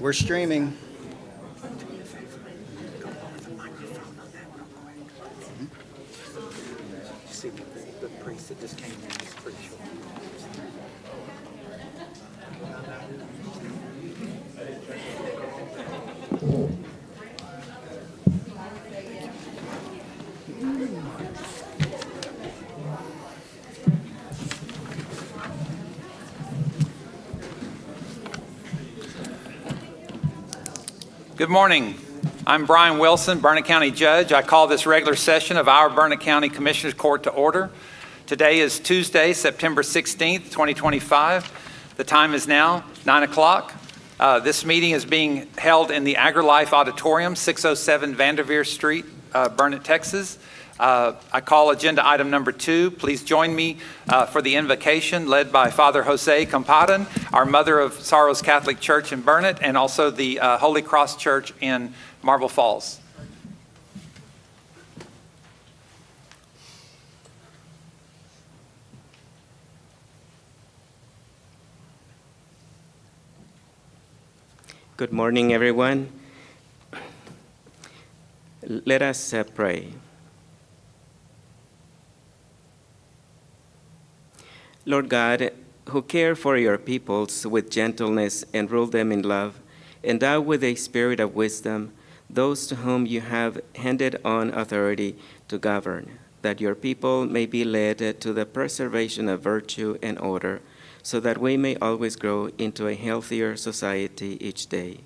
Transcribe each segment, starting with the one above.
We're streaming. See the priest that just came in is pretty short. Good morning. I'm Brian Wilson, Burnett County Judge. I call this regular session of our Burnett County Commissioners Court to order. Today is Tuesday, September 16th, 2025. The time is now 9 o'clock. This meeting is being held in the AgriLife Auditorium, 607 Vanderveer Street, Burnett, Texas. I call agenda item number 2. Please join me for the invocation led by Father Jose Comparan, our Mother of Sorrows Catholic Church in Burnett, and also the Holy Cross Church in Marble Falls. Good morning, everyone. Let us pray. Lord God, who care for your peoples with gentleness and rule them in love, endow with a spirit of wisdom those to whom you have handed on authority to govern, that your people may be led to the preservation of virtue and order, so that we may always grow into a healthier society each day.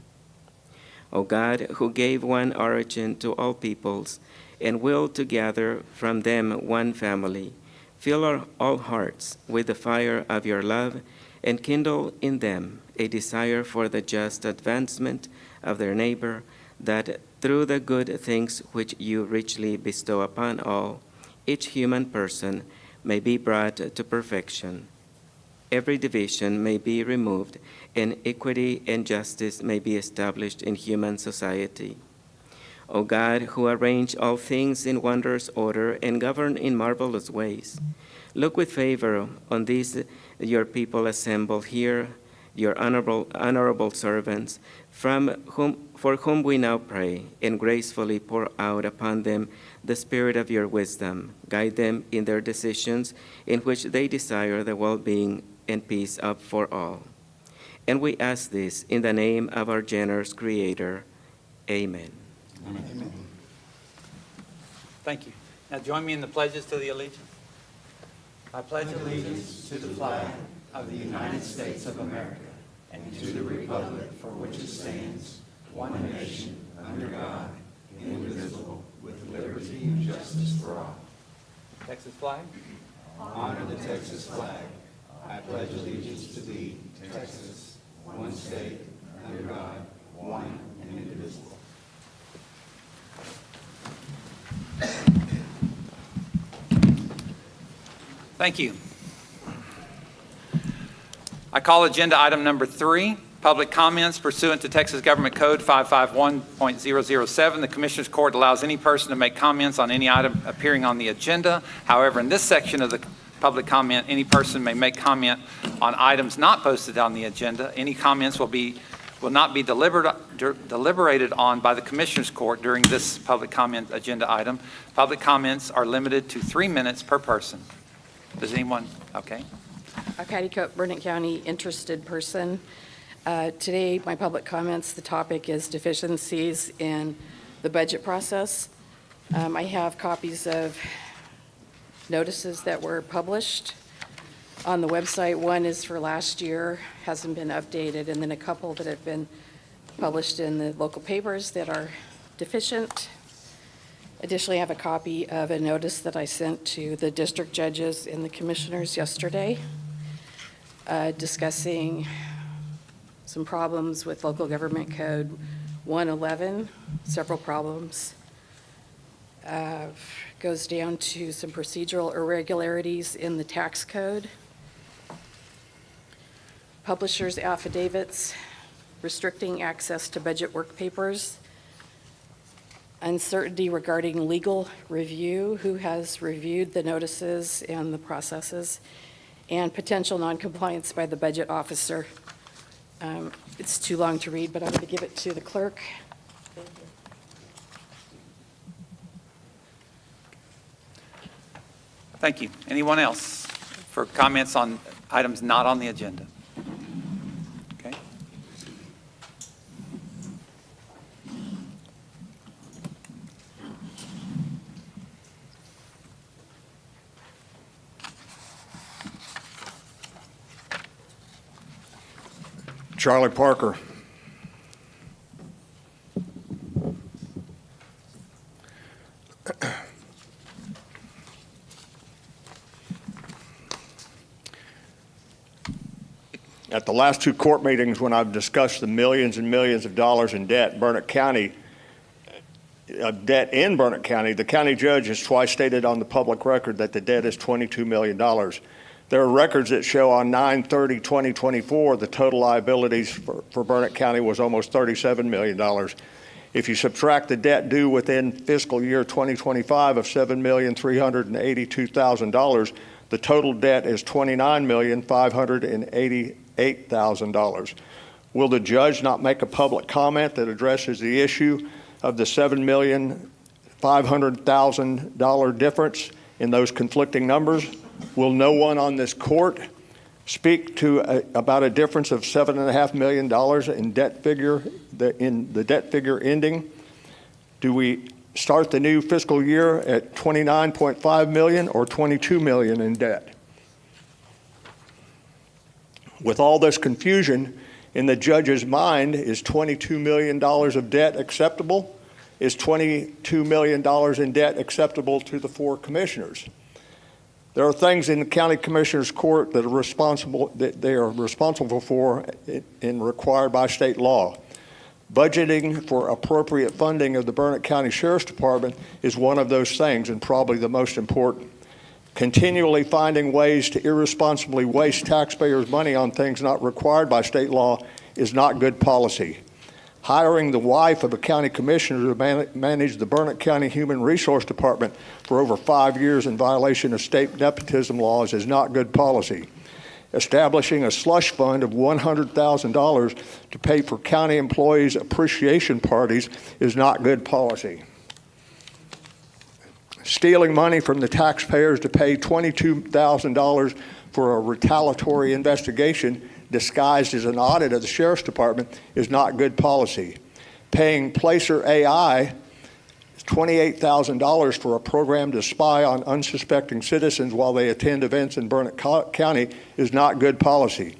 O God, who gave one origin to all peoples and willed to gather from them one family, fill all hearts with the fire of your love and kindle in them a desire for the just advancement of their neighbor, that through the good things which you richly bestow upon all, each human person may be brought to perfection. Every division may be removed, and equity and justice may be established in human society. O God, who arrange all things in wondrous order and govern in marvelous ways, look with favor on these your people assembled here, your honorable servants, for whom we now pray, and gracefully pour out upon them the spirit of your wisdom. Guide them in their decisions, in which they desire the well-being and peace for all. And we ask this in the name of our generous Creator. Amen. Amen. Thank you. Now join me in the pledges to the allegiance. I pledge allegiance to the flag of the United States of America and to the republic for which it stands, one nation, under God, indivisible, with liberty and justice for all. Texas flag. Honor the Texas flag. I pledge allegiance to thee, Texas, one state, under God, one and indivisible. Thank you. I call agenda item number 3, public comments pursuant to Texas Government Code 551.007. The Commissioners Court allows any person to make comments on any item appearing on the agenda. However, in this section of the public comment, any person may make comment on items not posted on the agenda. Any comments will not be deliberated on by the Commissioners Court during this public comment agenda item. Public comments are limited to 3 minutes per person. Does anyone? Okay. Patty Cope, Burnett County, interested person. Today, my public comments, the topic is deficiencies in the budget process. I have copies of notices that were published on the website. One is for last year, hasn't been updated, and then a couple that have been published in the local papers that are deficient. Additionally, I have a copy of a notice that I sent to the district judges and the commissioners yesterday discussing some problems with Local Government Code 111, several problems. Goes down to some procedural irregularities in the tax code. Publishers' affidavits restricting access to budget work papers. Uncertainty regarding legal review, who has reviewed the notices and the processes, and potential noncompliance by the budget officer It's too long to read, but I'm going to give it to the clerk. Thank you. Anyone else for comments on items not on the agenda? Okay. Charlie Parker. At the last two court meetings, when I've discussed the millions and millions of dollars in debt in Burnett County, the county judge has twice stated on the public record that the debt is $22 million. There are records that show on 9/30/2024, the total liabilities for Burnett County was almost $37 million. If you subtract the debt due within fiscal year 2025 of $7,382,000, the total debt is $29,588,000. Will the judge not make a public comment that addresses the issue of the $7,500,000 difference in those conflicting numbers? Will no one on this court speak to about a difference of $7.5 million in debt figure, in the debt figure ending? Do we start the new fiscal year at $29.5 million or $22 million in debt? With all this confusion in the judge's mind, is $22 million of debt acceptable? Is $22 million in debt acceptable to the four commissioners? There are things in the county commissioners court that they are responsible for and required by state law. Budgeting for appropriate funding of the Burnett County Sheriff's Department is one of those things, and probably the most important. Continually finding ways to irresponsibly waste taxpayers' money on things not required by state law is not good policy. Hiring the wife of a county commissioner to manage the Burnett County Human Resource Department for over 5 years in violation of state nepotism laws is not good policy. Establishing a slush fund of $100,000 to pay for county employees' appreciation parties is not good policy. Stealing money from the taxpayers to pay $22,000 for a retaliatory investigation disguised as an audit of the Sheriff's Department is not good policy. Paying Placer AI $28,000 for a program to spy on unsuspecting citizens while they attend events in Burnett County is not good policy.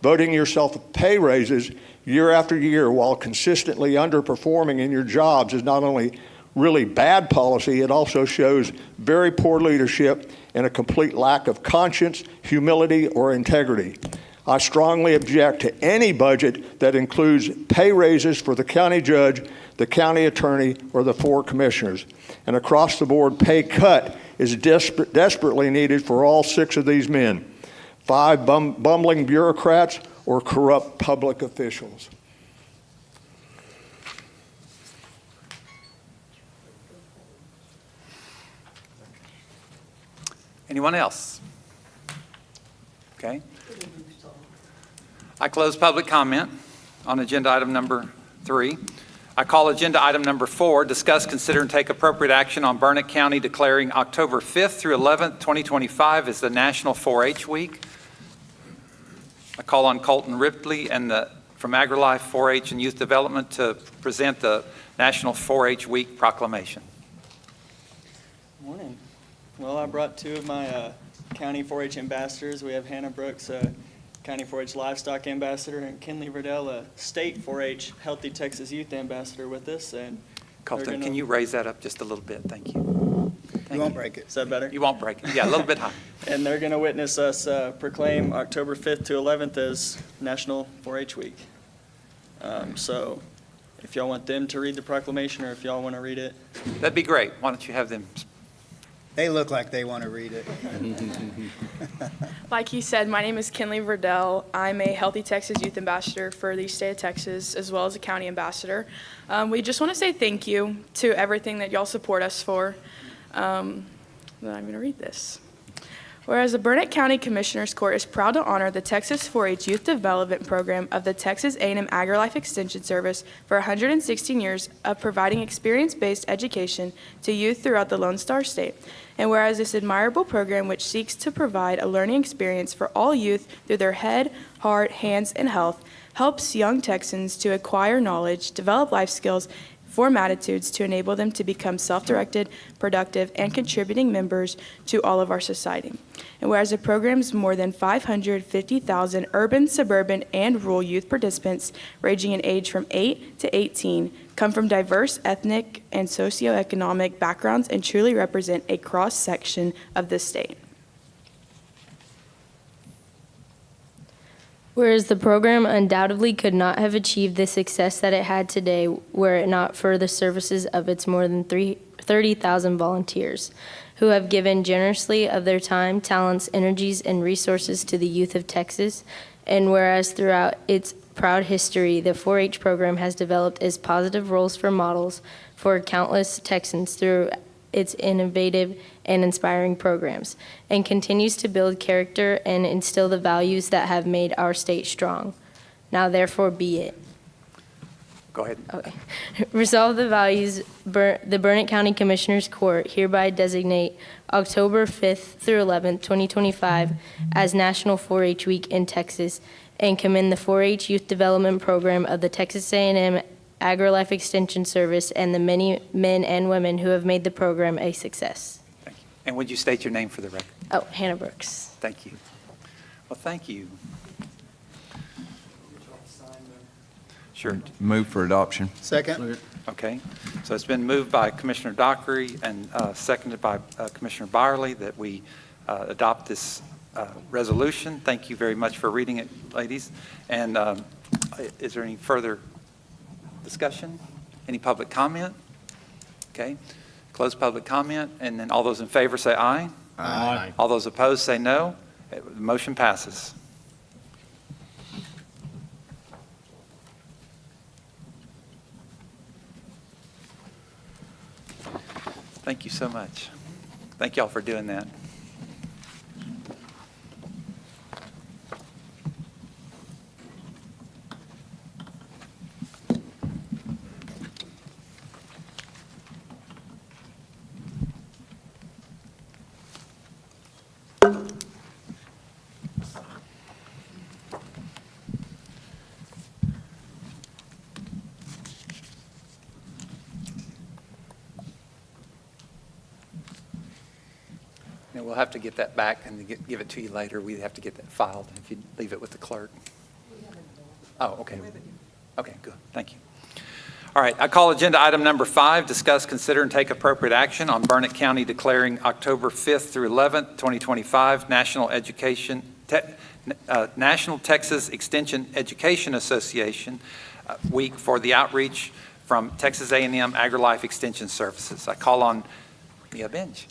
Voting yourself pay raises year after year while consistently underperforming in your jobs is not only really bad policy, it also shows very poor leadership and a complete lack of conscience, humility, or integrity. I strongly object to any budget that includes pay raises for the county judge, the county attorney, or the four commissioners. An across-the-board pay cut is desperately needed for all 6 of these men, 5 bumbling bureaucrats or corrupt public officials. Anyone else? Okay. I close public comment on agenda item number 3. I call agenda item number 4, discuss, consider, and take appropriate action on Burnett County declaring October 5th through 11th, 2025 as the National 4-H Week. I call on Colton Ripley and from AgriLife 4-H and Youth Development to present the National 4-H Week proclamation. Morning. Well, I brought 2 of my county 4-H ambassadors. We have Hannah Brooks, County 4-H Livestock Ambassador, and Kenley Verdell, a State 4-H Healthy Texas Youth Ambassador with us. And Colton, can you raise that up just a little bit? Thank you. You won't break it. Is that better? You won't break it. Yeah, a little bit high. And they're going to witness us proclaim October 5th to 11th as National 4-H Week. So if y'all want them to read the proclamation or if y'all want to read it. That'd be great. Why don't you have them? They look like they want to read it. Like he said, my name is Kenley Verdell. I'm a Healthy Texas Youth Ambassador for the state of Texas, as well as a county ambassador. We just want to say thank you to everything that y'all support us for. I'm going to read this. Whereas the Burnett County Commissioners Court is proud to honor the Texas 4-H Youth Development Program of the Texas A&M AgriLife Extension Service for 116 years of providing experience-based education to youth throughout the Lone Star State. And whereas this admirable program, which seeks to provide a learning experience for all youth through their head, heart, hands, and health, helps young Texans to acquire knowledge, develop life skills, form attitudes to enable them to become self-directed, productive, and contributing members to all of our society. And whereas the program's more than 550,000 urban, suburban, and rural youth participants ranging in age from 8 to 18 come from diverse ethnic and socioeconomic backgrounds and truly represent a cross-section of the state. Whereas the program undoubtedly could not have achieved the success that it had today were it not for the services of its more than 30,000 volunteers, who have given generously of their time, talents, energies, and resources to the youth of Texas. And whereas throughout its proud history, the 4-H program has developed as positive roles for models for countless Texans through its innovative and inspiring programs, and continues to build character and instill the values that have made our state strong. Now therefore be it. Go ahead. Okay. Resolve the values, the Burnett County Commissioners Court hereby designate October 5th through 11th, 2025 as National 4-H Week in Texas, and commend the 4-H Youth Development Program of the Texas A&M AgriLife Extension Service and the many men and women who have made the program a success. Thank you. And would you state your name for the record? Oh, Hannah Brooks. Thank you. Well, thank you. Sure. Move for adoption. Second? Okay. So it's been moved by Commissioner Dockery and seconded by Commissioner Byerly that we adopt this resolution. Thank you very much for reading it, ladies. And is there any further discussion? Any public comment? Okay. Close public comment. And then all those in favor say aye. Aye. All those opposed say no. The motion passes. Thank you so much. Thank y'all for doing that. And we'll have to get that back and give it to you later. We have to get that filed if you leave it with the clerk. Oh, okay. Okay, good. Thank you. All right, I call agenda item number 5, discuss, consider, and take appropriate action on Burnett County declaring October 5th through 11th, 2025 National Texas Extension Education Association Week for the outreach from Texas A&M AgriLife Extension Services. I call on Mia Bench.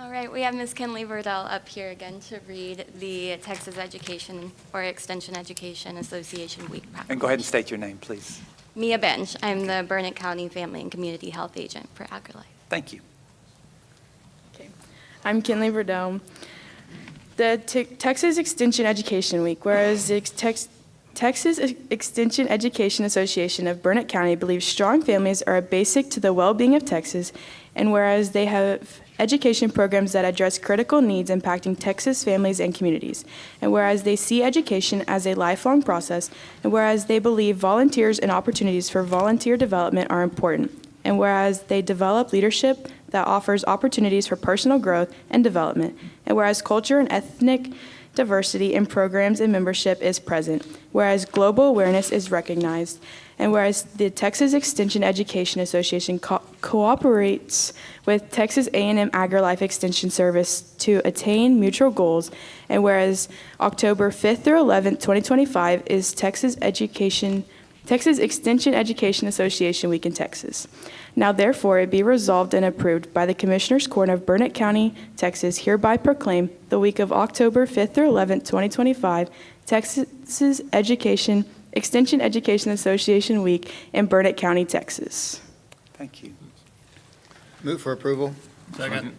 All right, we have Ms. Kinley Verdell up here again to read the Texas Education or Extension Education Association Week proclamation. And go ahead and state your name, please. Mia Bench. I'm the Burnett County Family and Community Health Agent for AgriLife. Thank you. Okay. I'm Kinley Verdell. The Texas Extension Education Week, whereas the Texas Extension Education Association of Burnett County believes strong families are a basic to the well-being of Texas, and whereas they have education programs that address critical needs impacting Texas families and communities, and whereas they see education as a lifelong process, and whereas they believe volunteers and opportunities for volunteer development are important, and whereas they develop leadership that offers opportunities for personal growth and development, and whereas culture and ethnic diversity in programs and membership is present, whereas global awareness is recognized, and whereas the Texas Extension Education Association cooperates with Texas A&M AgriLife Extension Service to attain mutual goals, and whereas October 5th through 11th, 2025 is Texas Extension Education Association Week in Texas. Now therefore it be resolved and approved by the Commissioners Court of Burnett County, Texas, hereby proclaim the week of October 5th through 11th, 2025, Texas Extension Education Association Week in Burnett County, Texas. Thank you. Move for approval. Second.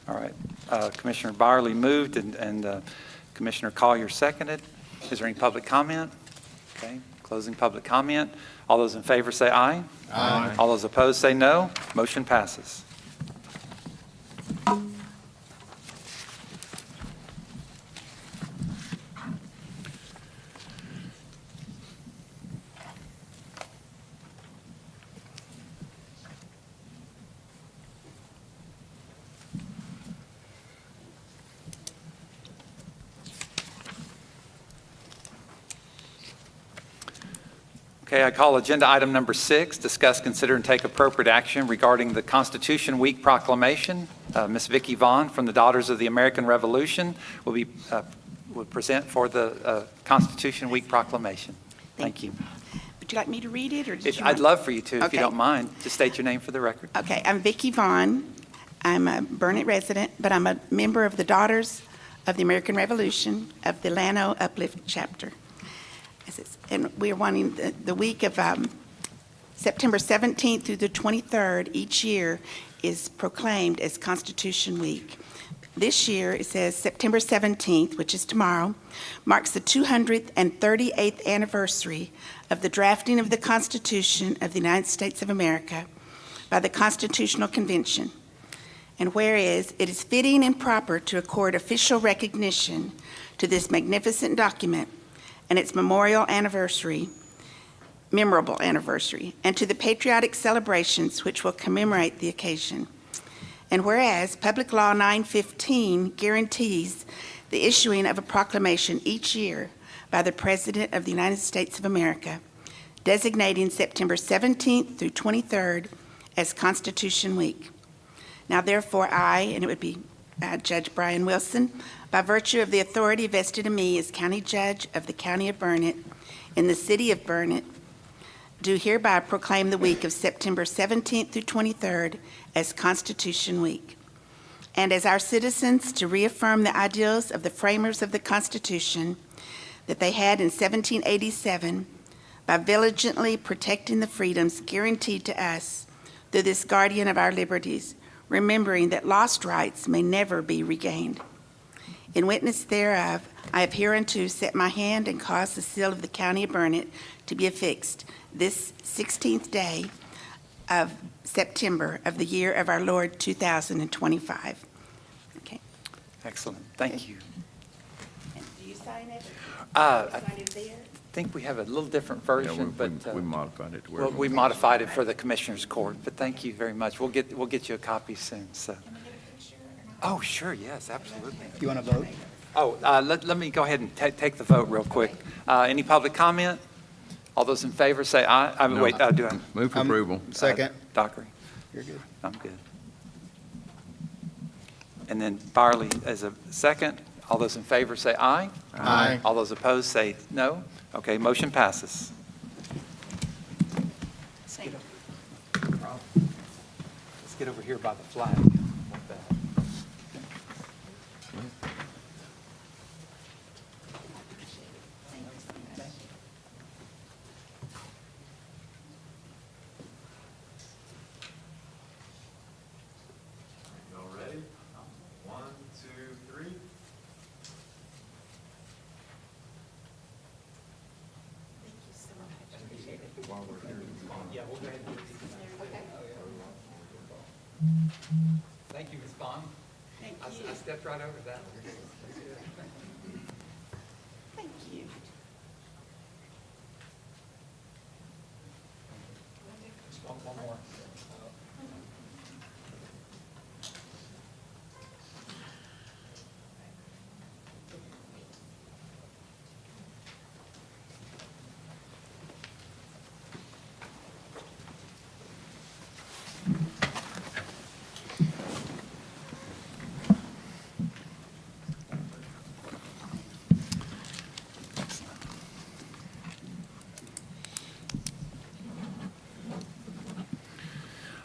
All right. Commissioner Byerly moved and Commissioner Collier seconded. Is there any public comment? Okay, closing public comment. All those in favor say aye. Aye. All those opposed say no. Motion passes. Okay, I call agenda item number 6, discuss, consider, and take appropriate action regarding the Constitution Week proclamation. Ms. Vicki Vaughn from the Daughters of the American Revolution will present for the Constitution Week proclamation. Thank you. Would you like me to read it, or did you I'd want- love for you to, if you Okay. don't mind. Just state your name for the record. Okay, I'm Vicki Vaughn. I'm a Burnett resident, but I'm a member of the Daughters of the American Revolution of the Llano Uplift Chapter. And we're wanting the week of September 17th through the 23rd each year is proclaimed as Constitution Week. This year, it says September 17th, which is tomorrow, marks the 238th anniversary of the drafting of the Constitution of the United States of America by the Constitutional Convention. And whereas it is fitting and proper to accord official recognition to this magnificent document and its memorable anniversary, and to the patriotic celebrations which will commemorate the occasion. And whereas Public Law 915 guarantees the issuing of a proclamation each year by the President of the United States of America, designating September 17th through 23rd as Constitution Week. Now therefore I, and it would be Judge Brian Wilson, by virtue of the authority vested in me as County Judge of the County of Burnett in the City of Burnett, do hereby proclaim the week of September 17th through 23rd as Constitution Week. And as our citizens, to reaffirm the ideals of the framers of the Constitution that they had in 1787 by diligently protecting the freedoms guaranteed to us through this guardian of our liberties, remembering that lost rights may never be regained. In witness thereof, I have hereunto set my hand and caused the seal of the County of Burnett to be affixed this 16th day of September of the year of our Lord 2025. Okay. Excellent. Thank you. And do you sign it? I Sign it there? think we have a little different version, but We modified it. well, we modified it for the Commissioners Court, but thank you very much. We'll get you a copy soon, so. Oh, sure, yes, absolutely. You want to vote? Oh, let me go ahead and take the vote real quick. Any public comment? All those in favor say aye. No. Wait, do I? Move for approval. Second. Dockery? You're good. I'm good. And then Byerly as a second. All those in favor say aye. Aye. All those opposed say no. Okay, motion passes. Let's get over here by the flag. Like that. Y'all ready? 1, 2, 3. Thank you, Ms. Bond. Thank I you. stepped right over that. Thank you. One more.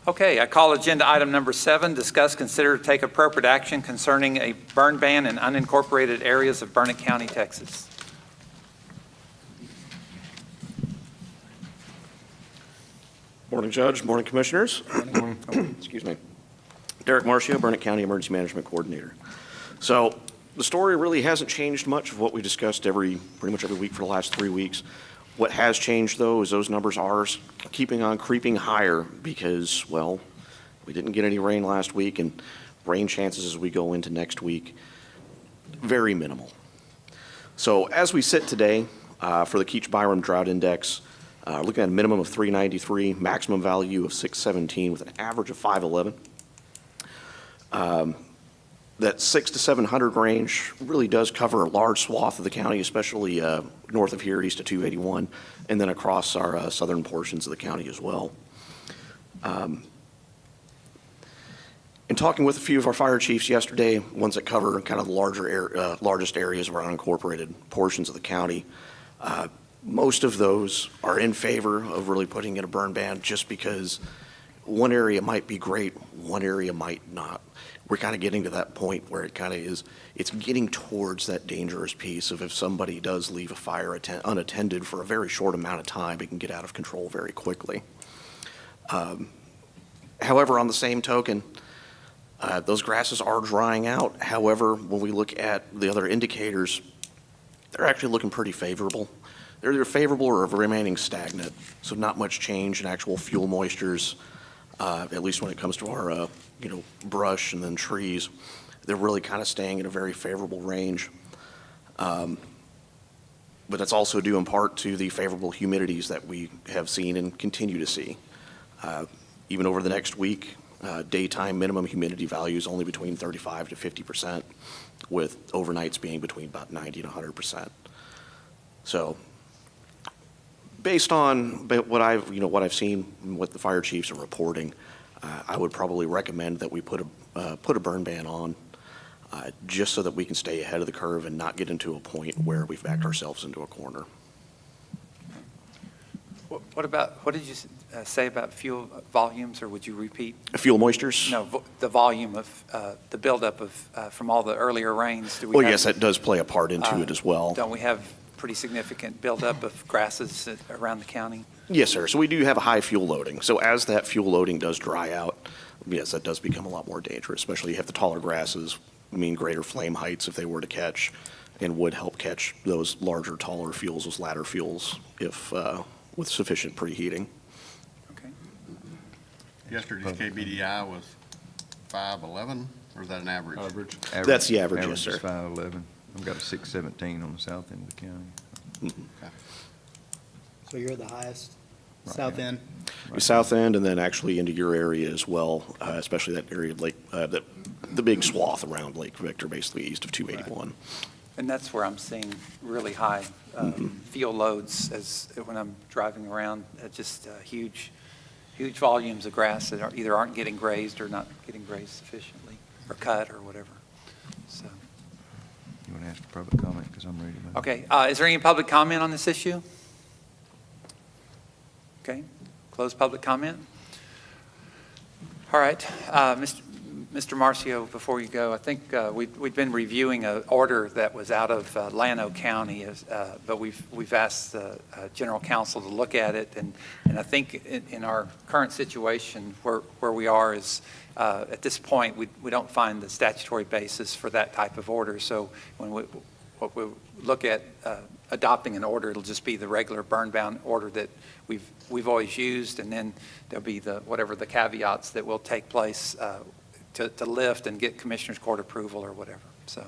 Okay, I call agenda item number 7, discuss, consider, take appropriate action concerning a burn ban in unincorporated areas of Burnett County, Texas. Morning, Judge. Morning, Commissioners. Excuse me. Derek Marcio, Burnett County Emergency Management Coordinator. So the story really hasn't changed much of what we discussed pretty much every week for the last 3 weeks. What has changed, though, is those numbers are keeping on creeping higher because, well, we didn't get any rain last week, and rain chances as we go into next week, very minimal. So as we sit today, for the Keach-Byram Drought Index, looking at a minimum of 393, maximum value of 617 with an average of 511. That 600 to 700 range really does cover a large swath of the county, especially north of here, east of 281, and then across our southern portions of the county as well. In talking with a few of our fire chiefs yesterday, ones that cover kind of the largest areas of our unincorporated portions of the county, most of those are in favor of really putting in a burn ban just because one area might be great, one area might not. We're kind of getting to that point where it kind of is, it's getting towards that dangerous piece of if somebody does leave a fire unattended for a very short amount of time, it can get out of control very quickly. However, on the same token, those grasses are drying out. However, when we look at the other indicators, they're actually looking pretty favorable. They're either favorable or remaining stagnant, so not much change in actual fuel moistures, at least when it comes to our brush and then trees. They're really kind of staying in a very favorable range. But that's also due in part to the favorable humidities that we have seen and continue to see. Even over the next week, daytime minimum humidity values only between 35 to 50%, with overnights being between about 90 and 100%. So based on what I've seen and what the fire chiefs are reporting, I would probably recommend that we put a burn ban on, just so that we can stay ahead of the curve and not get into a point where we've backed ourselves into a corner. What did you say about fuel volumes, or would you repeat? Fuel moistures? No, the volume of the buildup of from all the earlier rains. Do we Well, have, yes, that does play a part into it as well. Don't we have pretty significant buildup of grasses around the county? Yes, sir. So we do have a high fuel loading. So as that fuel loading does dry out, yes, that does become a lot more dangerous, especially you have the taller grasses, greater flame heights if they were to catch, and would help catch those larger, taller fuels, those ladder fuels, if with sufficient preheating. Okay. Yesterday's KBDI was 511, or is that an average? Average. That's the average, yes, Average sir. is 511. I've got a 617 on the south end of the county. So you're the highest, Right south now. end? The south end, and then actually into your area as well, especially that area of Lake, the big swath around Lake Victor, basically east of 281. And that's where I'm seeing really high fuel loads when I'm driving around. Just huge volumes of grass that either aren't getting grazed or not getting grazed sufficiently, or cut or whatever. So, You want to ask for public comment, because I'm ready to move. okay. Is there any public comment on this issue? Okay. Close public comment. All right. Mr. Marcio, before you go, I think we've been reviewing an order that was out of Llano County, but we've asked the General Counsel to look at it, and I think in our current situation where we are is at this point we don't find the statutory basis for that type of order. So when we look at adopting an order, it'll just be the regular burn ban order that we've always used, and then there'll be whatever the caveats that will take place to lift and get Commissioner's Court approval or whatever. So,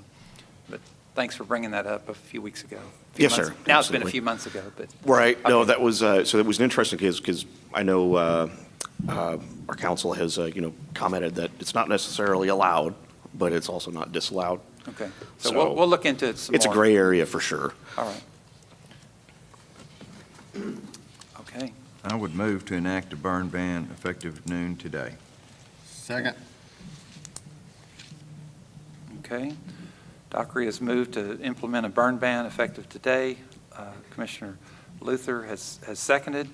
but thanks for bringing that up a few weeks ago. Yes, sir. Now it's been a Absolutely. few months ago, but. Right. No, Okay. that was, so that was an interesting case, because I know our council has, commented that it's not necessarily allowed, but it's also not disallowed. Okay. So So we'll look into it some more. It's a gray area for sure. All right. Okay. I would move to enact a burn ban effective noon today. Second. Okay. Dockery has moved to implement a burn ban effective today. Commissioner Luther has seconded.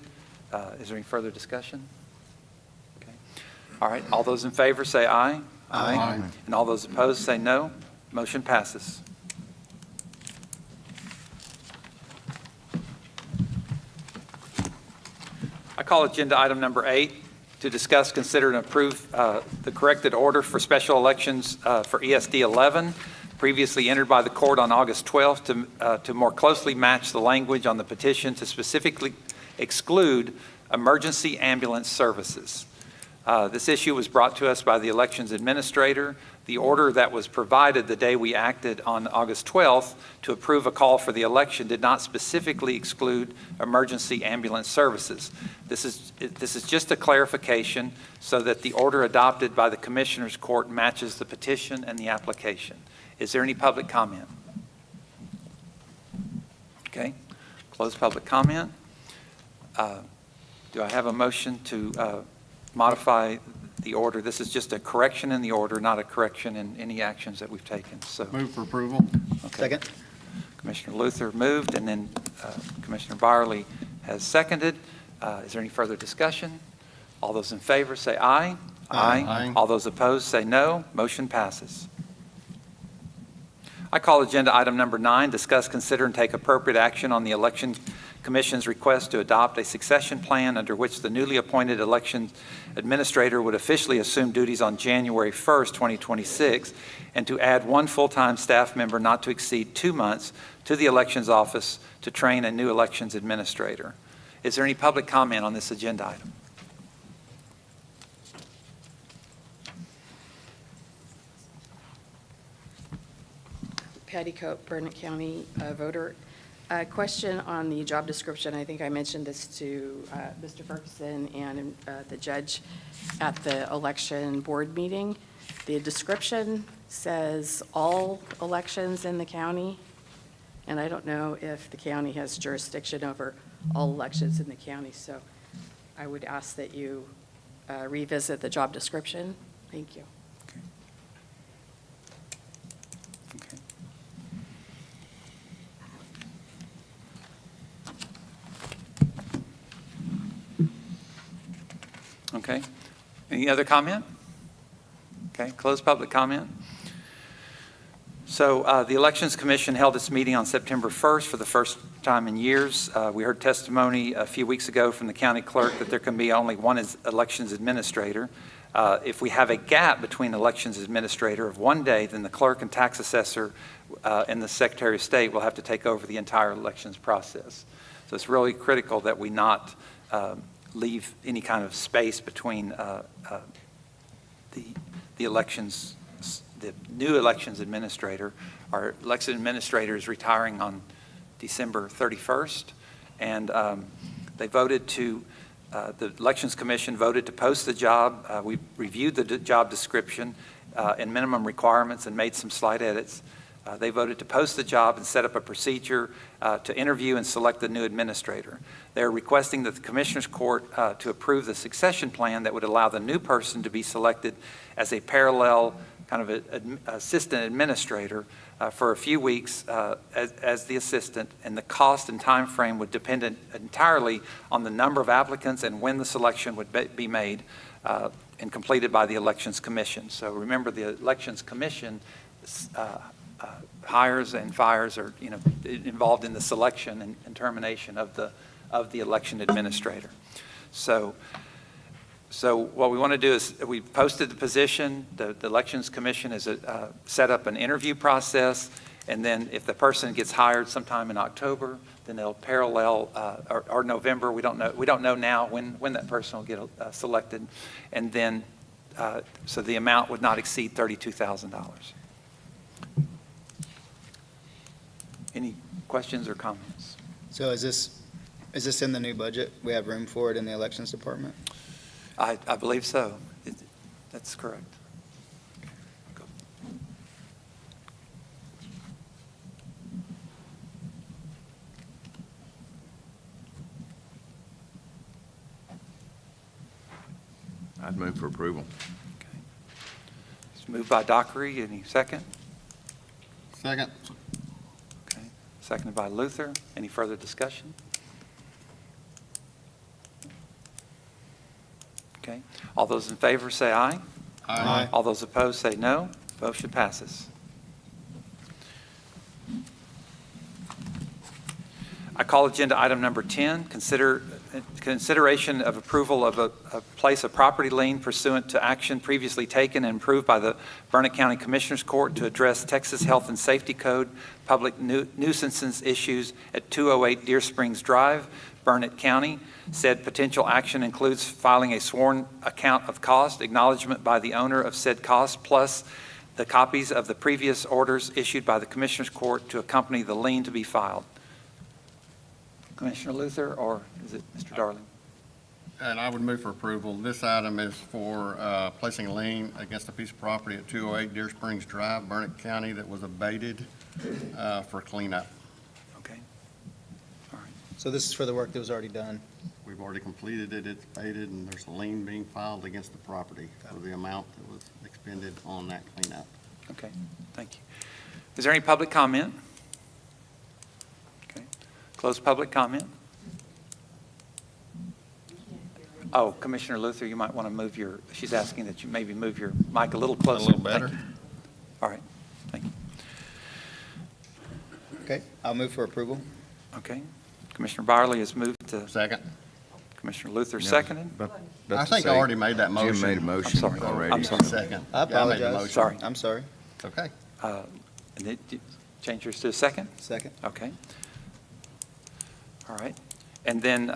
Is there any further discussion? Okay. All right. All those in favor say aye. Aye. And all those opposed say no. Motion passes. I call agenda item number 8, to discuss, consider, and approve the corrected order for special elections for ESD 11, previously entered by the court on August 12th to more closely match the language on the petition to specifically exclude emergency ambulance services. This issue was brought to us by the elections administrator. The order that was provided the day we acted on August 12th to approve a call for the election did not specifically exclude emergency ambulance services. This is just a clarification so that the order adopted by the Commissioners Court matches the petition and the application. Is there any public comment? Okay, close public comment. Do I have a motion to modify the order? This is just a correction in the order, not a correction in any actions that we've taken. So, Move for approval. okay. Second. Commissioner Luther moved, and then Commissioner Byerly has seconded. Is there any further discussion? All those in favor say aye. Aye. All those opposed say no. Motion passes. I call agenda item number 9, discuss, consider, and take appropriate action on the Election Commission's request to adopt a succession plan under which the newly appointed election administrator would officially assume duties on January 1st, 2026, and to add 1 full-time staff member not to exceed 2 months to the elections office to train a new elections administrator. Is there any public comment on this agenda item? Patty Cope, Burnett County voter. Question on the job description. I think I mentioned this to Mr. Ferguson and the judge at the election board meeting. The description says all elections in the county, and I don't know if the county has jurisdiction over all elections in the county, so I would ask that you revisit the job description. Thank you. Okay. Okay. Any other comment? Okay, close public comment. So the Elections Commission held its meeting on September 1st for the first time in years. We heard testimony a few weeks ago from the county clerk that there can be only one elections administrator. If we have a gap between elections administrator of 1 day, then the clerk and tax assessor and the Secretary of State will have to take over the entire elections process. So it's really critical that we not leave any kind of space between the elections, the new elections administrator. Our election administrator is retiring on December 31st, and they voted to, the Elections Commission voted to post the job. We reviewed the job description and minimum requirements and made some slight edits. They voted to post the job and set up a procedure to interview and select the new administrator. They're requesting that the Commissioners Court to approve the succession plan that would allow the new person to be selected as a parallel kind of assistant administrator for a few weeks as the assistant, and the cost and time frame would depend entirely on the number of applicants and when the selection would be made and completed by the Elections Commission. So remember, the Elections Commission hires and fires are, involved in the selection and termination of the election administrator. So what we want to do is, we posted the position. The Elections Commission has set up an interview process, and then if the person gets hired sometime in October, then they'll parallel or November. We don't know now when that person will get selected, and then so the amount would not exceed $32,000. Any questions or comments? So is this in the new budget? We have room for it in the elections department? I believe so. That's correct. Go. I'd move for approval. Okay. It's moved by Dockery. Any second? Second. Okay. Seconded by Luther. Any further discussion? Okay. All those in favor say aye. Aye. All those opposed say no. Motion passes. I call agenda item number 10, consider consideration of approval of a place a property lien pursuant to action previously taken and approved by the Burnett County Commissioners Court to address Texas Health and Safety Code public nuisances issues at 208 Deer Springs Drive, Burnett County. Said potential action includes filing a sworn account of cost, acknowledgement by the owner of said cost, plus the copies of the previous orders issued by the Commissioners Court to accompany the lien to be filed. Commissioner Luther, or is it Mr. Darling? And I would move for approval. This item is for placing a lien against a piece of property at 208 Deer Springs Drive, Burnett County, that was abated for cleanup. Okay. All right. So this is for the work that was already done. We've already completed it, it's abated, and there's a lien being filed against the property for the amount that was expended on that cleanup. Okay, thank you. Is there any public comment? Okay. Close public comment. Oh, Commissioner Luther, you might want to move your, she's asking that you maybe move your mic a little closer. A little better. Thank you. All right, thank you. Okay, I'll move for approval. Okay. Commissioner Byerly has moved to, Second. Commissioner Luther Yeah, seconded. I think I already made that motion. Jim made a motion sorry. already. I'm sorry. Second. I Yeah, made the apologize. motion. Sorry. I'm sorry. Okay. And then change yours to a second? Second. Okay. All right. And then,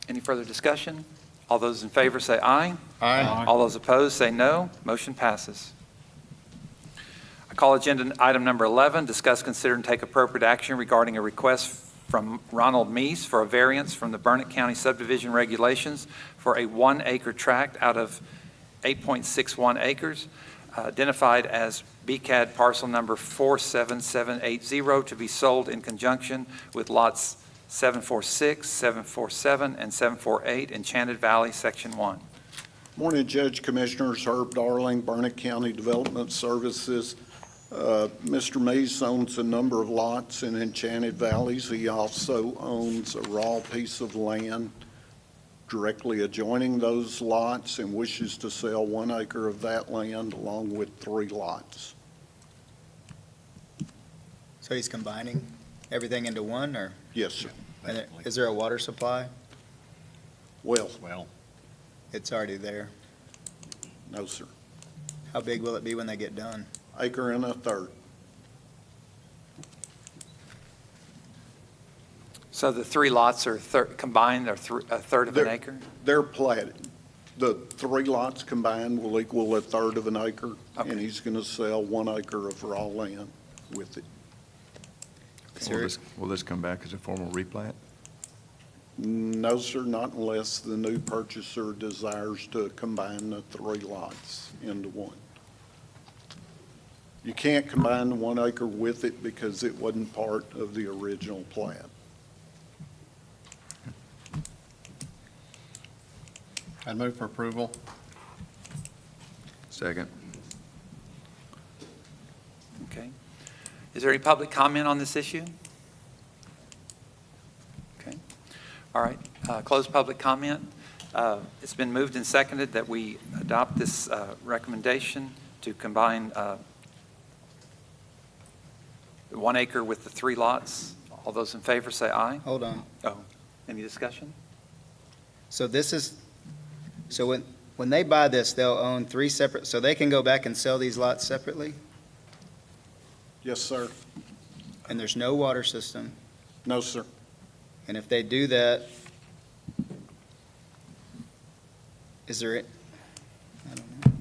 any further discussion? All those in favor say aye. Aye. All those opposed say no. Motion passes. I call agenda item number 11, discuss, consider, and take appropriate action regarding a request from Ronald Meese for a variance from the Burnett County Subdivision Regulations for a 1-acre tract out of 8.61 acres, identified as BCAD parcel number 47780, to be sold in conjunction with lots 746, 747, and 748, Enchanted Valley, Section 1. Morning, Judge, Commissioners. Herb Darling, Burnett County Development Services. Mr. Mays owns a number of lots in Enchanted Valleys. He also owns a raw piece of land directly adjoining those lots and wishes to sell 1 acre of that land along with 3 lots. So he's combining everything into one, or Yes, sir. is there a water supply? Well, It's already there. no, sir. How big will it be when they get done? Acre and a third. So the 3 lots are combined, are a third of an acre? They're platted. The 3 lots combined will equal a third of an acre, Okay. and he's going to sell 1 acre of raw land with it. Will this come back as a formal replat? No, sir, not unless the new purchaser desires to combine the 3 lots into one. You can't combine the 1 acre with it because it wasn't part of the original plat. I'd move for approval. Second. Okay. Is there any public comment on this issue? Okay. All right. Close public comment. It's been moved and seconded that we adopt this recommendation to combine the 1 acre with the 3 lots. All those in favor say aye. Hold on. Oh, any discussion? So this is, so when they buy this, they'll own 3 separate, so they can go back and sell these lots separately? Yes, sir. And there's no water system? No, sir. And if they do that, is there, I don't know.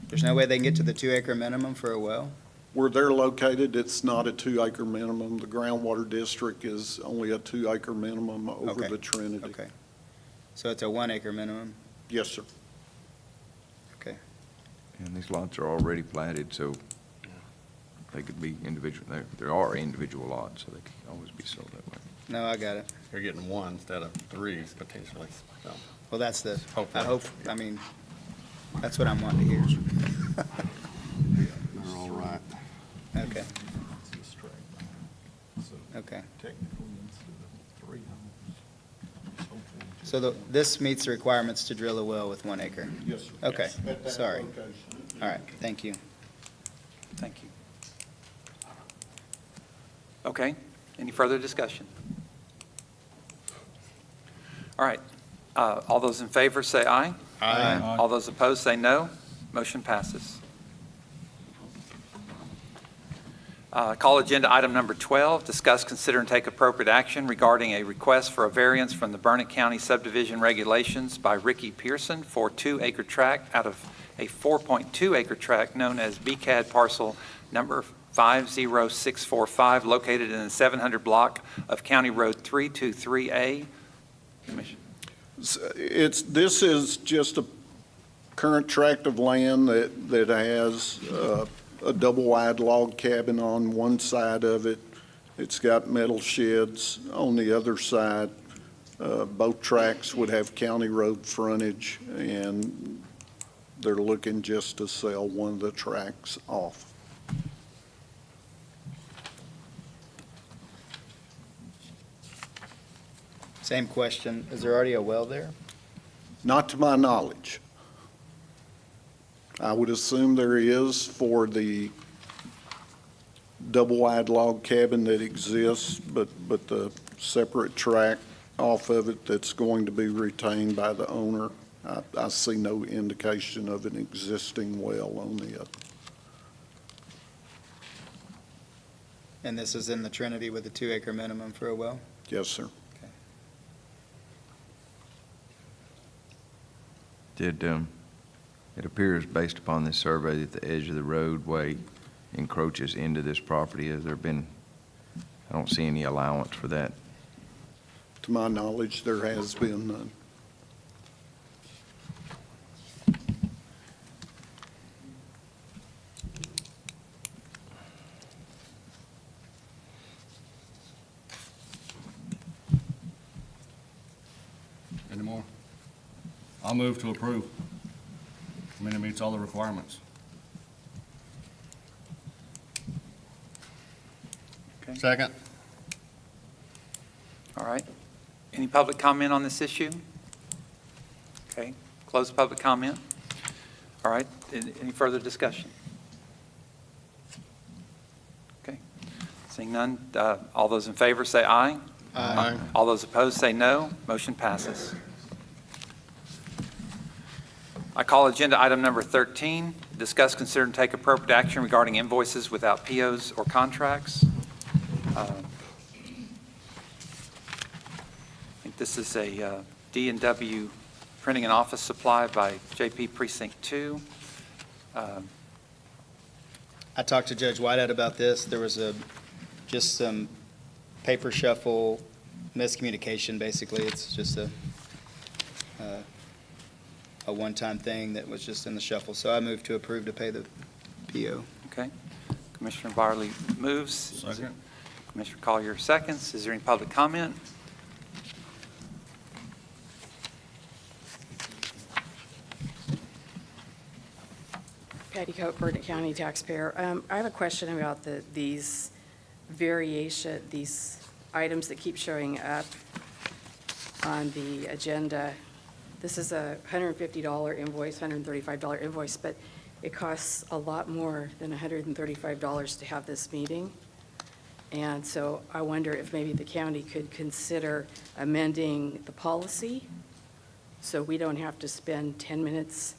There's no way they can get to the 2 acre minimum for a well? Where they're located, it's not a 2 acre minimum. The groundwater district is only a 2 acre minimum over Okay. the Trinity. Okay. So it's a 1 acre minimum? Yes, sir. Okay. And these lots are already platted, so they could be individual, there are individual lots, so they could always be sold that way. No, I got it. You're getting 1 instead of 3 potentially. So, Well, that's the, I Hopefully. hope, I mean, that's what I'm wanting to hear. They're all right. Okay. Okay. So this meets the requirements to drill a well with 1 acre? Yes, sir. Okay, At that sorry. location. All right, thank you. Thank you. Okay. Any further discussion? All right. All those in favor say aye. Aye. All those opposed say no. Motion passes. Call agenda item number 12, discuss, consider, and take appropriate action regarding a request for a variance from the Burnett County Subdivision Regulations by Ricky Pearson for 2-acre tract out of a 4.2-acre tract known as BCAD parcel number 50645, located in the 700 block of County Road 323A. Commissioner. This is just a current tract of land that has a double-wide log cabin on one side of it. It's got metal sheds on the other side. Both tracts would have county road frontage, and they're looking just to sell one of the tracts off. Same question. Is there already a well there? Not to my knowledge. I would assume there is for the double-wide log cabin that exists, but the separate tract off of it that's going to be retained by the owner, I see no indication of an existing well on it. And this is in the Trinity with a 2-acre minimum for a well? Yes, sir. It appears based upon this survey that the edge of the roadway encroaches into this property. Has there been, I don't see any allowance for that. To my knowledge, there has been none. Any more? I'll move to approve. I mean, it meets all the requirements. Okay. Second. All right. Any public comment on this issue? Okay. Close public comment. All right. Any further discussion? Okay. Seeing none, all those in favor say aye. Aye. All those opposed say no. Motion passes. I call agenda item number 13, discuss, consider, and take appropriate action regarding invoices without POs or contracts. I think this is a D&W printing and office supply by JP Precinct 2. I talked to Judge Whitehead about this. There was just some paper shuffle miscommunication, basically. It's just a one-time thing that was just in the shuffle. So I moved to approve to pay the PO. Okay. Commissioner Barley moves. Second. Commissioner Collier seconds. Is there any public comment? Patty Cope, Burnett County Taxpayer. I have a question about these items that keep showing up on the agenda. This is a $150 invoice, $135 invoice, but it costs a lot more than $135 to have this meeting. And so I wonder if maybe the county could consider amending the policy so we don't have to spend 10 minutes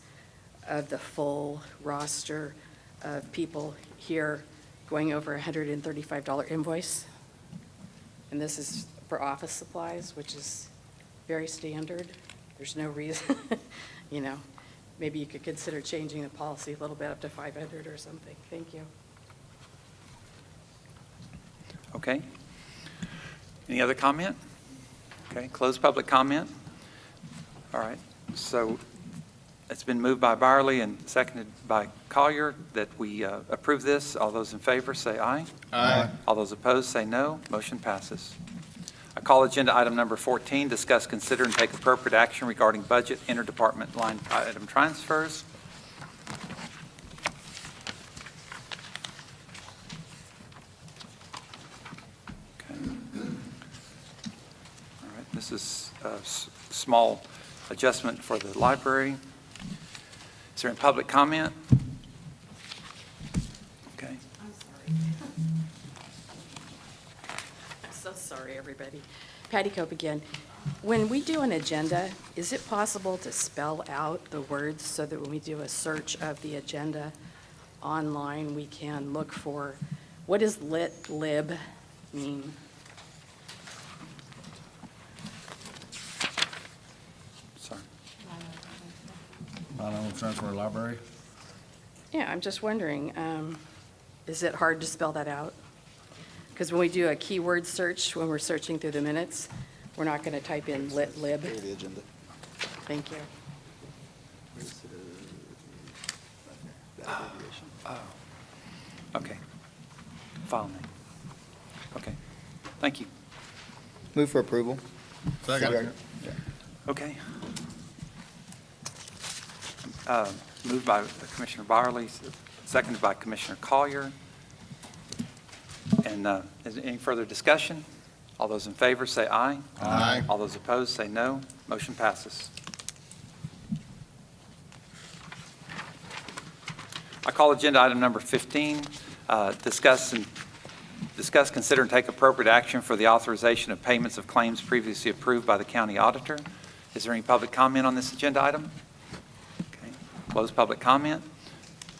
of the full roster of people here going over a $135 invoice. And this is for office supplies, which is very standard. There's no reason, maybe you could consider changing the policy a little bit up to 500 or something. Thank you. Okay. Any other comment? Okay, close public comment. All right, so it's been moved by Barley and seconded by Collier that we approve this. All those in favor say aye. Aye. All those opposed say no. Motion passes. I call agenda item number 14, discuss, consider, and take appropriate action regarding budget interdepartment line item transfers. Okay. All right, this is a small adjustment for the library. Is there any public comment? Okay. I'm so sorry, everybody. Patty Cope again. When we do an agenda, is it possible to spell out the words so that when we do a search of the agenda online, we can look for, what does lit lib mean? Sorry. Non-owned transfer library? Yeah, I'm just wondering, is it hard to spell that out? Because when we do a keyword search, when we're searching through the minutes, we're not going to type in lit lib. The agenda. Thank you. Okay. File name. Okay. Thank you. Move for approval. Second. Okay. Moved by Commissioner Byerly, seconded by Commissioner Collier. And is there any further discussion? All those in favor say aye. Aye. All those opposed say no. Motion passes. I call agenda item number 15, discuss, consider, and take appropriate action for the authorization of payments of claims previously approved by the county auditor. Is there any public comment on this agenda item? Okay. Close public comment.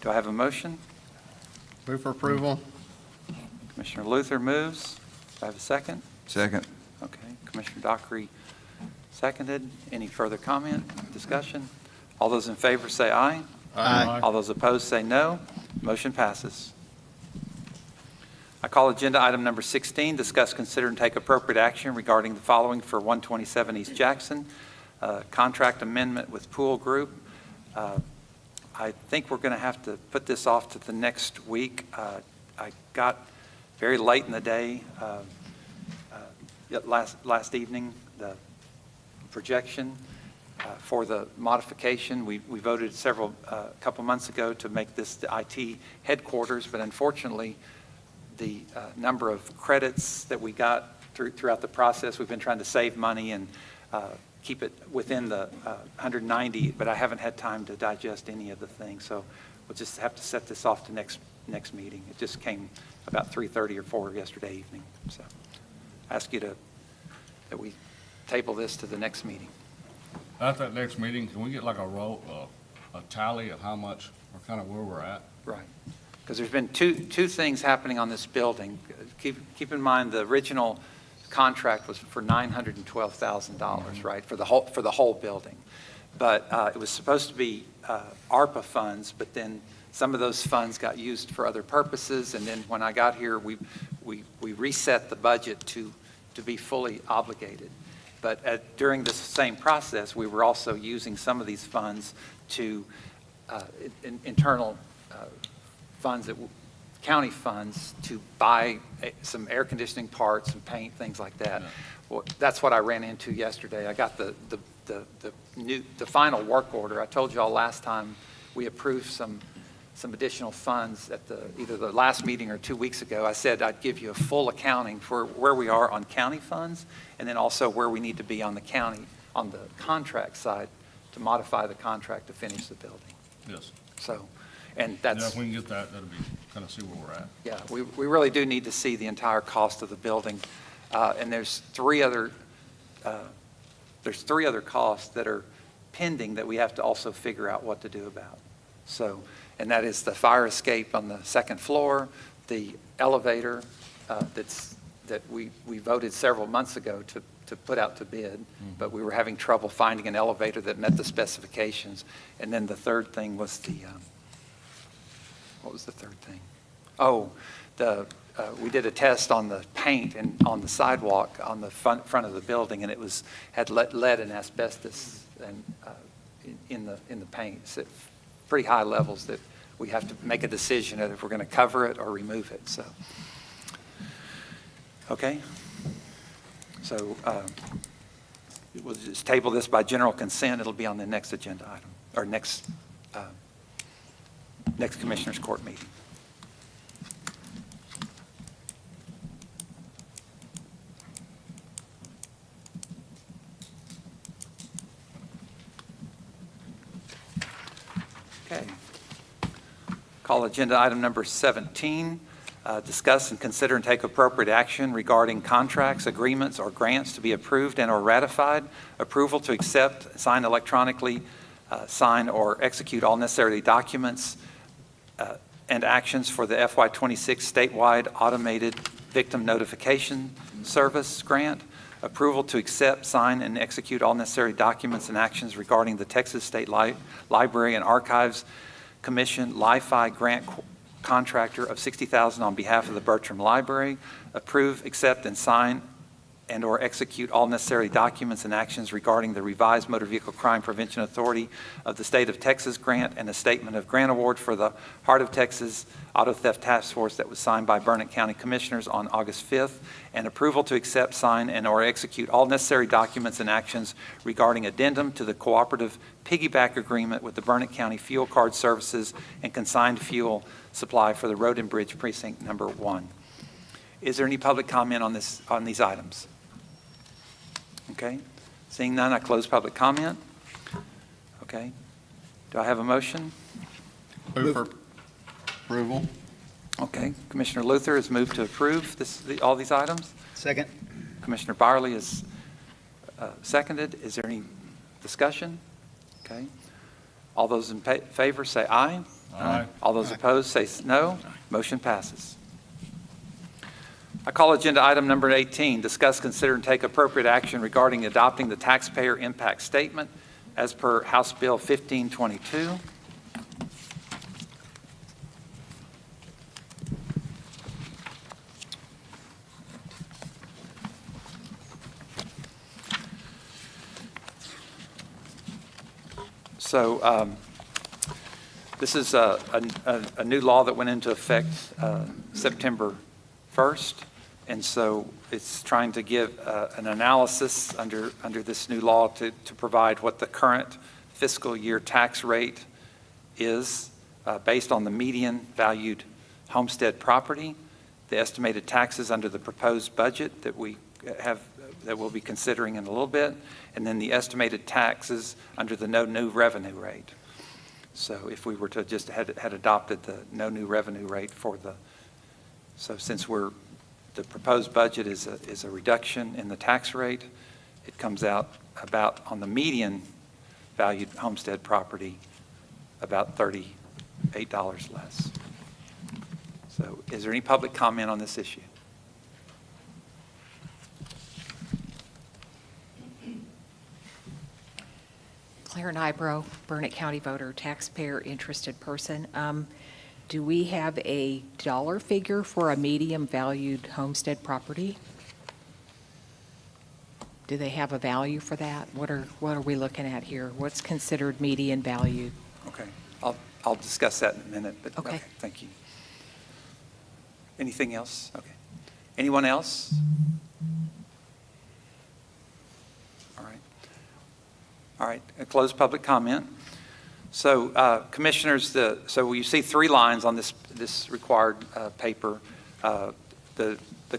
Do I have a motion? Move for approval. Commissioner Luther moves. Do I have a second? Second. Okay. Commissioner Dockery seconded. Any further comment, discussion? All those in favor say aye. Aye. All those opposed say no. Motion passes. I call agenda item number 16, discuss, consider, and take appropriate action regarding the following for 127 East Jackson, contract amendment with Pool Group. I think we're going to have to put this off to the next week. I got very late in the day, last evening, the projection for the modification. We voted a couple months ago to make this the IT headquarters, but unfortunately, the number of credits that we got throughout the process, we've been trying to save money and keep it within the 190, but I haven't had time to digest any of the things, so we'll just have to set this off to next meeting. It just came about 3:30 or 4 yesterday evening, so I ask you that we table this to the next meeting. At that next meeting, can we get like a tally of how much, or kind of where we're at? Right. Because there's been two things happening on this building. Keep in mind, the original contract was for $912,000, right, for the whole building. But it was supposed to be ARPA funds, but then some of those funds got used for other purposes. And then when I got here, we reset the budget to be fully obligated. But during this same process, we were also using some of these funds to internal funds, county funds, to buy some air conditioning parts and paint, things like that. Yeah. Well, that's what I ran into yesterday. I got the final work order. I told you all last time we approved some additional funds at either the last meeting or 2 weeks ago. I said I'd give you a full accounting for where we are on county funds, and then also where we need to be on the contract side to modify the contract to finish the building. Yes. So, and that's. Yeah, if we can get that, that'll be kind of see where we're at. Yeah, we really do need to see the entire cost of the building. And there's three other costs that are pending that we have to also figure out what to do about. So, and that is the fire escape on the second floor, the elevator that we voted several months ago to put out to bid, but we were having trouble finding an elevator that met the specifications. And then the third thing was what was the third thing? Oh, we did a test on the paint and on the sidewalk on the front of the building, and it had lead and asbestos and in the paint. It's at pretty high levels that we have to make a decision if we're going to cover it or remove it. So, okay. So we'll just table this by general consent. It'll be on the next agenda item or next Commissioners Court meeting. Okay. Call agenda item number 17, Discuss and consider and take appropriate action regarding contracts, agreements, or grants to be approved and or ratified. Approval to accept, sign electronically, sign or execute all necessary documents and actions for the FY26 statewide automated victim notification service grant. Approval to accept, sign, and execute all necessary documents and actions regarding the Texas State Library and Archives Commission Li-Fi grant contractor of $60,000 on behalf of the Bertram Library. Approve, accept, and sign and/or execute all necessary documents and actions regarding the revised Motor Vehicle Crime Prevention Authority of the State of Texas grant and a statement of grant award for the Heart of Texas Auto Theft Task Force that was signed by Burnett County Commissioners on August 5th. And approval to accept, sign, and/or execute all necessary documents and actions regarding addendum to the cooperative piggyback agreement with the Burnett County Fuel Card Services and consigned fuel supply for the Road and Bridge Precinct Number 1. Is there any public comment on these items? Okay. Seeing none, I close public comment. Okay. Do I have a motion? Move for approval. Okay. Commissioner Luther has moved to approve all these items. Second. Commissioner Byerly is seconded. Is there any discussion? Okay. All those in favor say aye. Aye. All those opposed say no. Motion passes. I call agenda item number 18, discuss, consider, and take appropriate action regarding adopting the taxpayer impact statement as per House Bill 1522. So this is a new law that went into effect September 1st. And so it's trying to give an analysis under this new law to provide what the current fiscal year tax rate is based on the median valued homestead property, the estimated taxes under the proposed budget that we'll be considering in a little bit, and then the estimated taxes under the no new revenue rate. So if we were to just had adopted the no new revenue rate so since the proposed budget is a reduction in the tax rate, it comes out about, on the median valued homestead property, about $38 less. So is there any public comment on this issue? Claire Nybro, Burnett County voter, taxpayer, interested person. Do we have a dollar figure for a medium valued homestead property? Do they have a value for that? What are we looking at here? What's considered median value? Okay, I'll discuss that in a minute, but Okay. Thank you. Anything else? Okay. Anyone else? All right, close public comment. So commissioners, so you see three lines on this required paper. The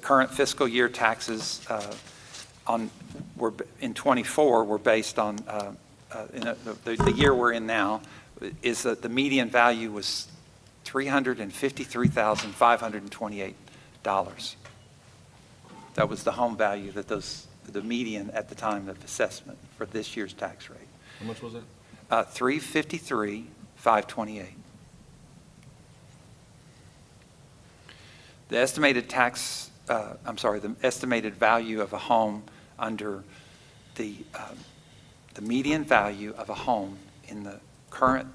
current fiscal year taxes in 24 were based on the year we're in now is that the median value was $353,528. That was the home value that the median at the time of assessment for this year's tax rate. How much was it? $353,528. The estimated the estimated value of a home under the median value of a home in the current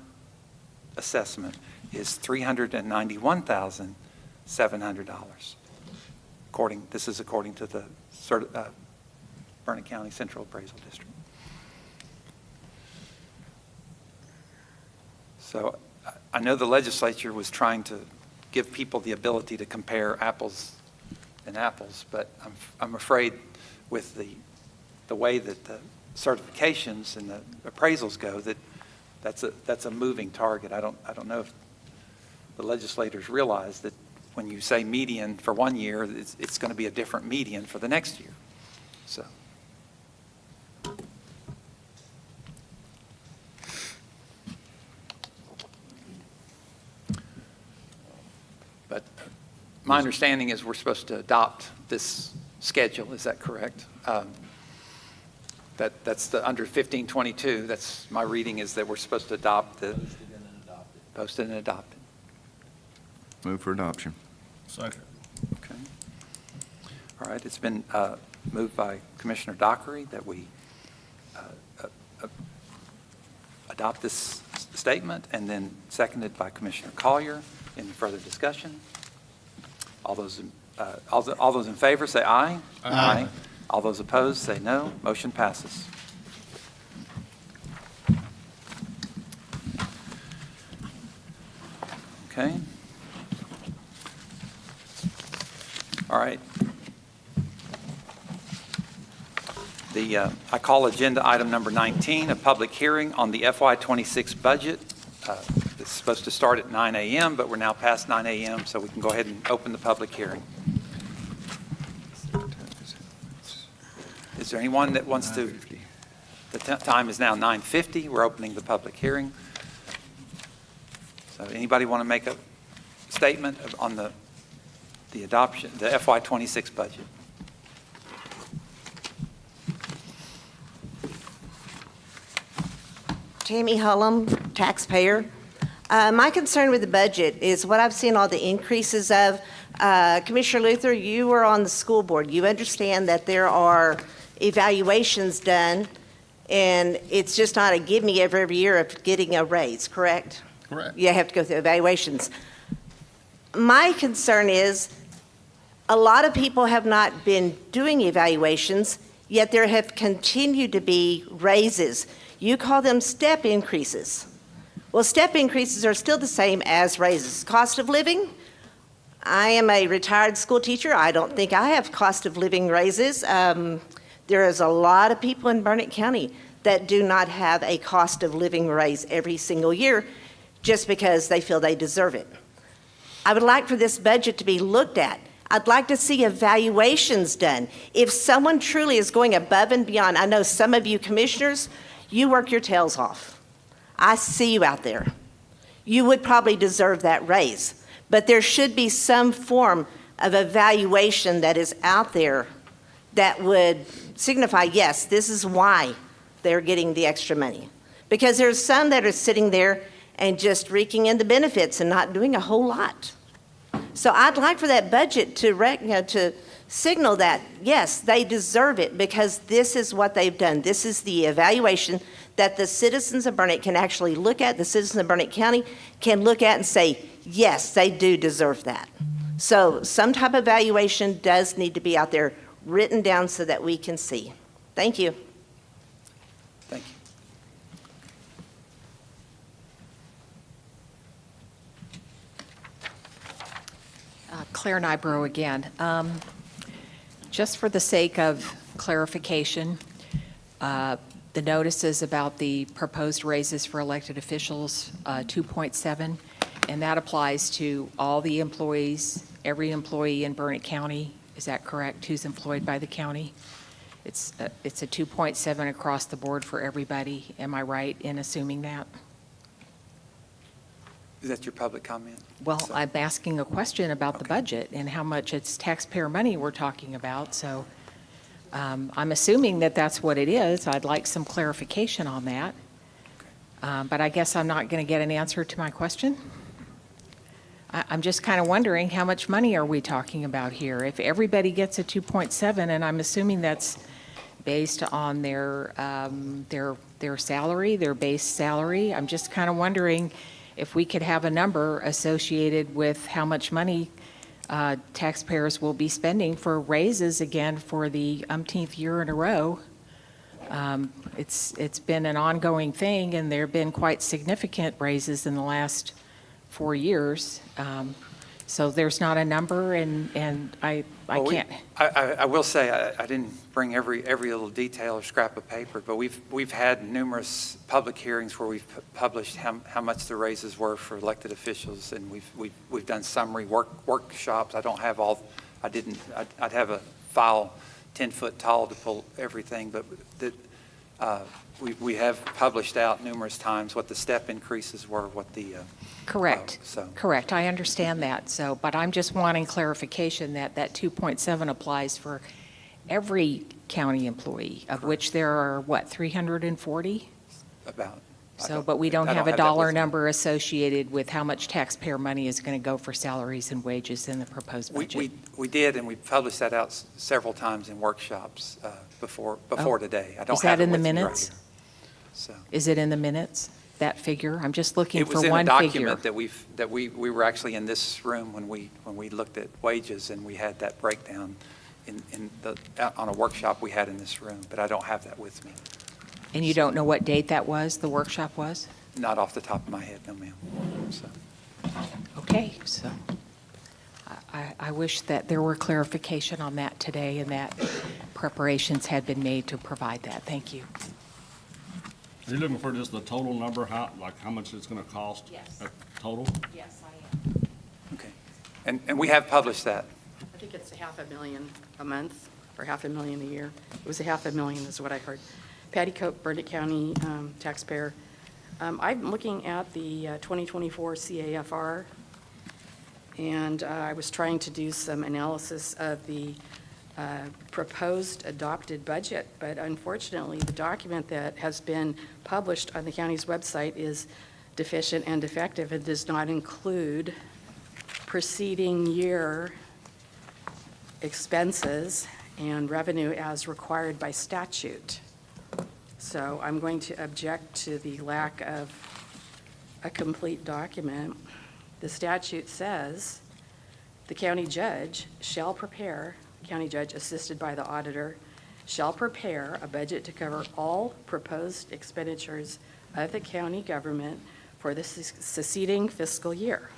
assessment is $391,700. This is according to the Burnett County Central Appraisal District. So I know the legislature was trying to give people the ability to compare apples and apples, but I'm afraid with the way that the certifications and the appraisals go, that's a moving target. I don't know if the legislators realize that when you say median for one year, it's going to be a different median for the next year. So. My understanding is we're supposed to adopt this schedule, is that correct? That's the under 1522, that's my reading is that we're supposed to adopt the. Posted and adopted. Move for adoption. Second. Okay. All right, it's been moved by Commissioner Dockery that we adopt this statement, and then seconded by Commissioner Collier. Any further discussion? All those in favor say aye. Aye. All those opposed say no. Motion passes. Okay. All right. I call agenda item number 19, a public hearing on the FY26 budget. It's supposed to start at 9 a.m., but we're now past 9 a.m., so we can go ahead and open the public hearing. Is there anyone that wants to? The time is now 9:50. We're opening the public hearing. So anybody want to make a statement on the adoption, the FY26 budget? Tammy Hullum, taxpayer. My concern with the budget is what I've seen all the increases of. Commissioner Luther, you were on the school board. You understand that there are evaluations done, and it's just not a give me every year of getting a raise, correct? Correct. You have to go through evaluations. My concern is a lot of people have not been doing evaluations, yet there have continued to be raises. You call them step increases. Well, step increases are still the same as raises. Cost of living, I am a retired school teacher. I don't think I have cost of living raises. There is a lot of people in Burnett County that do not have a cost of living raise every single year just because they feel they deserve it. I would like for this budget to be looked at. I'd like to see evaluations done. If someone truly is going above and beyond, I know some of you commissioners, you work your tails off. I see you out there. You would probably deserve that raise, but there should be some form of evaluation that is out there that would signify, yes, this is why they're getting the extra money. Because there's some that are sitting there and just reeking in the benefits and not doing a whole lot. So I'd like for that budget to signal that, yes, they deserve it because this is what they've done. This is the evaluation that the citizens of Burnett can actually look at, the citizens of Burnett County can look at and say, yes, they do deserve that. So some type of evaluation does need to be out there written down so that we can see. Thank you. Thank you. Claire Nybro again. Just for the sake of clarification, the notices about the proposed raises for elected officials, 2.7, and that applies to all the employees, every employee in Burnett County. Is that correct? Who's employed by the county? It's a 2.7 across the board for everybody. Am I right in assuming that? Is that your public comment? Well, I'm asking a question about the budget and how much it's taxpayer money we're talking about, so I'm assuming that that's what it is. I'd like some clarification on that. But I guess I'm not going to get an answer to my question. I'm just kind of wondering how much money are we talking about here? If everybody gets a 2.7, and I'm assuming that's based on their salary, their base salary, I'm just kind of wondering if we could have a number associated with how much money taxpayers will be spending for raises again for the umpteenth year in a row. It's been an ongoing thing, and there have been quite significant raises in the last 4 years. So there's not a number, and I can't. I will say, I didn't bring every little detail or scrap of paper, but we've had numerous public hearings where we've published how much the raises were for elected officials, and we've done summary workshops. I don't have all, I'd have a file 10 foot tall to pull everything, but we have published out numerous times what the step increases were, what the Correct. So, Correct. I understand that. So, but I'm just wanting clarification that that 2.7 applies for every county employee, of which there are, what, 340? about. I So, but we don't I have a that dollar with me. number associated with how much taxpayer money is going to go for salaries and wages in the proposed budget. We did, and we published that out several times in workshops before today. I don't Is that have it in the with me right minutes? here. So Is it in the minutes, that figure? I'm just looking it for was in a one figure. document that we were actually in this room when we looked at wages, and we had that breakdown on a workshop we had in this room, but I don't have that with me. And you don't know what date that was, the workshop was? Not off the top of my head, no, ma'am. So, Okay, so I wish that there were clarification on that today and that preparations had been made to provide that. Thank you. Are you looking for just the total number, how much it's going to cost? Yes. Total? Yes, I am. okay. And we have published that. I think it's $500,000 a month, or $500,000 a year. It was $500,000 is what I heard. Patty Cope, Burnett County taxpayer. I'm looking at the 2024 CAFR, and I was trying to do some analysis of the proposed adopted budget, but unfortunately, the document that has been published on the county's website is deficient and defective. It does not include preceding year expenses and revenue as required by statute. So I'm going to object to the lack of a complete document. The statute says the county judge shall prepare, county judge assisted by the auditor, shall prepare a budget to cover all proposed expenditures of the county government for the succeeding fiscal year.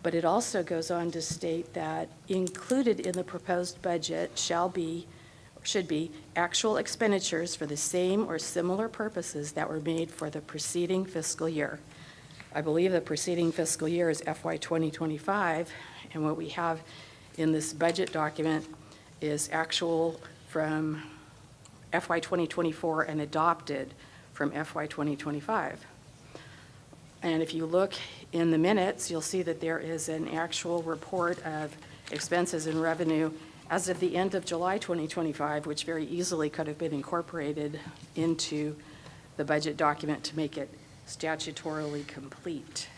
But it also goes on to state that included in the proposed budget should be actual expenditures for the same or similar purposes that were made for the preceding fiscal year. I believe the preceding fiscal year is FY 2025, and what we have in this budget document is actual from FY 2024 and adopted from FY 2025. And if you look in the minutes, you'll see that there is an actual report of expenses and revenue as of the end of July 2025, which very easily could have been incorporated into the budget document to make it statutorily complete.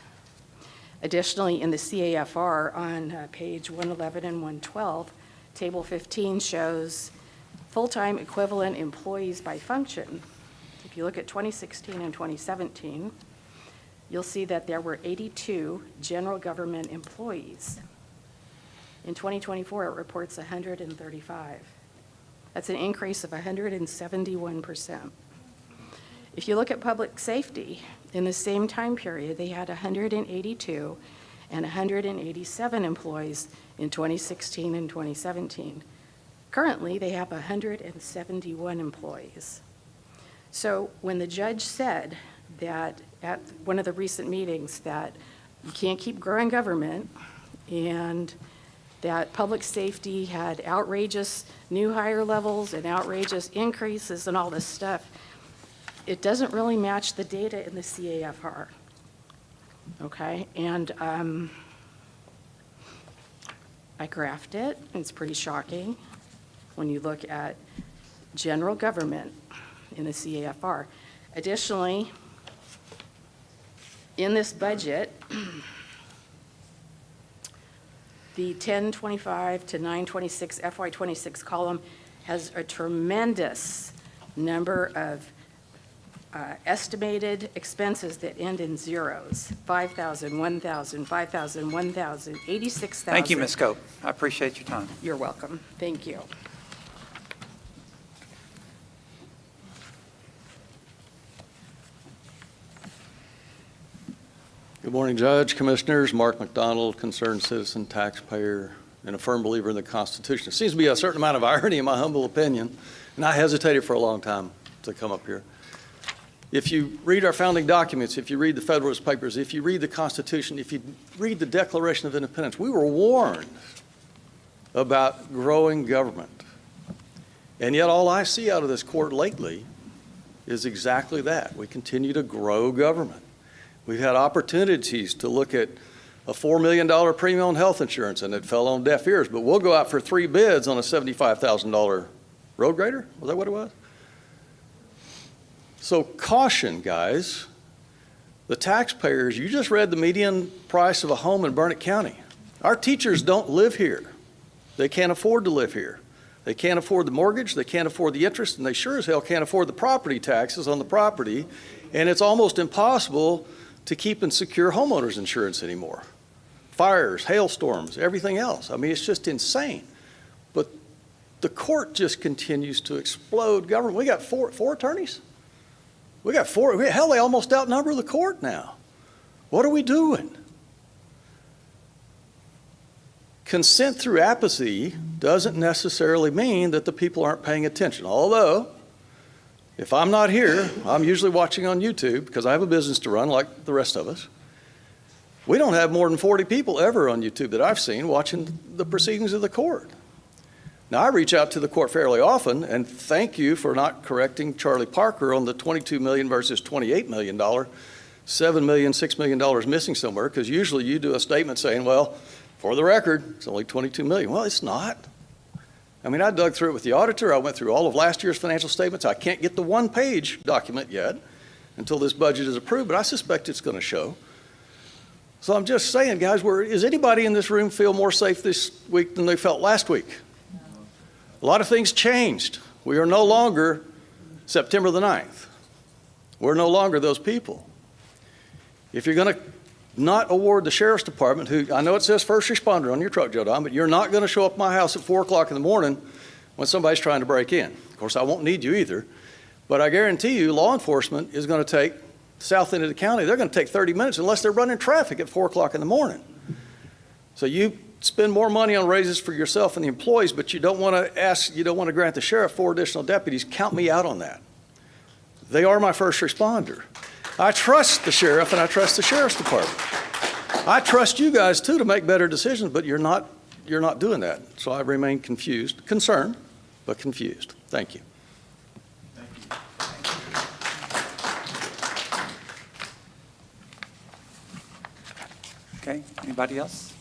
Additionally, in the CAFR on page 111 and 112, table 15 shows full-time equivalent employees by function. If you look at 2016 and 2017, you'll see that there were 82 general government employees. In 2024, it reports 135. That's an increase of 171%. If you look at public safety, in the same time period, they had 182 and 187 employees in 2016 and 2017. Currently, they have 171 employees. So when the judge said that at one of the recent meetings that you can't keep growing government and that public safety had outrageous new hire levels and outrageous increases and all this stuff, it doesn't really match the data in the CAFR, okay? And I graphed it, and it's pretty shocking when you look at general government in the CAFR. Additionally, in this budget, the 1025 to 926 FY26 column has a tremendous number of estimated expenses that end in zeros, 5,000, 1,000, 5,000, 1,000, 86,000. Thank you, Ms. Cope. I appreciate your time. You're welcome. Thank you. Good morning, Judge, Commissioners. Mark McDonald, concerned citizen, taxpayer, and a firm believer in the Constitution. There seems to be a certain amount of irony in my humble opinion, and I hesitated for a long time to come up here. If you read our founding documents, if you read the Federalist Papers, if you read the Constitution, if you read the Declaration of Independence, we were warned about growing government. And yet all I see out of this court lately is exactly that. We continue to grow government. We've had opportunities to look at a $4 million premium on health insurance, and it fell on deaf ears. But we'll go out for 3 bids on a $75,000 road grader? Was that what it was? So caution, guys. The taxpayers, you just read the median price of a home in Burnett County. Our teachers don't live here. They can't afford to live here. They can't afford the mortgage, they can't afford the interest, and they sure as hell can't afford the property taxes on the property. And it's almost impossible to keep and secure homeowners insurance anymore. Fires, hailstorms, everything else. I mean, it's just insane. But the court just continues to explode government. We got four attorneys? We got 4. Hell, they almost outnumber the court now. What are we doing? Consent through apathy doesn't necessarily mean that the people aren't paying attention. Although, if I'm not here, I'm usually watching on YouTube because I have a business to run like the rest of us. We don't have more than 40 people ever on YouTube that I've seen watching the proceedings of the court. Now, I reach out to the court fairly often, and thank you for not correcting Charlie Parker on the $22 million versus $28 million, $7 million, $6 million missing somewhere, because usually you do a statement saying, well, for the record, it's only $22 million. Well, it's not. I mean, I dug through it with the auditor. I went through all of last year's financial statements. I can't get the one-page document yet until this budget is approved, but I suspect it's going to show. So I'm just saying, guys, is anybody in this room feel more safe this week than they felt last week? A lot of things changed. We are no longer September the 9th. We're no longer those people. If you're going to not award the sheriff's department, who I know it says first responder on your truck, Joe Don, but you're not going to show up at my house at 4 o'clock in the morning when somebody's trying to break in. Of course, I won't need you either, but I guarantee you law enforcement is going to take the south end of the county. They're going to take 30 minutes unless they're running traffic at 4 o'clock in the morning. So you spend more money on raises for yourself and the employees, but you don't want to grant the sheriff 4 additional deputies. Count me out on that. They are my first responder. I trust the sheriff and I trust the sheriff's department. I trust you guys too to make better decisions, but you're not doing that. So I remain confused, concerned, but confused. Thank you. Okay, anybody else?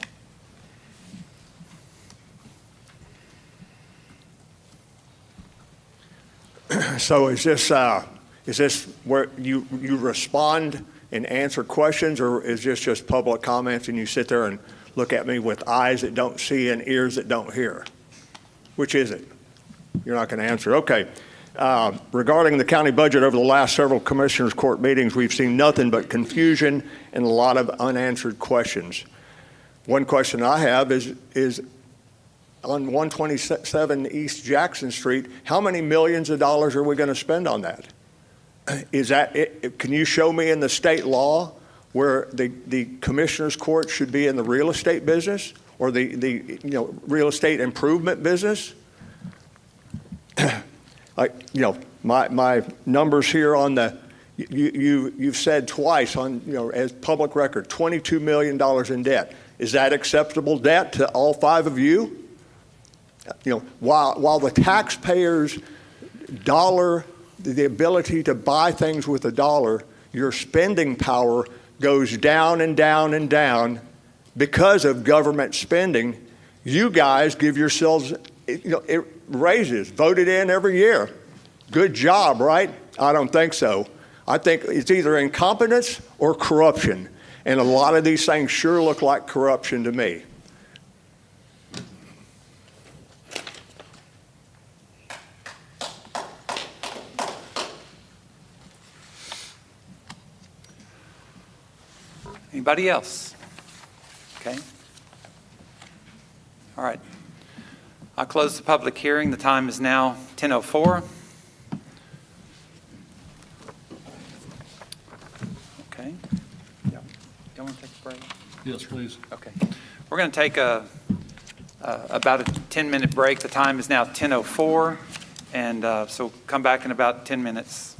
So is this where you respond and answer questions, or is this just public comments and you sit there and look at me with eyes that don't see and ears that don't hear? Which is it? You're not going to answer. Okay. Regarding the county budget, over the last several commissioners' court meetings, we've seen nothing but confusion and a lot of unanswered questions. One question I have is on 127 East Jackson Street, how many millions of dollars are we going to spend on that? Is that it? Can you show me in the state law where the commissioner's court should be in the real estate business or the real estate improvement business? My numbers here on the you've said twice on as public record, $22 million in debt. Is that acceptable debt to all 5 of you? While the taxpayers dollar, the ability to buy things with a dollar, your spending power goes down and down and down because of government spending. You guys give yourselves raises, voted in every year. Good job, right? I don't think so. I think it's either incompetence or corruption. And a lot of these things sure look like corruption to me. Anybody else? Okay. All right. I'll close the public hearing. The time is now 10:04. Okay. Yeah. You want to take a break? Yes, please. Okay. We're going to take about a 10-minute break. The time is now 10:04, and so come back in about 10 minutes.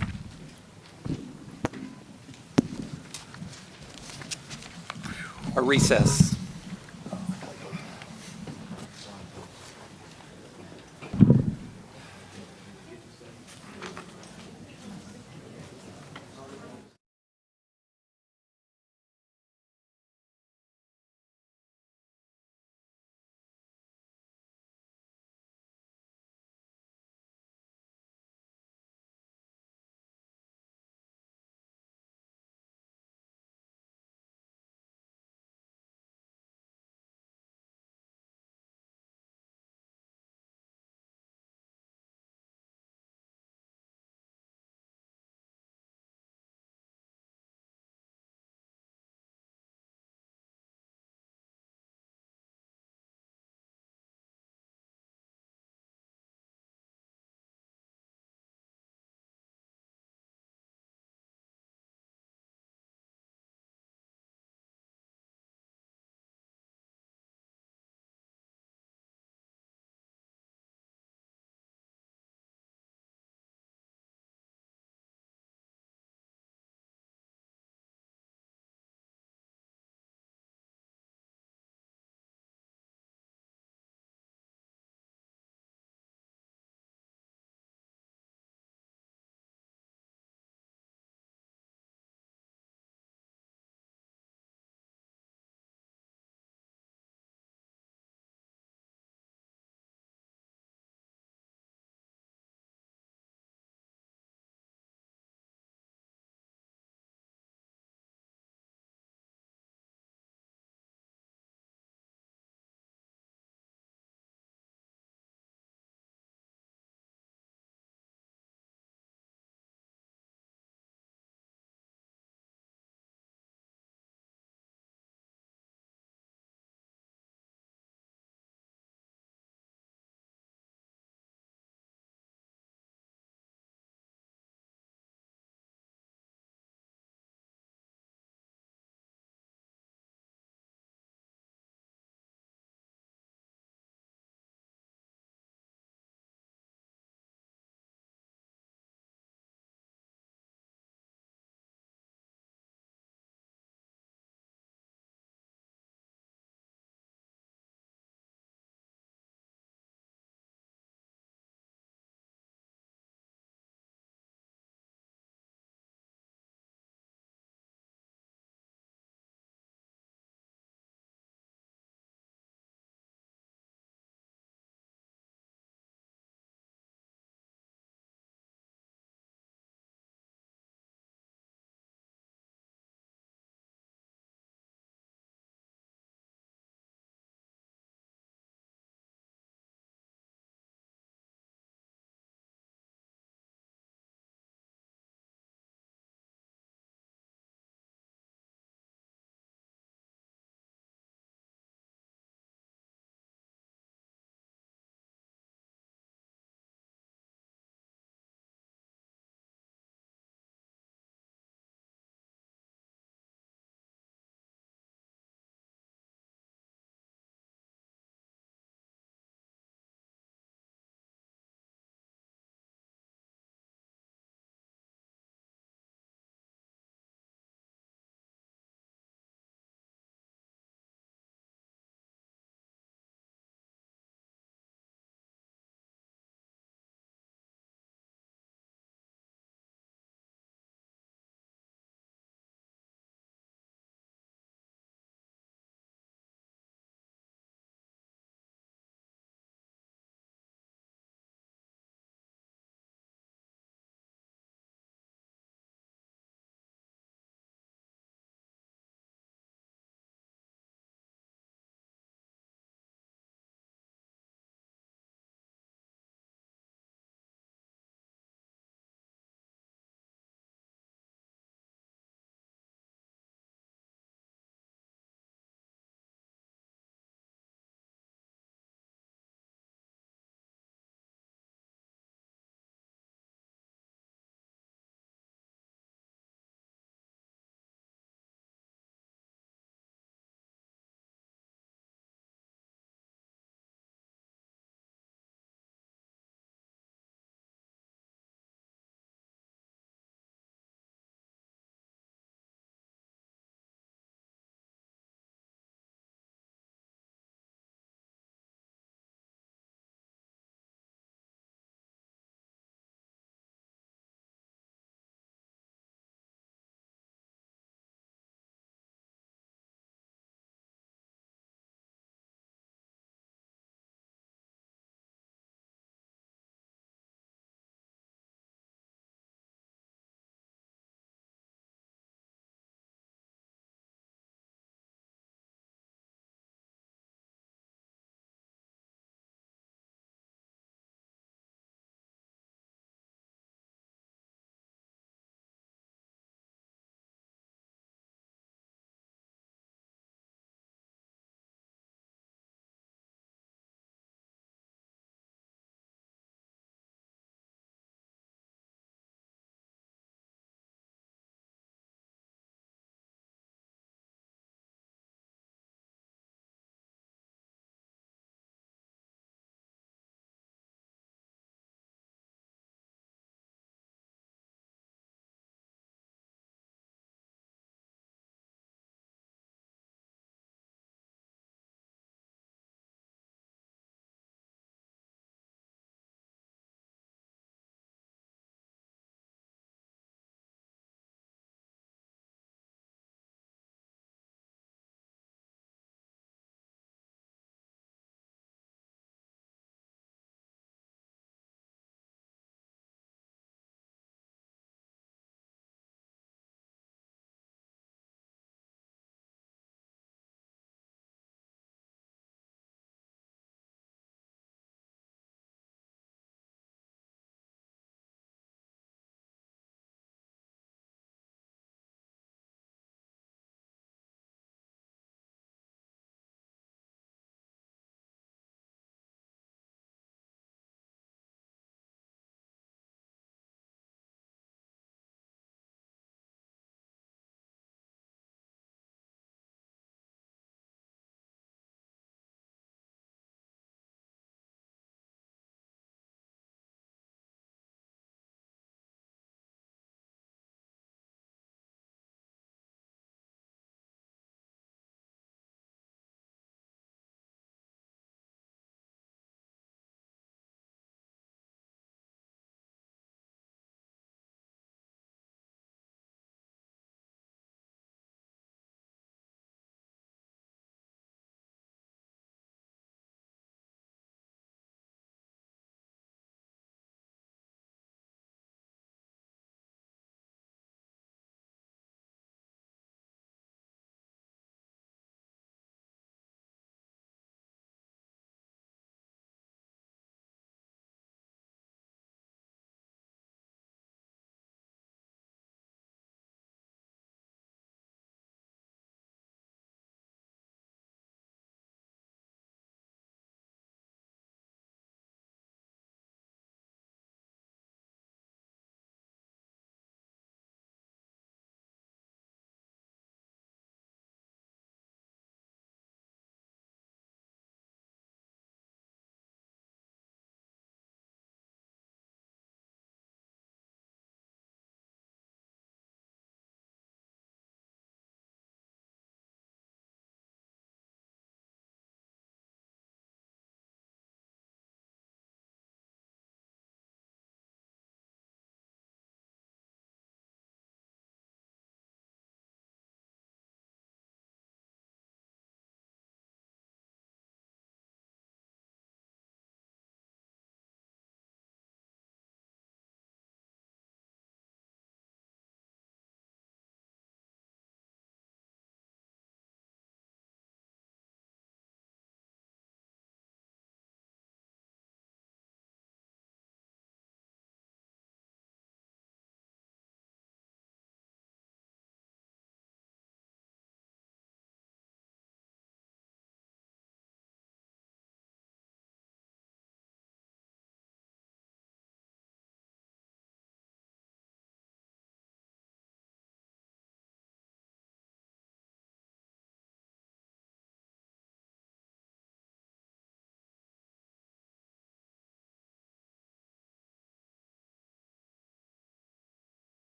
A recess.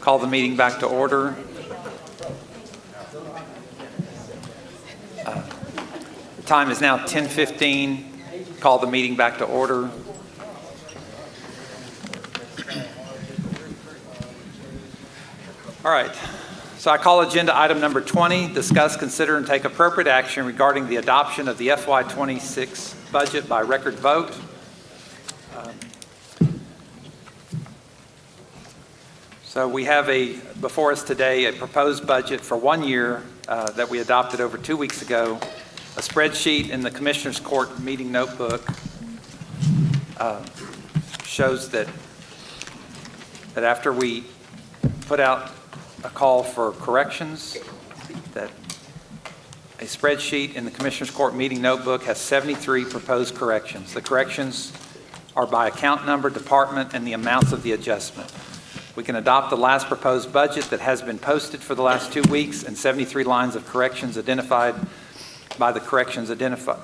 call the meeting back to order. The time is now 10:15. Call the meeting back to order. All right. So I call agenda item number 20, discuss, consider, and take appropriate action regarding the adoption of the FY26 budget by record vote. So we have before us today a proposed budget for 1 year that we adopted over 2 weeks ago. A spreadsheet in the Commissioners Court meeting notebook shows that after we put out a call for corrections, that a spreadsheet in the Commissioners Court meeting notebook has 73 proposed corrections. The corrections are by account number, department, and the amounts of the adjustment. We can adopt the last proposed budget that has been posted for the last 2 weeks and 73 lines of corrections identified by the corrections identified,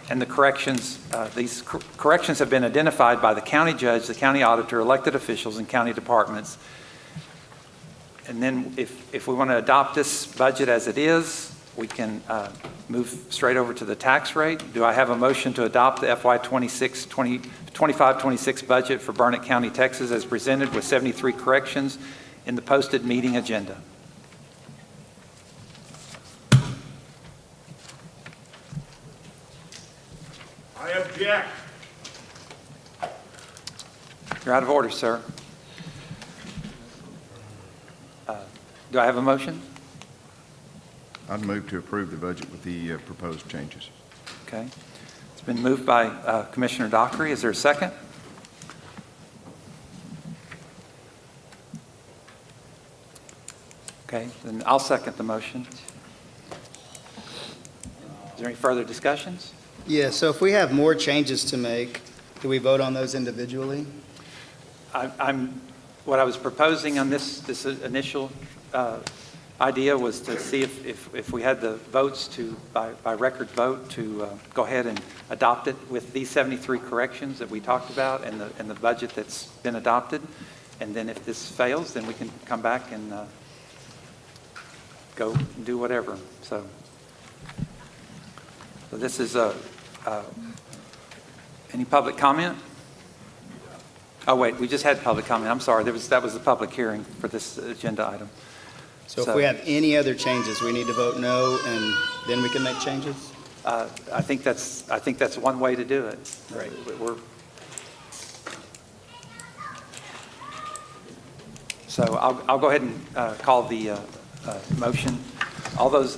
and the corrections, these corrections have been identified by the county judge, the county auditor, elected officials, and county departments. And then if we want to adopt this budget as it is, we can move straight over to the tax rate. Do I have a motion to adopt the FY25-26 budget for Burnett County, Texas as presented with 73 corrections in the posted meeting agenda? I object. You're out of order, sir. Do I have a motion? I'd move to approve the budget with the proposed changes. Okay. It's been moved by Commissioner Dockery. Is there a second? Okay, then I'll second the motion. Is there any further discussions? Yeah, so if we have more changes to make, do we vote on those individually? What I was proposing on this initial idea was to see if we had the votes by record vote to go ahead and adopt it with these 73 corrections that we talked about and the budget that's been adopted. And then if this fails, then we can come back and go and do whatever. So this is any public comment? Oh, wait, we just had public comment. I'm sorry. That was the public hearing for this agenda item. So if we have any other changes, we need to vote no, and then we can make changes? I think that's one way to do it. Right. So I'll go ahead and call the motion. All those,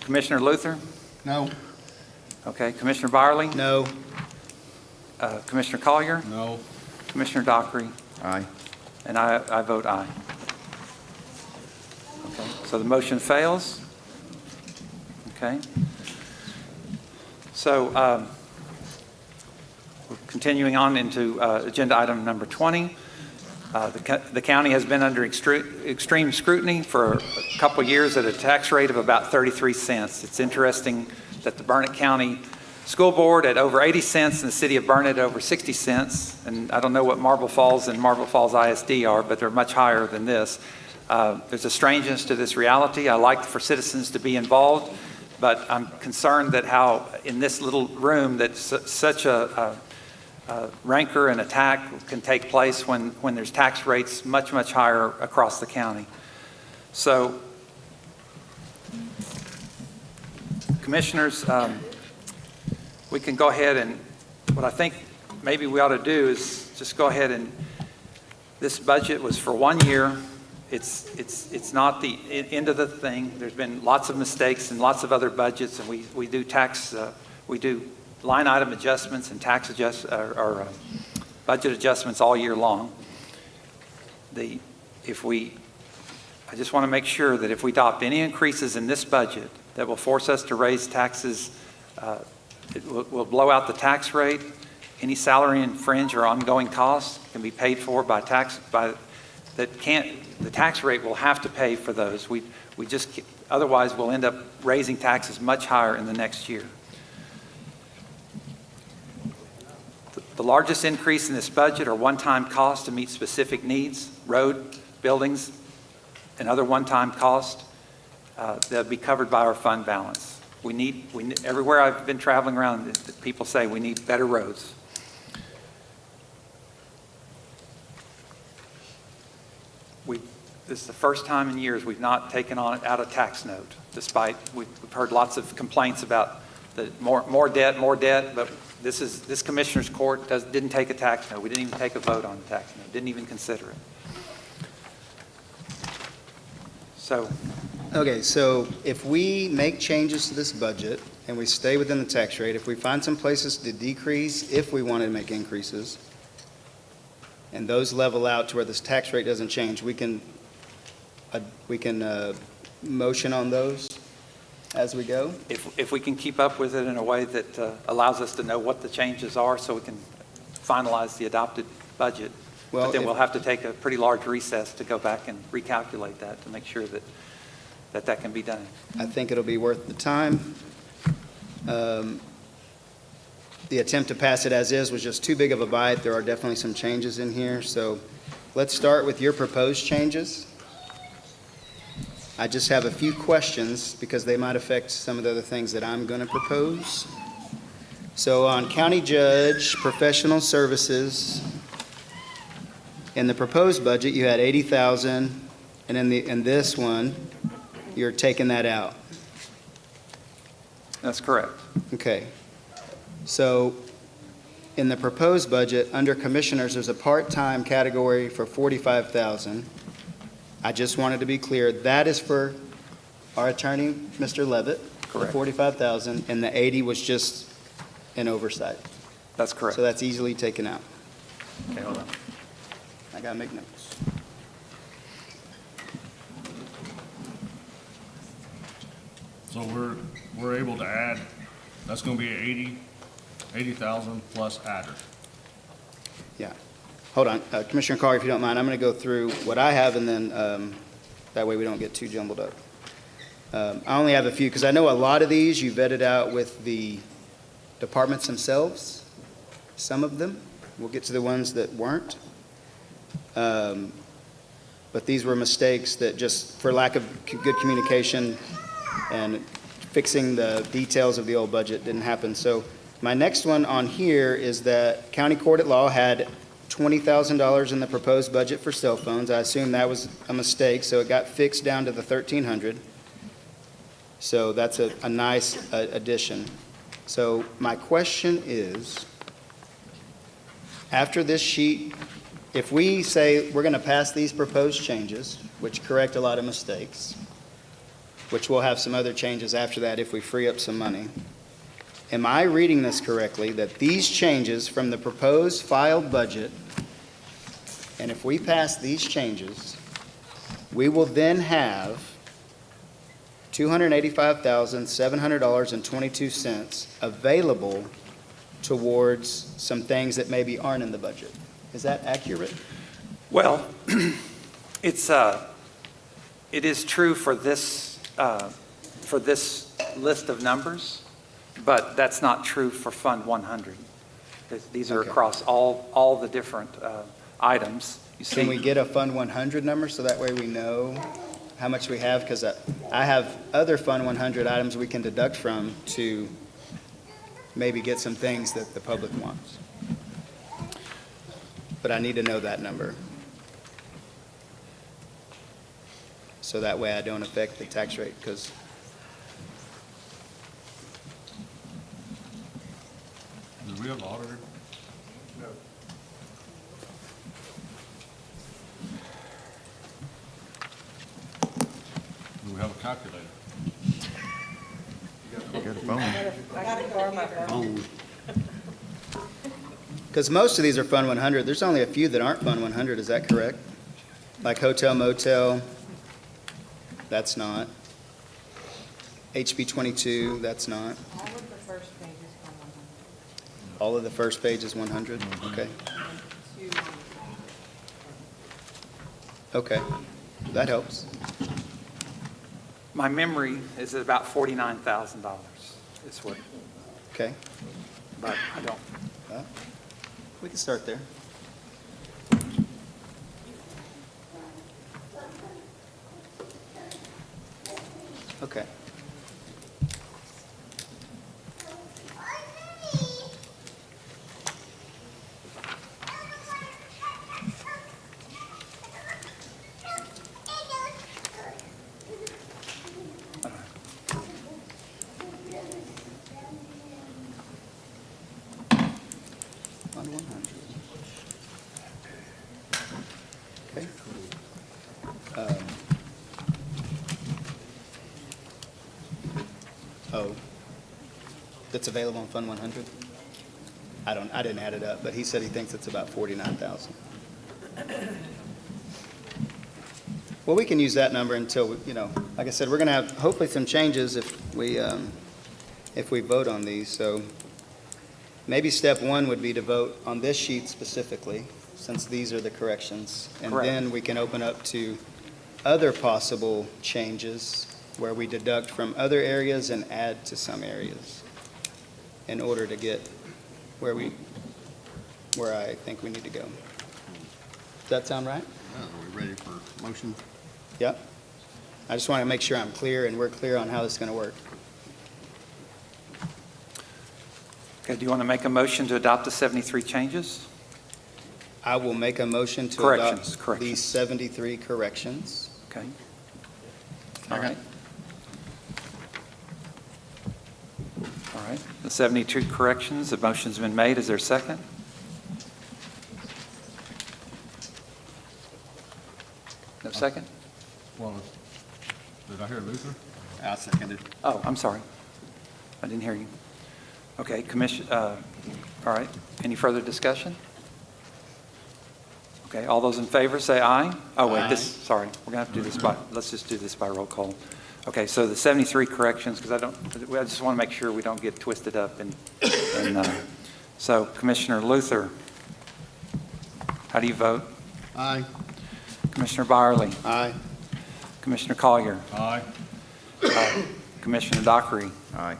Commissioner Luther? No. Okay. Commissioner Byerly? No. Commissioner Collier? No. Commissioner Dockery? Aye. And I vote aye. Okay, so the motion fails. Okay. So we're continuing on into agenda item number 20. The county has been under extreme scrutiny for a couple years at a tax rate of about 33 cents. It's interesting that the Burnett County School Board at over 80 cents and the city of Burnett at over 60 cents. And I don't know what Marble Falls and Marble Falls ISD are, but they're much higher than this. There's a strangeness to this reality. I like for citizens to be involved, but I'm concerned that how in this little room that such a rancor and attack can take place when there's tax rates much, much higher across the county. So, Commissioners, we can go ahead and what I think maybe we ought to do is just go ahead and this budget was for 1 year. It's not the end of the thing. There's been lots of mistakes and lots of other budgets, and we do line item adjustments and or budget adjustments all year long. I just want to make sure that if we adopt any increases in this budget that will force us to raise taxes, it will blow out the tax rate. Any salary and fringe or ongoing costs can be paid for by the tax rate will have to pay for those. Otherwise we'll end up raising taxes much higher in the next year. The largest increase in this budget are one-time costs to meet specific needs, road, buildings, and other one-time costs that'll be covered by our fund balance. Everywhere I've been traveling around, people say we need better roads. This is the first time in years we've not taken on out a tax note, despite we've heard lots of complaints about the more debt, but this Commissioner's Court didn't take a tax note. We didn't even take a vote on the tax note, didn't even consider it. So, Okay, so if we make changes to this budget and we stay within the tax rate, if we find some places to decrease, if we want to make increases, and those level out to where this tax rate doesn't change, we can motion on those as we go? if we can keep up with it in a way that allows us to know what the changes are so we can finalize the adopted budget. Well, But then if- we'll have to take a pretty large recess to go back and recalculate that to make sure that can be done. I think it'll be worth the time. The attempt to pass it as is was just too big of a bite. There are definitely some changes in here, so let's start with your proposed changes. I just have a few questions because they might affect some of the other things that I'm going to propose. So on county judge, professional services, in the proposed budget, you had 80,000, and in this one, you're taking that out. That's correct. Okay. So in the proposed budget, under commissioners, there's a part-time category for 45,000. I just wanted to be clear, that is for our attorney, Mr. Levitt. Correct. 45,000, and the 80 was just an oversight. That's correct. So that's easily taken out. Okay, hold on. I gotta make notes. So we're able to add, that's gonna be 80,000 plus adder. Yeah. Hold on. Commissioner Carr, if you don't mind, I'm going to go through what I have, and then that way we don't get too jumbled up. I only have a few, because I know a lot of these you vetted out with the departments themselves, some of them. We'll get to the ones that weren't. But these were mistakes that just, for lack of good communication and fixing the details of the old budget, didn't happen. So my next one on here is that county court at law had $20,000 in the proposed budget for cell phones. I assume that was a mistake, so it got fixed down to the 1,300. So that's a nice addition. So my question is, after this sheet, if we say we're going to pass these proposed changes, which correct a lot of mistakes, which we'll have some other changes after that if we free up some money, am I reading this correctly, that these changes from the proposed filed budget, and if we pass these changes, we will then have $285,700.22 available towards some things that maybe aren't in the budget? Is that accurate? Well, it is true for this list of numbers, but that's not true for Fund 100. These are Okay. across all the different items. You see, Can we get a Fund 100 number so that way we know how much we have? Because I have other Fund 100 items we can deduct from to maybe get some things that the public wants. But I need to know that number. So that way I don't affect the tax rate, because Do we have an auditor? Do we have a calculator? Got a phone. because most of these are Fund 100. There's only a few that aren't Fund 100, is that correct? Like hotel, motel, that's not. HB 22, that's not. All of the first page is 100? Okay. Okay, that helps. my memory is about $49,000 is what, Okay. but I don't. We can start there. Okay. Fund 100. Okay. Oh, that's available on Fund 100? I didn't add it up, but he said he thinks it's about 49,000. Well, we can use that number until, like I said, we're going to have hopefully some changes if we vote on these. So maybe step one would be to vote on this sheet specifically, since these are the corrections. And Correct. then we can open up to other possible changes where we deduct from other areas and add to some areas in order to get where I think we need to go. Does that sound right? Are we ready for motion? Yep. I just want to make sure I'm clear and we're clear on how this is going to work. Okay, do you want to make a motion to adopt the 73 changes? I will make a motion to Corrections, adopt corrections. these 73 corrections. Okay. All right. All right, the 72 corrections, the motion's been made. Is there a second? No second? Well, did I hear Luther? I seconded. Oh, I'm sorry. I didn't hear you. Okay, all right. Any further discussion? Okay, all those in favor say aye. Oh, wait, Aye. sorry, we're going to have to do this let's just do this by roll call. Okay, so the 73 corrections, because I just want to make sure we don't get twisted up. So Commissioner Luther, how do you vote? Aye. Commissioner Byerly? Aye. Commissioner Collier? Aye. Commissioner Dockery? Aye.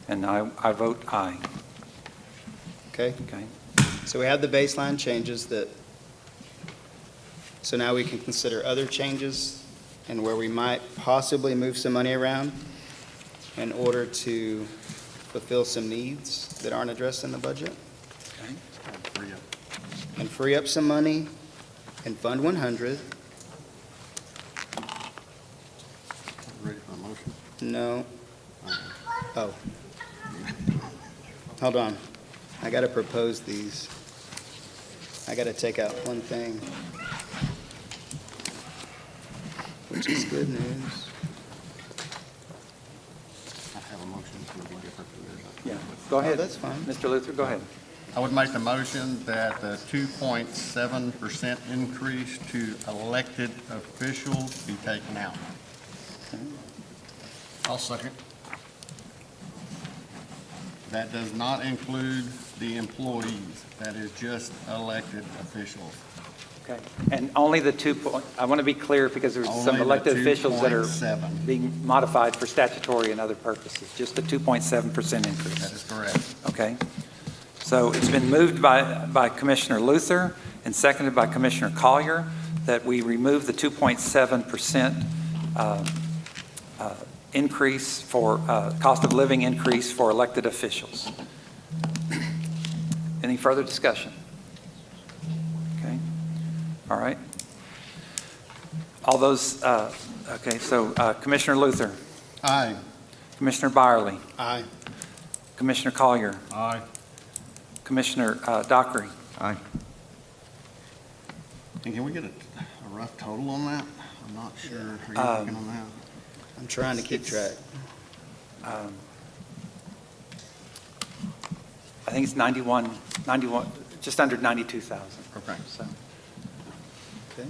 And I vote aye. Okay. Okay. So we have the baseline changes so now we can consider other changes and where we might possibly move some money around in order to fulfill some needs that aren't addressed in the budget Okay. and free up some money in Fund 100. Ready for a motion? No. Oh. Hold on. I got to propose these. I got to take out one thing, which is good news. I have a motion for the different. Yeah, go ahead. Oh, that's fine. Mr. Luther, go ahead. I would make the motion that the 2.7% increase to elected officials be taken out. I'll second. That does not include the employees. That is just elected officials. Okay, and only the I want to be clear because there's some Only the elected officials that are 2.7. being modified for statutory and other purposes, just the 2.7% That increase. is correct. Okay? So it's been moved by Commissioner Luther and seconded by Commissioner Collier that we remove the 2.7% increase for, cost of living increase for elected officials. Any further discussion? Okay, all right. All those, okay, so Commissioner Luther, Aye. Commissioner Byerly, Aye. Commissioner Collier, Aye. Commissioner Dockery. Aye. And can we get a rough total on that? I'm not sure. Are you working on that? I'm trying to keep track. I think it's 91, just under 92,000. Okay. So, Okay.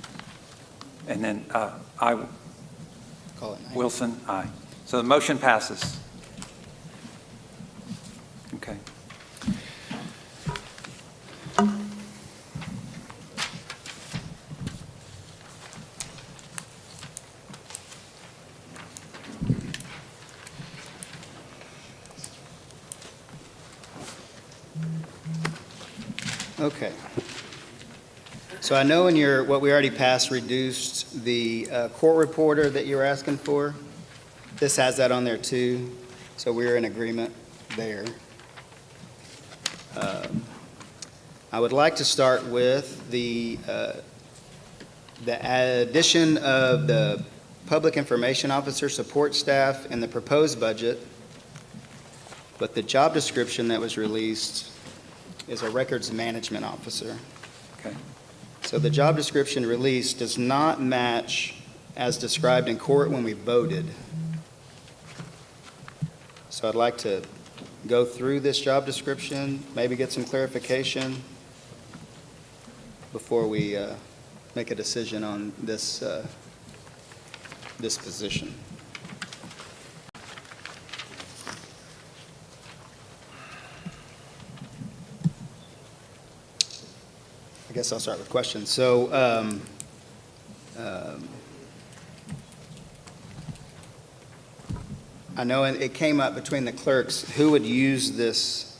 and then Call it 90. Wilson, aye. So the motion passes. Okay. Okay. So I know in your, what we already passed, reduced the court reporter that you were asking for. This has that on there too, so we're in agreement there. I would like to start with the addition of the Public Information Officer support staff in the proposed budget, but the job description that was released is a Records Management Officer. Okay. So the job description released does not match as described in court when we voted. So I'd like to go through this job description, maybe get some clarification before we make a decision on this, this position. I guess I'll start with questions. So, I know it came up between the clerks, who would use this,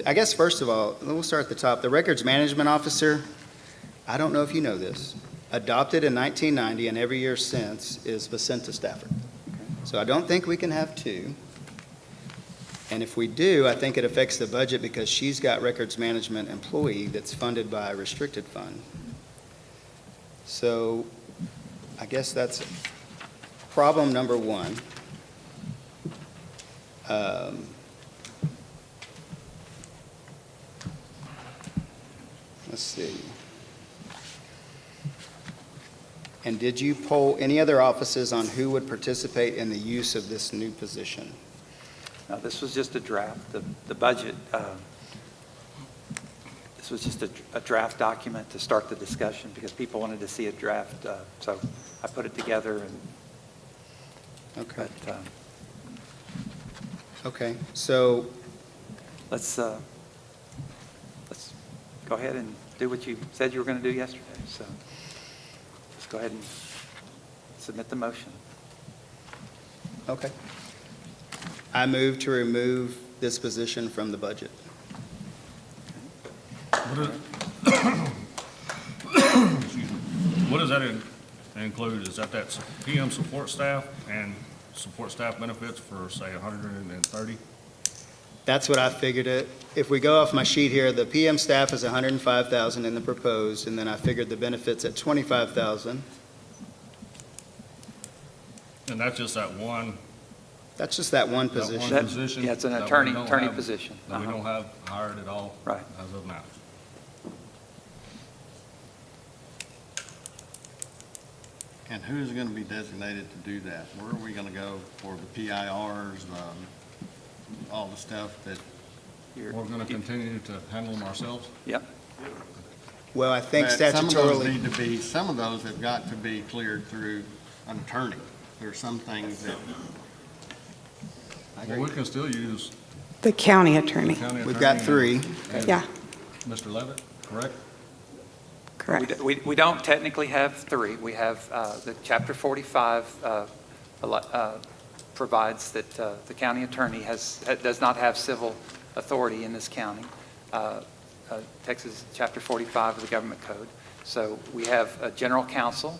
I guess first of all, we'll start at the top. The Records Management Officer, I don't know if you know this, adopted in 1990 and every year since is Vicenta Stafford. So I don't think we can have two. And if we do, I think it affects the budget because she's got records management employee that's funded by a restricted fund. So I guess that's problem number one. Let's see. And did you poll any other offices on who would participate in the use of this new position? Now, this was just a draft. The budget, this was just a draft document to start the discussion because people wanted to see a draft. So I put it together and. Okay. But, Okay, so let's go ahead and do what you said you were going to do yesterday. So let's go ahead and submit the motion. okay. I move to remove this position from the budget. What does that include? Is that PM support staff and support staff benefits for, say, 130? That's what I figured it. If we go off my sheet here, the PM staff is 105,000 in the proposed, and then I figured the benefits at 25,000. And that's just that one. That's just that one That one position. position Yeah, it's an that we attorney don't have- position. That we don't have hired at all. Right. As of now. And who's going to be designated to do that? Where are we going to go for the PIRs, all the stuff that, We're going to continue to handle them ourselves? Yep. Well, I think but some of those statutorily, need to be, some of those have got to be cleared through an attorney. There are some things that, Well, we can still use The county the attorney. county attorney. we've got three. and Yeah, Mr. Levitt, correct? correct. We don't technically have three. We have the Chapter 45 provides that the county attorney does not have civil authority in this county. Texas Chapter 45 of the Government Code. So we have a general counsel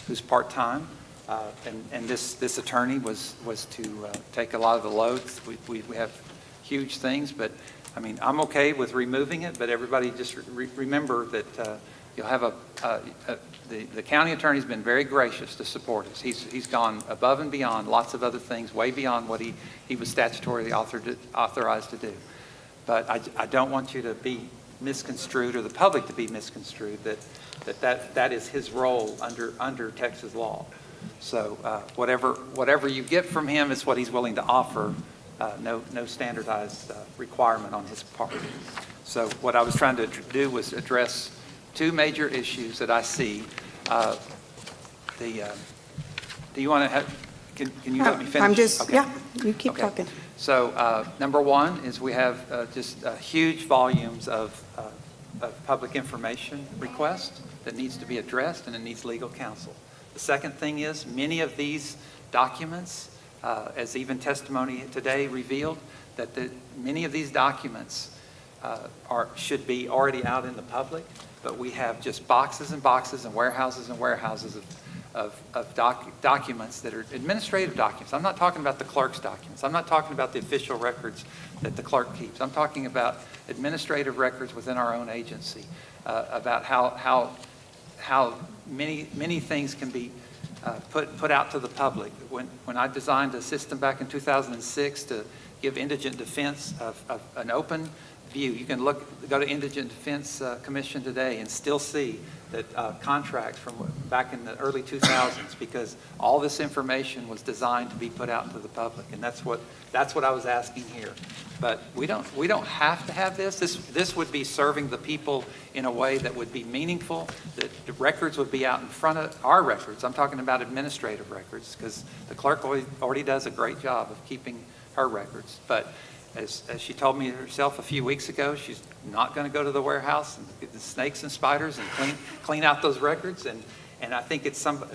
who's part-time, and this attorney was to take a lot of the loads. We have huge things, but I mean, I'm okay with removing it, but everybody just remember that you'll have the county attorney's been very gracious to support us. He's gone above and beyond lots of other things, way beyond what he was statutorily authorized to do. But I don't want you to be misconstrued, or the public to be misconstrued, that is his role under Texas law. So whatever you get from him is what he's willing to offer. No standardized requirement on his part. So what I was trying to do was address two major issues that I see. Do you want to have? Can you let me finish? I'm just, Okay. yeah, you keep Okay. talking. So number one is we have just huge volumes of public information requests that needs to be addressed, and it needs legal counsel. The second thing is many of these documents, as even testimony today revealed, that many of these documents should be already out in the public, but we have just boxes and boxes and warehouses of documents that are administrative documents. I'm not talking about the clerk's documents. I'm not talking about the official records that the clerk keeps. I'm talking about administrative records within our own agency, about how many things can be put out to the public. When I designed a system back in 2006 to give indigent defense of an open view, you can go to Indigent Defense Commission today and still see that contracts from back in the early 2000s, because all this information was designed to be put out into the public, and that's what I was asking here. But we don't have to have this. This would be serving the people in a way that would be meaningful, that the records would be out in front of our records. I'm talking about administrative records, because the clerk already does a great job of keeping her records. But as she told me herself a few weeks ago, she's not going to go to the warehouse and get the snakes and spiders and clean out those records. And I think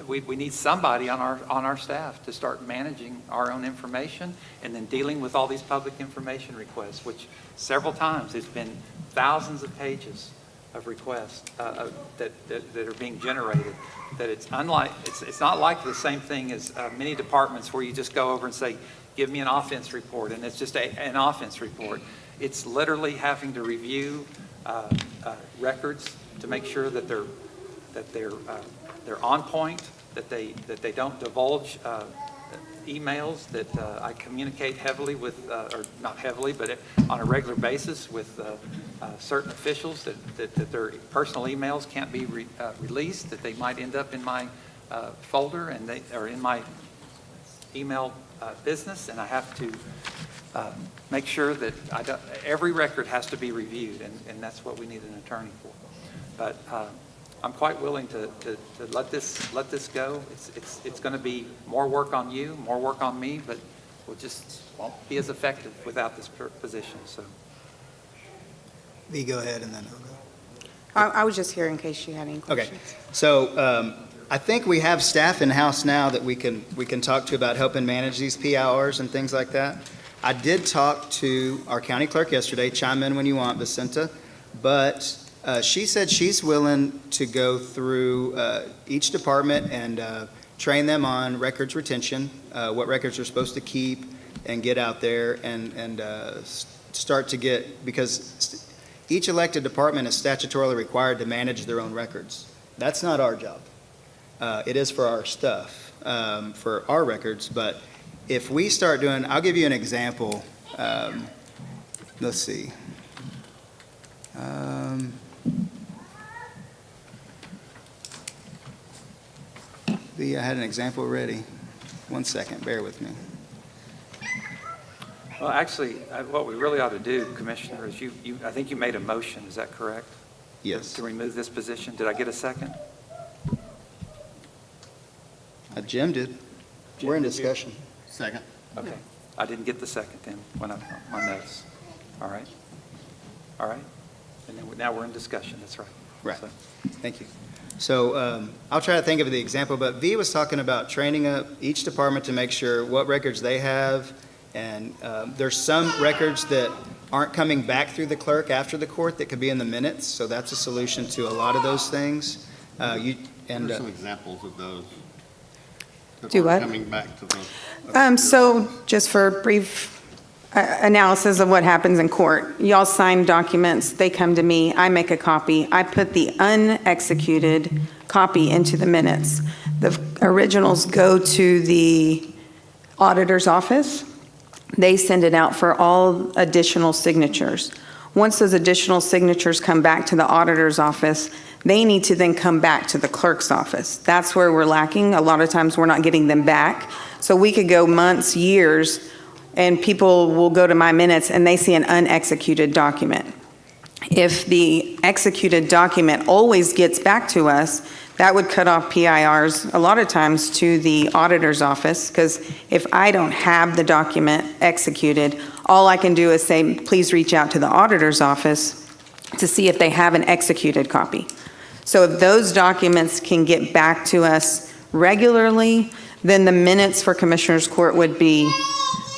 we need somebody on our staff to start managing our own information and then dealing with all these public information requests, which several times it's been thousands of pages of requests that are being generated. That it's not like the same thing as many departments where you just go over and say, give me an offense report, and it's just an offense report. It's literally having to review records to make sure that they're on point, that they don't divulge emails that I communicate heavily with, or not heavily, but on a regular basis with certain officials, that their personal emails can't be released, that they might end up in my folder or in my email business, and I have to make sure that every record has to be reviewed, and that's what we need an attorney for. But I'm quite willing to let this go. It's going to be more work on you, more work on me, but won't be as effective without this position. So, V, go ahead, and then I was just here in case you had any questions. Okay, so I think we have staff in-house now that we can talk to about helping manage these P hours and things like that. I did talk to our county clerk yesterday, chime in when you want, Vicenta, but she said she's willing to go through each department and train them on records retention, what records they're supposed to keep and get out there and start to get, because each elected department is statutorily required to manage their own records. That's not our job. It is for our stuff, for our records, but if we start doing, I'll give you an example. Let's see. I had an example ready. 1 second, bear with me. well, actually, what we really ought to do, Commissioner, is I think you made a motion. Is that correct? Yes. To remove this position. Did I get a second? Jim did. We're in discussion. Second. Okay. I didn't get the second then when my notes. All right. And then now we're in discussion. That's right. Right. So, Thank you. So I'll try to think of the example, but V was talking about training up each department to make sure what records they have. And there's some records that aren't coming back through the clerk after the court that could be in the minutes. So that's a solution to a lot of those things. What are some examples of those? that Do are what? Coming back to the. So just for brief analysis of what happens in court, y'all sign documents, they come to me, I make a copy, I put the unexecuted copy into the minutes. The originals go to the auditor's office. They send it out for all additional signatures. Once those additional signatures come back to the auditor's office, they need to then come back to the clerk's office. That's where we're lacking. A lot of times we're not getting them back. So we could go months, years, and people will go to my minutes and they see an unexecuted document. If the executed document always gets back to us, that would cut off PIRs a lot of times to the auditor's office, because if I don't have the document executed, all I can do is say, please reach out to the auditor's office to see if they have an executed copy. So if those documents can get back to us regularly, then the minutes for Commissioners Court would be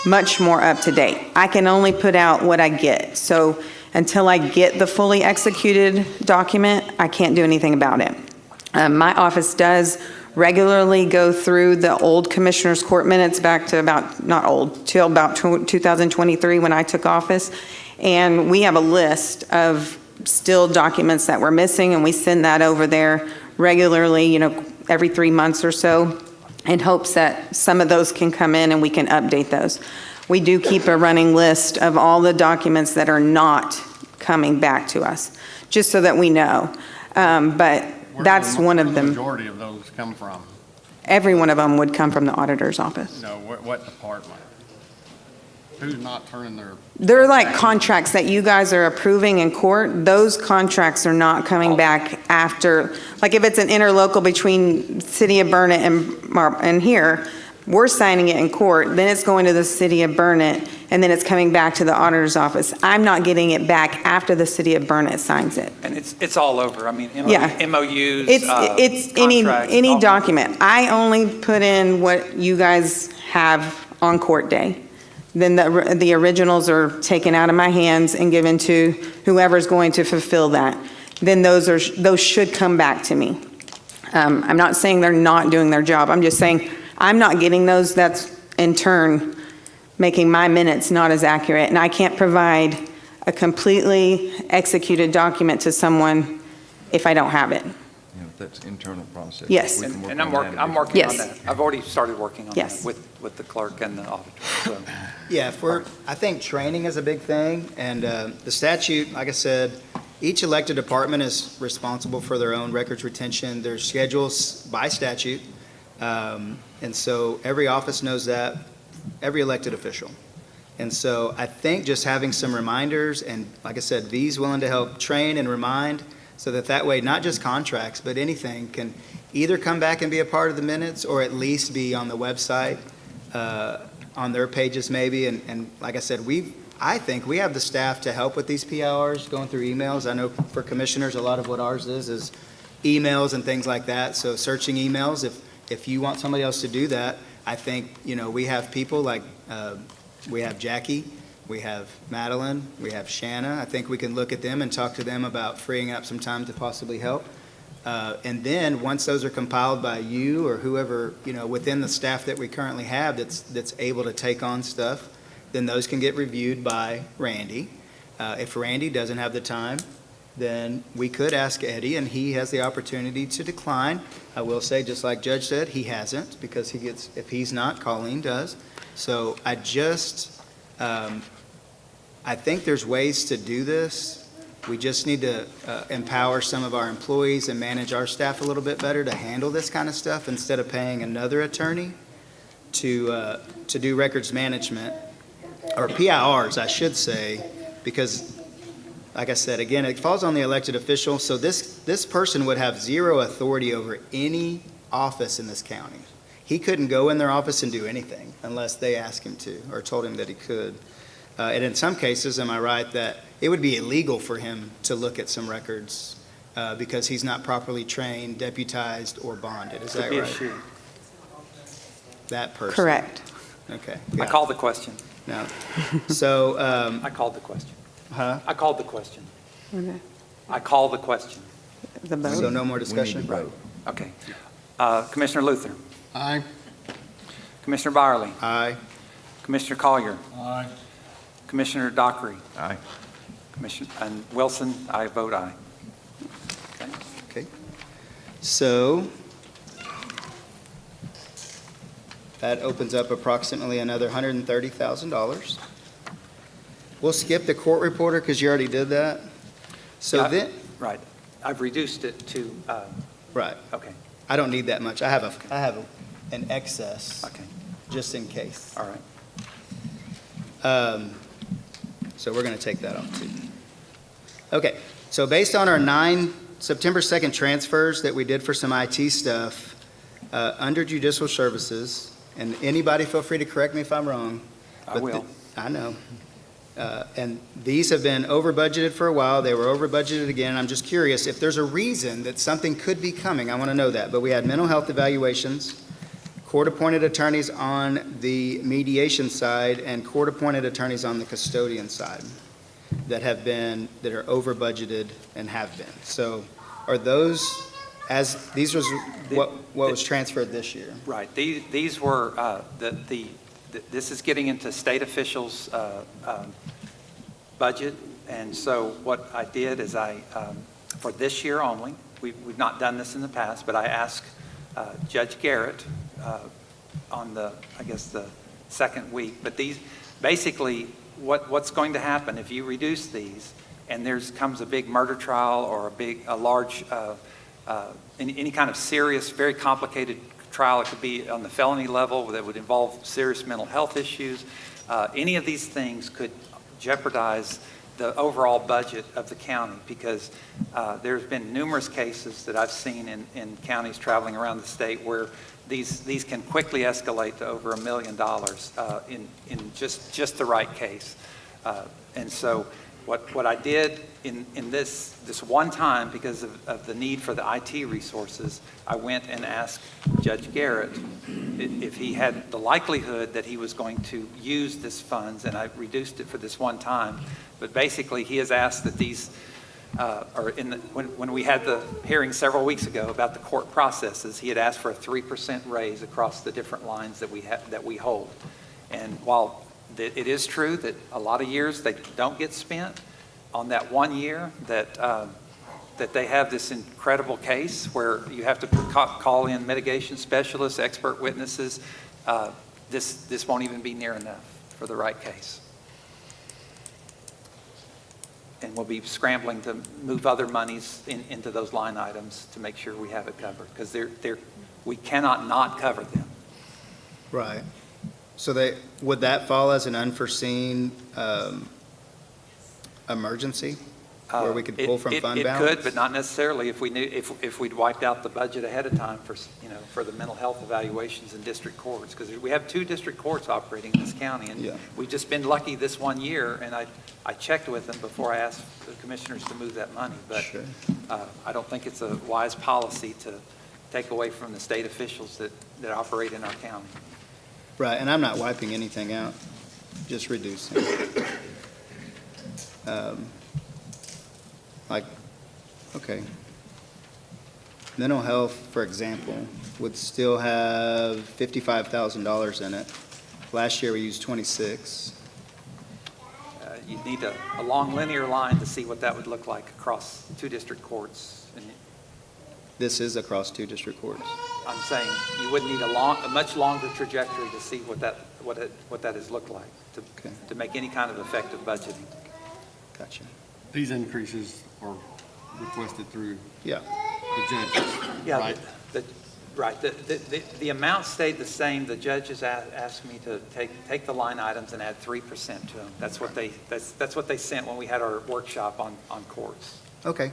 much more up to date. I can only put out what I get. So until I get the fully executed document, I can't do anything about it. My office does regularly go through the old Commissioners Court minutes back to about, not old, till about 2023 when I took office. And we have a list of still documents that we're missing, and we send that over there regularly, every 3 months or so, in hopes that some of those can come in and we can update those. We do keep a running list of all the documents that are not coming back to us, just so that we know. But that's one of them. Where do the majority of those come from? Every one of them would come from the auditor's office. No, what department? Who's not turning their? They're like contracts that you guys are approving in court. Those contracts are not coming back after, like if it's an interlocal between City of Burnett and here, we're signing it in court, then it's going to the City of Burnett, and then it's coming back to the auditor's office. I'm not getting it back after the City of Burnett signs it. And it's all over. I mean, Yeah. MOUs, It's contracts, any all- document. I only put in what you guys have on court day. Then the originals are taken out of my hands and given to whoever's going to fulfill that. Then those should come back to me. I'm not saying they're not doing their job. I'm just saying I'm not getting those. That's in turn making my minutes not as accurate. And I can't provide a completely executed document to someone if I don't have it. That's internal process. Yes. We can work And on that. I'm working on Yes. that. I've already started working on Yes. that with the clerk and the auditor. So, Yeah, I think training is a big thing, and the statute, like I said, each elected department is responsible for their own records retention, their schedules by statute, and so every office knows that, every elected official. And so I think just having some reminders, and like I said, V's willing to help train and remind, so that way, not just contracts, but anything can either come back and be a part of the minutes, or at least be on the website, on their pages maybe, and like I said, I think we have the staff to help with these PIRs, going through emails. I know for commissioners, a lot of what ours is emails and things like that, so searching emails, if you want somebody else to do that, I think, we have people like, we have Jackie, we have Madeline, we have Shanna. I think we can look at them and talk to them about freeing up some time to possibly help. And then, once those are compiled by you or whoever, within the staff that we currently have that's able to take on stuff, then those can get reviewed by Randy. If Randy doesn't have the time, then we could ask Eddie, and he has the opportunity to decline. I will say, just like Judge said, he hasn't, because if he's not, Colleen does. So I think there's ways to do this. We just need to empower some of our employees and manage our staff a little bit better to handle this kind of stuff, instead of paying another attorney to do records management, or PIRs, I should say, because, like I said, again, it falls on the elected official, so this person would have zero authority over any office in this county. He couldn't go in their office and do anything unless they asked him to, or told him that he could. And in some cases, am I right, that it would be illegal for him to look at some records because he's not properly trained, deputized, or bonded? Is that could be a right? shoe. That person? Correct. Okay. I got it. called the question. No. So, I called the question. huh? I called the question. Okay. I called the question. The vote? So no more We need to discussion? vote. Okay. Commissioner Luther. Aye. Commissioner Byerly. Aye. Commissioner Collier. Aye. Commissioner Dockery. Aye. And Wilson, I vote aye. Okay. So that opens up approximately another $130,000. We'll skip the court reporter because you already did that. So Yeah, then, Right. I've reduced it to, right, okay, I don't need that much. I have an excess, okay, just in case. all right. So we're going to take that off too. Okay, so based on our 9 September 2nd transfers that we did for some IT stuff, under judicial services, and anybody feel free to correct me if I'm wrong. I but will. I know. And these have been over budgeted for a while. They were over budgeted again. I'm just curious if there's a reason that something could be coming. I want to know that. But we had mental health evaluations, court-appointed attorneys on the mediation side, and court-appointed attorneys on the custodian side. that are over budgeted and have been. So are those, these was what was transferred this year? Right. These were, this is getting into state officials' budget. And so what I did is for this year only, we've not done this in the past, but I asked Judge Garrett on the second week. But these, basically, what's going to happen if you reduce these and comes a big murder trial or a large, any kind of serious, very complicated trial. It could be on the felony level that would involve serious mental health issues. Any of these things could jeopardize the overall budget of the county, because there's been numerous cases that I've seen in counties traveling around the state where these can quickly escalate to over $1 million in just the right case. And so what I did in this one time, because of the need for the IT resources, I went and asked Judge Garrett if he had the likelihood that he was going to use this funds, and I reduced it for this one time. But basically, he has asked that these, when we had the hearing several weeks ago about the court processes, he had asked for a 3% raise across the different lines that we hold. And while it is true that a lot of years they don't get spent, on that 1 year that they have this incredible case where you have to call in mitigation specialists, expert witnesses, this won't even be near enough for the right case. And we'll be scrambling to move other monies into those line items to make sure we have it covered, because we cannot not cover them. Right. So would that fall as an unforeseen emergency, where we could pull from fund balance? It could, but not necessarily if we knew, if we'd wiped out the budget ahead of time for the mental health evaluations in district courts, because we have 2 district courts operating in this county, and we've just been lucky this 1 year, and I checked with them before I asked the commissioners to move that money, but Sure. I don't think it's a wise policy to take away from the state officials that operate in our county. Right, and I'm not wiping anything out, just reducing. Okay. Mental health, for example, would still have $55,000 in it. Last year, we used 26. You'd need a long linear line to see what that would look like across 2 district courts. And This is across 2 district courts. I'm saying you would need a much longer trajectory to see what that has looked like to make any kind of effective budgeting. Gotcha. These increases are requested through Yeah. the judges, Yeah, right? Right. The amount stayed the same. The judges asked me to take the line items and add 3% to them. That's what they sent when we had our workshop on courts. Okay.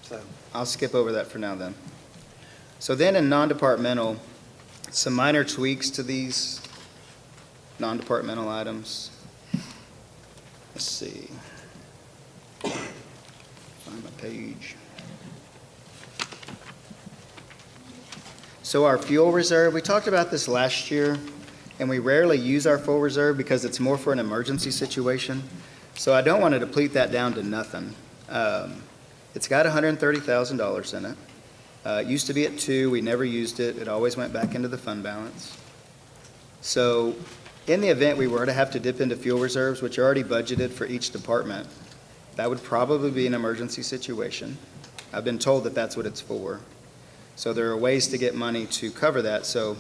So I'll skip over that for now then. So then in non-departmental, some minor tweaks to these non-departmental items. Let's see. Find my page. So our fuel reserve, we talked about this last year, and we rarely use our fuel reserve because it's more for an emergency situation. So I don't want to deplete that down to nothing. It's got $130,000 in it. It used to be at 2, we never used it. It always went back into the fund balance. So in the event we were to have to dip into fuel reserves, which are already budgeted for each department, that would probably be an emergency situation. I've been told that that's what it's for. So there are ways to get money to cover that. So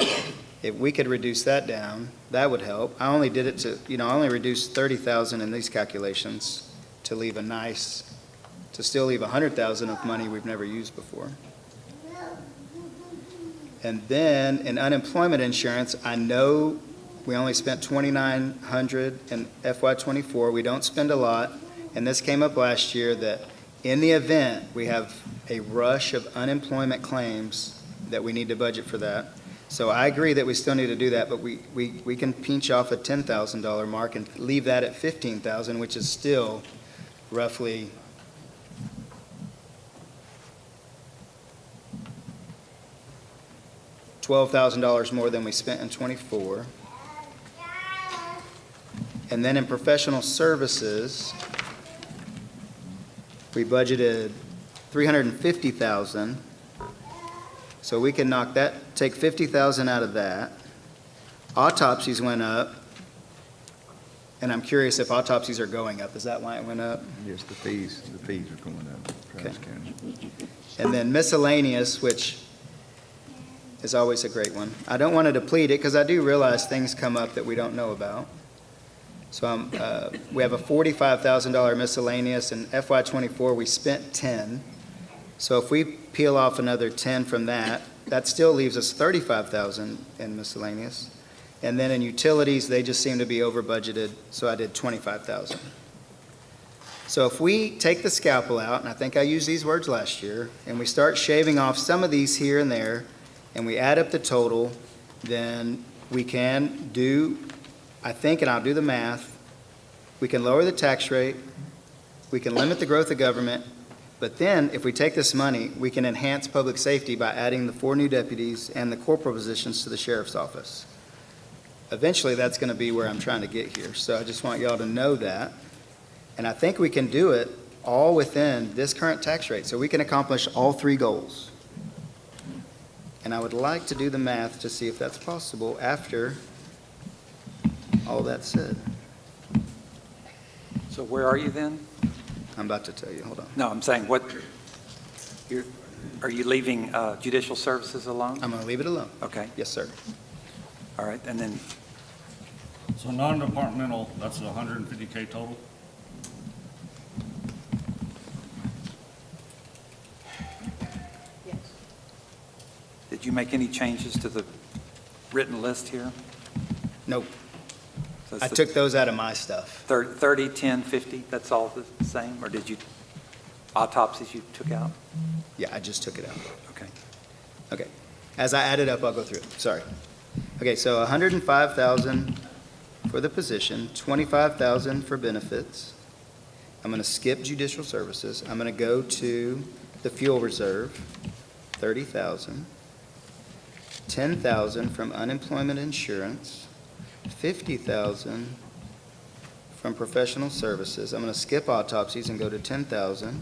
if we could reduce that down, that would help. I only did it to, I only reduced 30,000 in these calculations to leave to still leave 100,000 of money we've never used before. And then in unemployment insurance, I know we only spent $2,900 in FY24. We don't spend a lot. And this came up last year that in the event we have a rush of unemployment claims that we need to budget for that. So I agree that we still need to do that, but we can pinch off a $10,000 mark and leave that at $15,000, which is still roughly $12,000 more than we spent in '24. And then in professional services, We budgeted 350,000. So we can knock that, take 50,000 out of that. Autopsies went up. And I'm curious if autopsies are going up. Is that why it went up? Yes, the fees are going up, Travis County. And then miscellaneous, which is always a great one. I don't want to deplete it because I do realize things come up that we don't know about. So we have a $45,000 miscellaneous. In FY24, we spent 10. So if we peel off another 10 from that, that still leaves us 35,000 in miscellaneous. And then in utilities, they just seem to be over budgeted, so I did 25,000. So if we take the scalpel out, and I think I used these words last year, and we start shaving off some of these here and there, and we add up the total, then we can do, I think, and I'll do the math, we can lower the tax rate, we can limit the growth of government, but then if we take this money, we can enhance public safety by adding the 4 new deputies and the corporal positions to the sheriff's office. Eventually, that's going to be where I'm trying to get here. So I just want y'all to know that. And I think we can do it all within this current tax rate. So we can accomplish all 3 goals. And I would like to do the math to see if that's possible after all that's said. So where are you then? I'm about to tell you. Hold on. No, I'm saying are you leaving judicial services alone? I'm going to leave it alone. Okay, Yes, sir. all right, and then, So non-departmental, that's 150K total? did you make any changes to the written list here? Nope. So I it's took those out of my stuff. 30, 10, 50, that's all the same? Or did you, autopsies you took out? Yeah, I just took it out. Okay. Okay. As I add it up, I'll go through it. Sorry. Okay, so 105,000 for the position, 25,000 for benefits. I'm going to skip judicial services. I'm going to go to the fuel reserve, 30,000. 10,000 from unemployment insurance, 50,000 from professional services. I'm going to skip autopsies and go to 10,000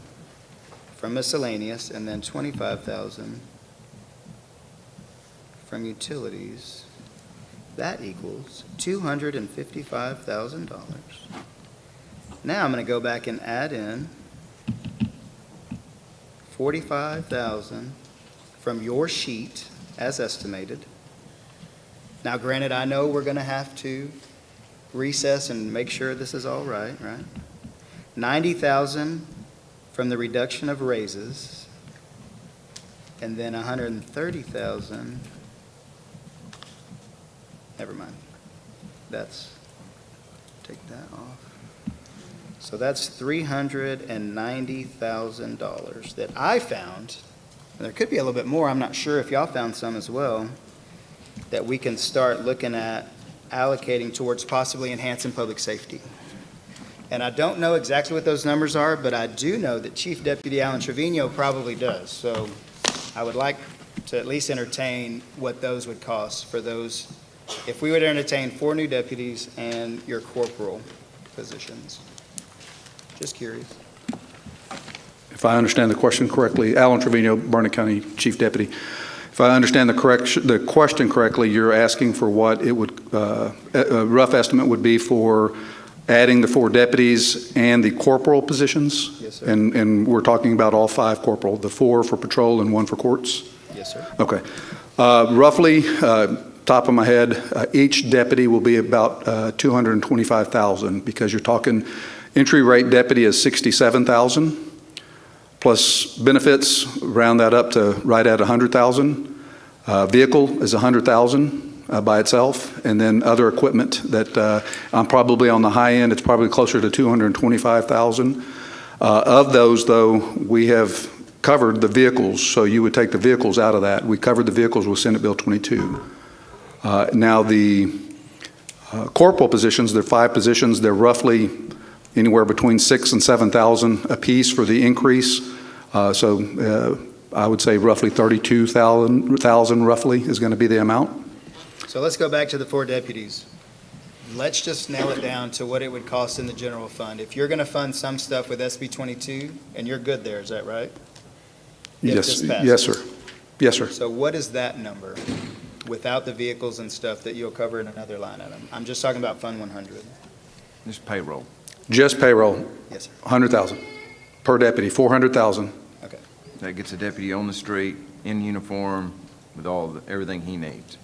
from miscellaneous, and then 25,000 from utilities. That equals $255,000. Now I'm going to go back and add in 45,000 from your sheet as estimated. Now, granted, I know we're going to have to recess and make sure this is all right? 90,000 from the reduction of raises, and then 130,000. Never mind. Take that off. So that's $390,000 that I found. And there could be a little bit more. I'm not sure if y'all found some as well, that we can start looking at allocating towards possibly enhancing public safety. And I don't know exactly what those numbers are, but I do know that Chief Deputy Alan Trevino probably does. So I would like to at least entertain what those would cost for those, if we would entertain 4 new deputies and your corporal positions. Just curious. If I understand the question correctly, Alan Trevino, Barnett County Chief Deputy. If I understand the question correctly, you're asking for what it would, a rough estimate would be for adding the 4 deputies and the corporal positions? Yes, sir. And we're talking about all 5 corporal, the 4 for patrol and 1 for courts? Yes, sir. Okay. Roughly, top of my head, each deputy will be about $225,000, because you're talking entry rate deputy is $67,000. Plus benefits, round that up to right at $100,000. Vehicle is $100,000 by itself, and then other equipment that I'm probably on the high end. It's probably closer to $225,000. Of those, though, we have covered the vehicles, so you would take the vehicles out of that. We covered the vehicles with Senate Bill 22. Now the corporal positions, there are 5 positions. They're roughly anywhere between 6,000 and 7,000 apiece for the increase. So I would say roughly 32,000 roughly is going to be the amount. So let's go back to the 4 deputies. let's just nail it down to what it would cost in the general fund. If you're going to fund some stuff with SB 22, and you're good there, is that right? If Yes, this passes. yes, sir. Yes, sir. So what is that number without the vehicles and stuff that you'll cover in another line item? I'm just talking about Fund 100. This payroll. Just payroll, Yes, sir. 100,000 per deputy, 400,000. That gets a deputy on the street, in uniform, with everything he needs,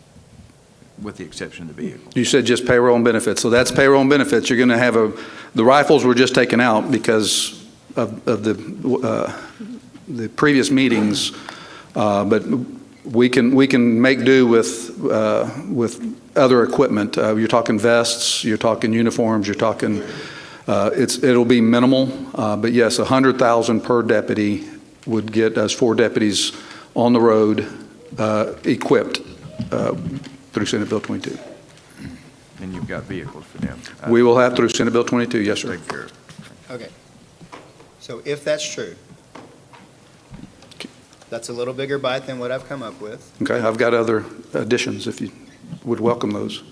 with the exception of the vehicle. You said just payroll and benefits, so that's payroll and benefits. You're going to have the rifles were just taken out because of the previous meetings, but we can make do with other equipment. You're talking vests, you're talking uniforms, you're talking, it'll be minimal, but yes, 100,000 per deputy would get us 4 deputies on the road, equipped through Senate Bill 22. And you've got vehicles for them. We will have through Senate Bill 22, yes, sir. Take care of it. Okay. So if that's true, that's a little bigger bite than what I've come up with. Okay, I've got other additions if you would welcome those.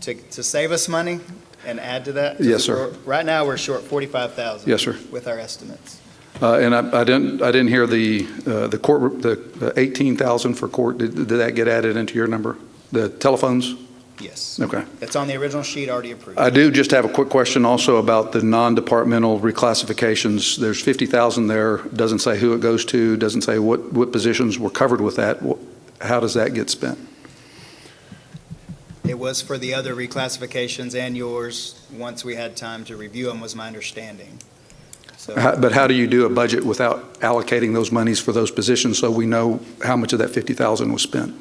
To save us money and add to that? Yes, sir. Right now, we're short 45,000. Yes, sir. With our estimates. And I didn't hear the court, the 18,000 for court. Did that get added into your number? The telephones? Yes. Okay. It's on the original sheet already approved. I do just have a quick question also about the non-departmental reclassifications. There's 50,000 there. Doesn't say who it goes to. Doesn't say what positions were covered with that. How does that get spent? It was for the other reclassifications and yours, once we had time to review them, was my understanding. So, But how do you do a budget without allocating those monies for those positions so we know how much of that 50,000 was spent?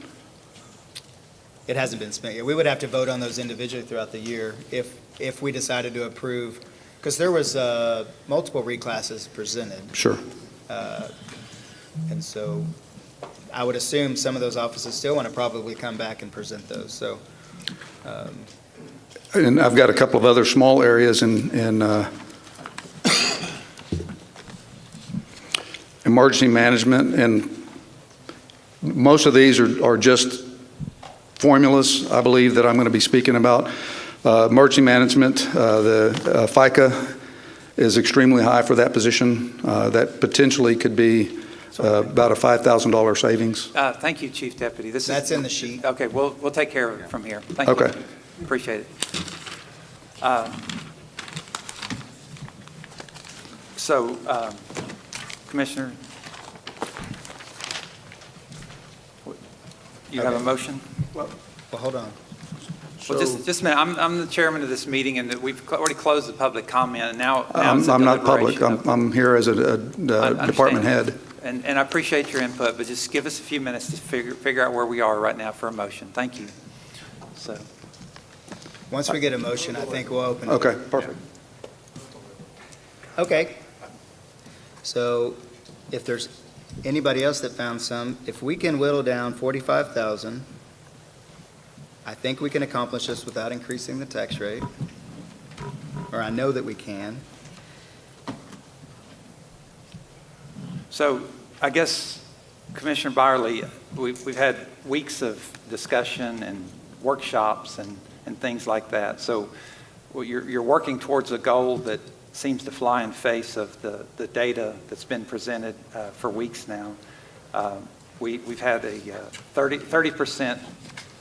it hasn't been spent yet. We would have to vote on those individually throughout the year if we decided to approve, because there was multiple reclasses presented. Sure. And so I would assume some of those offices still want to probably come back and present those, so. And I've got a couple of other small areas in emergency management, and most of these are just formulas, I believe, that I'm going to be speaking about. Emergency management, the FICA is extremely high for that position. That potentially could be about a $5,000 savings. Thank you, Chief Deputy. That's in the sheet. Okay, we'll take care of it from here. Thank you. Okay. Appreciate it. Commissioner, you have a motion? Well, hold on. Well, just a minute. I'm the chairman of this meeting, and we've already closed the public comment, and now it's a I'm not public. deliberation. I'm here as a department head. And I appreciate your input, but just give us a few minutes to figure out where we are right now for a motion. Thank you. So, Once we get a motion, I think we'll open it. Okay, perfect. Okay. So if there's anybody else that found some, if we can whittle down 45,000, I think we can accomplish this without increasing the tax rate, or I know that we can. So I guess, Commissioner Byerly, we've had weeks of discussion and workshops and things like that. So you're working towards a goal that seems to fly in face of the data that's been presented for weeks now. We've had a 30%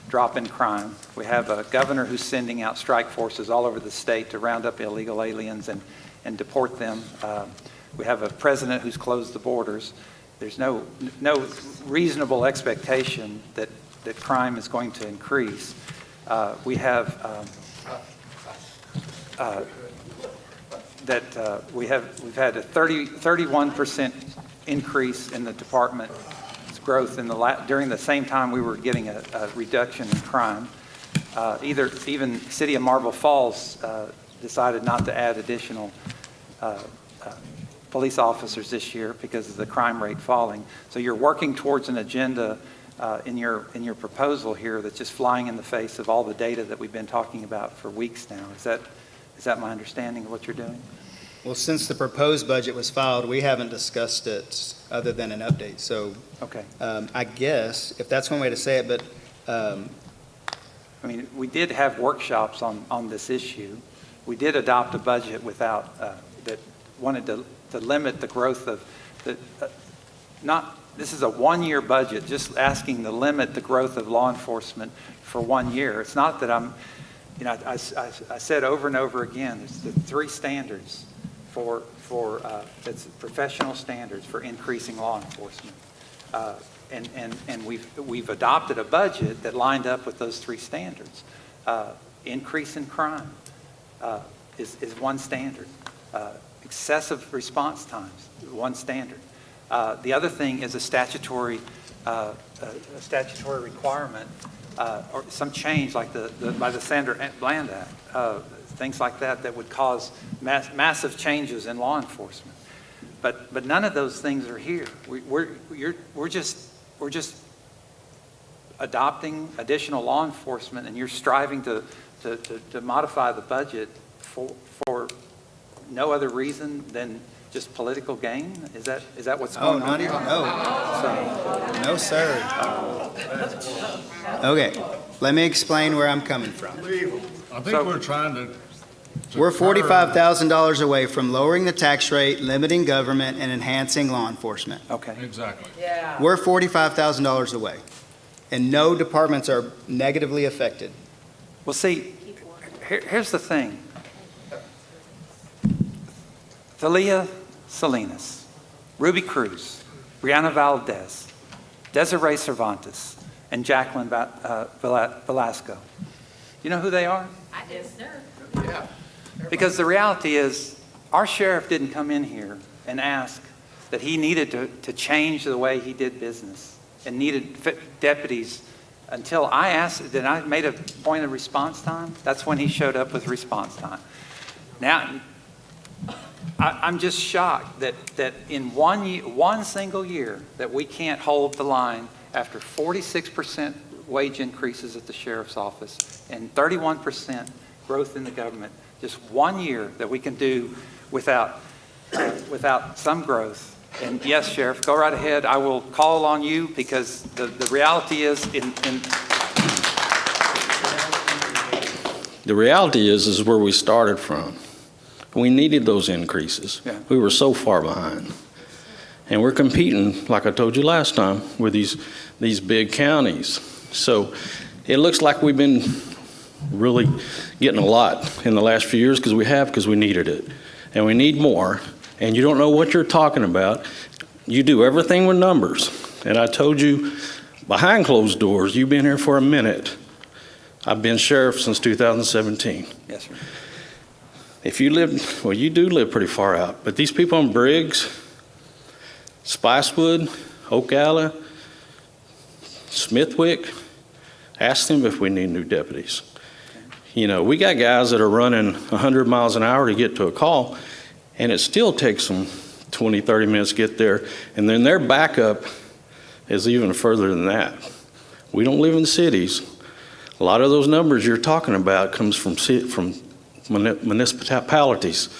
drop in crime. We have a governor who's sending out strike forces all over the state to round up illegal aliens and deport them. We have a president who's closed the borders. There's no reasonable expectation that crime is going to increase. We have we've had a 31% increase in the department's growth during the same time we were getting a reduction in crime. Even City of Marble Falls decided not to add additional police officers this year because of the crime rate falling. So you're working towards an agenda in your proposal here that's just flying in the face of all the data that we've been talking about for weeks now. Is that my understanding of what you're doing? Well, since the proposed budget was filed, we haven't discussed it other than an update. So Okay. I guess, if that's one way to say it, but I mean, we did have workshops on this issue. We did adopt a budget without, that wanted to limit the growth of, this is a one-year budget, just asking to limit the growth of law enforcement for 1 year. It's not that I said over and over again, there's the 3 standards that's professional standards for increasing law enforcement. And we've adopted a budget that lined up with those 3 standards. Increase in crime is one standard. Excessive response times, one standard. The other thing is a statutory requirement or some change like by the Sanders-Bland Act, things like that would cause massive changes in law enforcement. But none of those things are here. We're just adopting additional law enforcement, and you're striving to modify the budget for no other reason than just political gain? Is that what's going on? Not even, no, sir. Okay, let me explain where I'm coming from. I think we're trying to. We're $45,000 away from lowering the tax rate, limiting government, and enhancing law enforcement. Okay. Exactly. Yeah. We're $45,000 away, and no departments are negatively affected. Well, see, here's the thing. Thalia Salinas, Ruby Cruz, Brianna Valdez, Desiree Cervantes, and Jacqueline Velasco. You know who they are? I did, sir. Yeah. Because the reality is, our sheriff didn't come in here and ask that he needed to change the way he did business and needed deputies until I asked, then I made a point of response time. That's when he showed up with response time. Now, I'm just shocked that in one single year that we can't hold the line after 46% wage increases at the sheriff's office and 31% growth in the government. Just 1 year that we can do without some growth. And yes, Sheriff, go right ahead. I will call on you because the reality is The reality is where we started from. We needed those increases. Yeah. We were so far behind. And we're competing, like I told you last time, with these big counties. So it looks like we've been really getting a lot in the last few years because we needed it. And we need more. And you don't know what you're talking about. You do everything with numbers. And I told you, behind closed doors, you've been here for a minute. I've been sheriff since 2017. yes, sir. If you live, well, you do live pretty far out, but these people in Briggs, Spicewood, Ocala, Smithwick, ask them if we need new deputies. You know, we got guys that are running 100 miles an hour to get to a call, and it still takes them 20, 30 minutes to get there, and then their backup is even further than that. We don't live in cities. A lot of those numbers you're talking about comes from municipalities.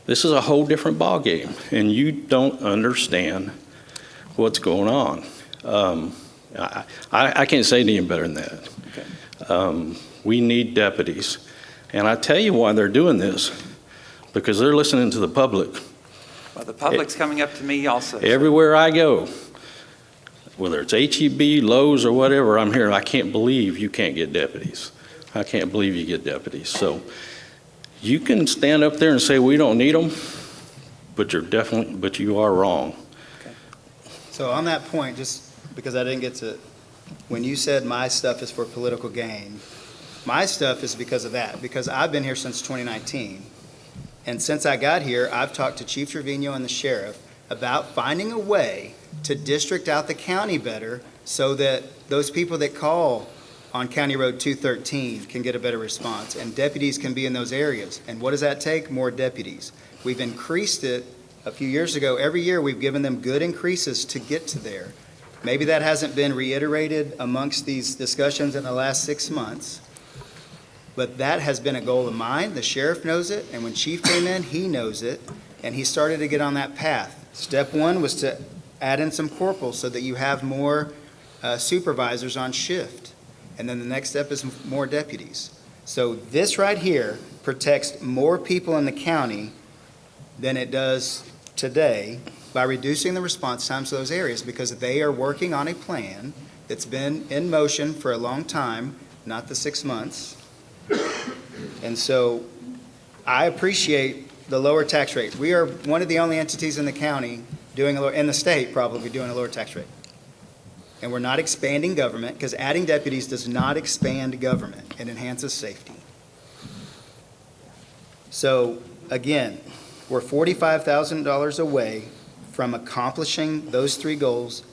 This is a whole different ballgame, and you don't understand what's going on. I can't say anything better than that. Okay. We need deputies. And I tell you why they're doing this, because they're listening to the public. Well, the public's coming up to me also. Everywhere I go, whether it's HEB, Lowe's, or whatever, I'm hearing, I can't believe you can't get deputies. I can't believe you get deputies. So you can stand up there and say we don't need them, but you are wrong. So on that point, just because I didn't get to, when you said my stuff is for political gain, my stuff is because of that, because I've been here since 2019. And since I got here, I've talked to Chief Trevino and the sheriff about finding a way to district out the county better so that those people that call on County Road 213 can get a better response, and deputies can be in those areas. And what does that take? More deputies. We've increased it a few years ago. Every year we've given them good increases to get to there. Maybe that hasn't been reiterated amongst these discussions in the last 6 months, but that has been a goal of mine. The sheriff knows it, and when Chief came in, he knows it, and he started to get on that path. Step one was to add in some corporals so that you have more supervisors on shift. And then the next step is more deputies. So this right here protects more people in the county than it does today by reducing the response times to those areas, because they are working on a plan that's been in motion for a long time, not the 6 months. And so I appreciate the lower tax rate. We are one of the only entities in the county doing, in the state probably, doing a lower tax rate. And we're not expanding government, because adding deputies does not expand government. It enhances safety. So again, we're $45,000 away from accomplishing those 3 goals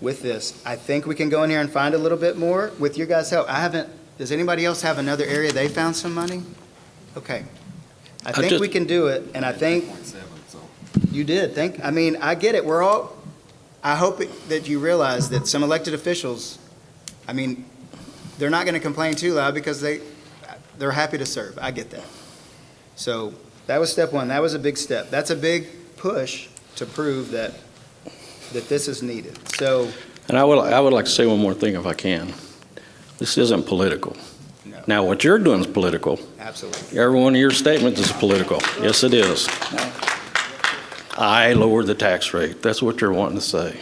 with this. I think we can go in here and find a little bit more with your guys' help. Does anybody else have another area they found some money? Okay. I think we can do it, and I think you did. I get it. I hope that you realize that some elected officials, they're not going to complain too loud because they're happy to serve. I get that. So that was step 1. That was a big step. That's a big push to prove that this is needed. So, And I would like to say one more thing if I can. This isn't political. No. Now, what you're doing is political. Absolutely. Every one of your statements is political. Yes, it is. I lowered the tax rate. That's what you're wanting to say.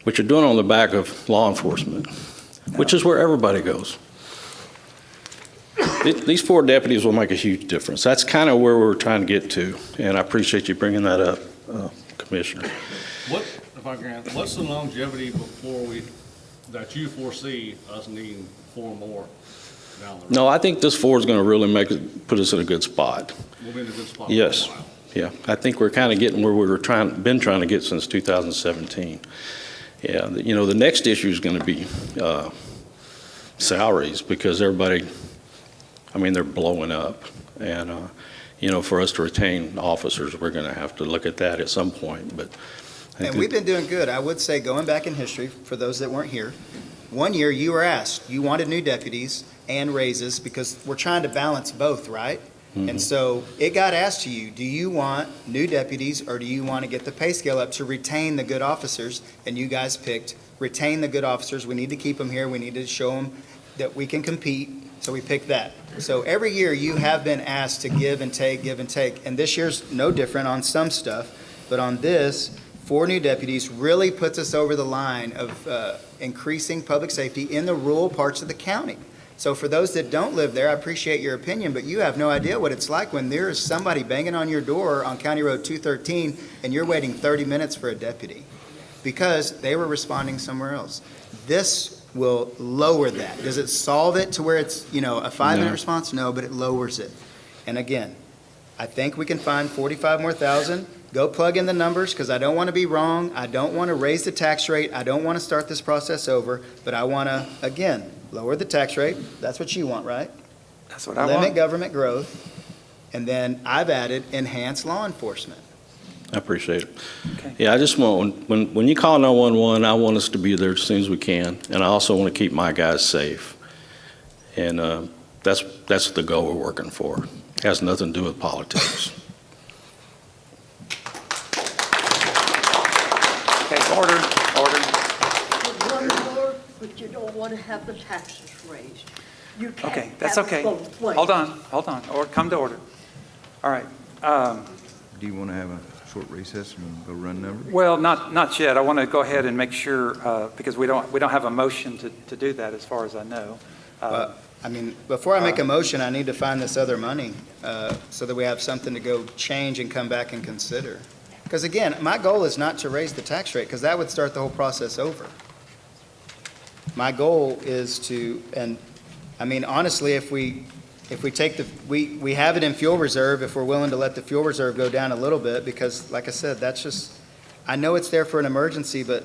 But you're doing it on the back of law enforcement, which is where everybody goes. These 4 deputies will make a huge difference. That's kind of where we're trying to get to, and I appreciate you bringing that up, Commissioner. What's the longevity that you foresee us needing 4 more down the road? No, I think this 4 is going to really put us in a good spot. We'll be in a good spot. Yes. For a while. Yeah, I think we're kind of getting where we were been trying to get since 2017. Yeah, the next issue is going to be salaries, because everybody, they're blowing up. And, for us to retain officers, we're going to have to look at that at some point. But and we've been doing good. I would say, going back in history, for those that weren't here, one year you were asked, you wanted new deputies and raises, because we're trying to balance both, right? Mm-hmm. And so it got asked to you, do you want new deputies, or do you want to get the pay scale up to retain the good officers? And you guys picked retain the good officers. We need to keep them here. We need to show them that we can compete. So we picked that. So every year you have been asked to give and take, give and take. And this year's no different on some stuff. But on this, 4 new deputies really puts us over the line of increasing public safety in the rural parts of the county. So for those that don't live there, I appreciate your opinion, but you have no idea what it's like when there is somebody banging on your door on County Road 213 and you're waiting 30 minutes for a deputy because they were responding somewhere else. This will lower that. Does it solve it to where it's, a 5-minute response? No, but it lowers it. And again, I think we can find 45 more thousand. Go plug in the numbers, because I don't want to be wrong. I don't want to raise the tax rate. I don't want to start this process over, but I want to, again, lower the tax rate. That's what you want, right? That's what I want. Limit government growth. And then I've added enhanced law enforcement. I appreciate it. Okay. Yeah, I just want, when you call 911, I want us to be there as soon as we can. And I also want to keep my guys safe. And that's the goal we're working for. It has nothing to do with politics. Okay, order. One more, but you don't want to have the taxes raised. You can't Okay, that's have it okay. both ways. Hold on, or come to order. All right. Do you want to have a short recess and go run numbers? Well, not yet. I want to go ahead and make sure, because we don't have a motion to do that, as far as I know. Before I make a motion, I need to find this other money so that we have something to go change and come back and consider. Because again, my goal is not to raise the tax rate, because that would start the whole process over. My goal is to, honestly, if we take we have it in fuel reserve, if we're willing to let the fuel reserve go down a little bit, because like I said, that's just, I know it's there for an emergency, but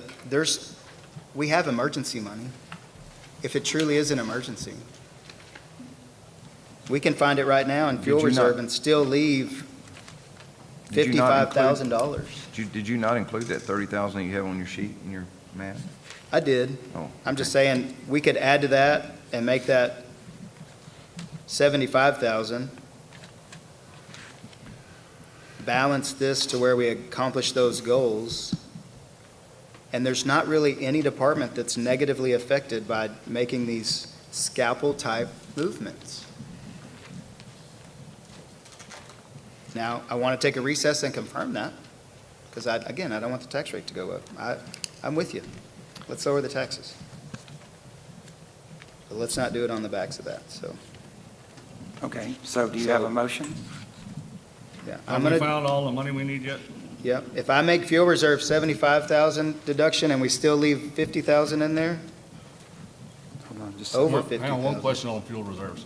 we have emergency money, if it truly is an emergency. We can find it right now in fuel reserve and still leave $55,000. Did you not include that 30,000 that you have on your sheet in your math? I did. Oh. I'm just saying, we could add to that and make that 75,000. Balance this to where we accomplish those goals. And there's not really any department that's negatively affected by making these scalpel-type movements. Now, I want to take a recess and confirm that, because again, I don't want the tax rate to go up. I'm with you. Let's lower the taxes. But let's not do it on the backs of that, so, Okay, so do you have a motion? yeah. Have we found all the money we need yet? Yeah, if I make fuel reserve 75,000 deduction and we still leave 50,000 in there, Hold on, just. over Hang on, one 50,000. question on fuel reserves.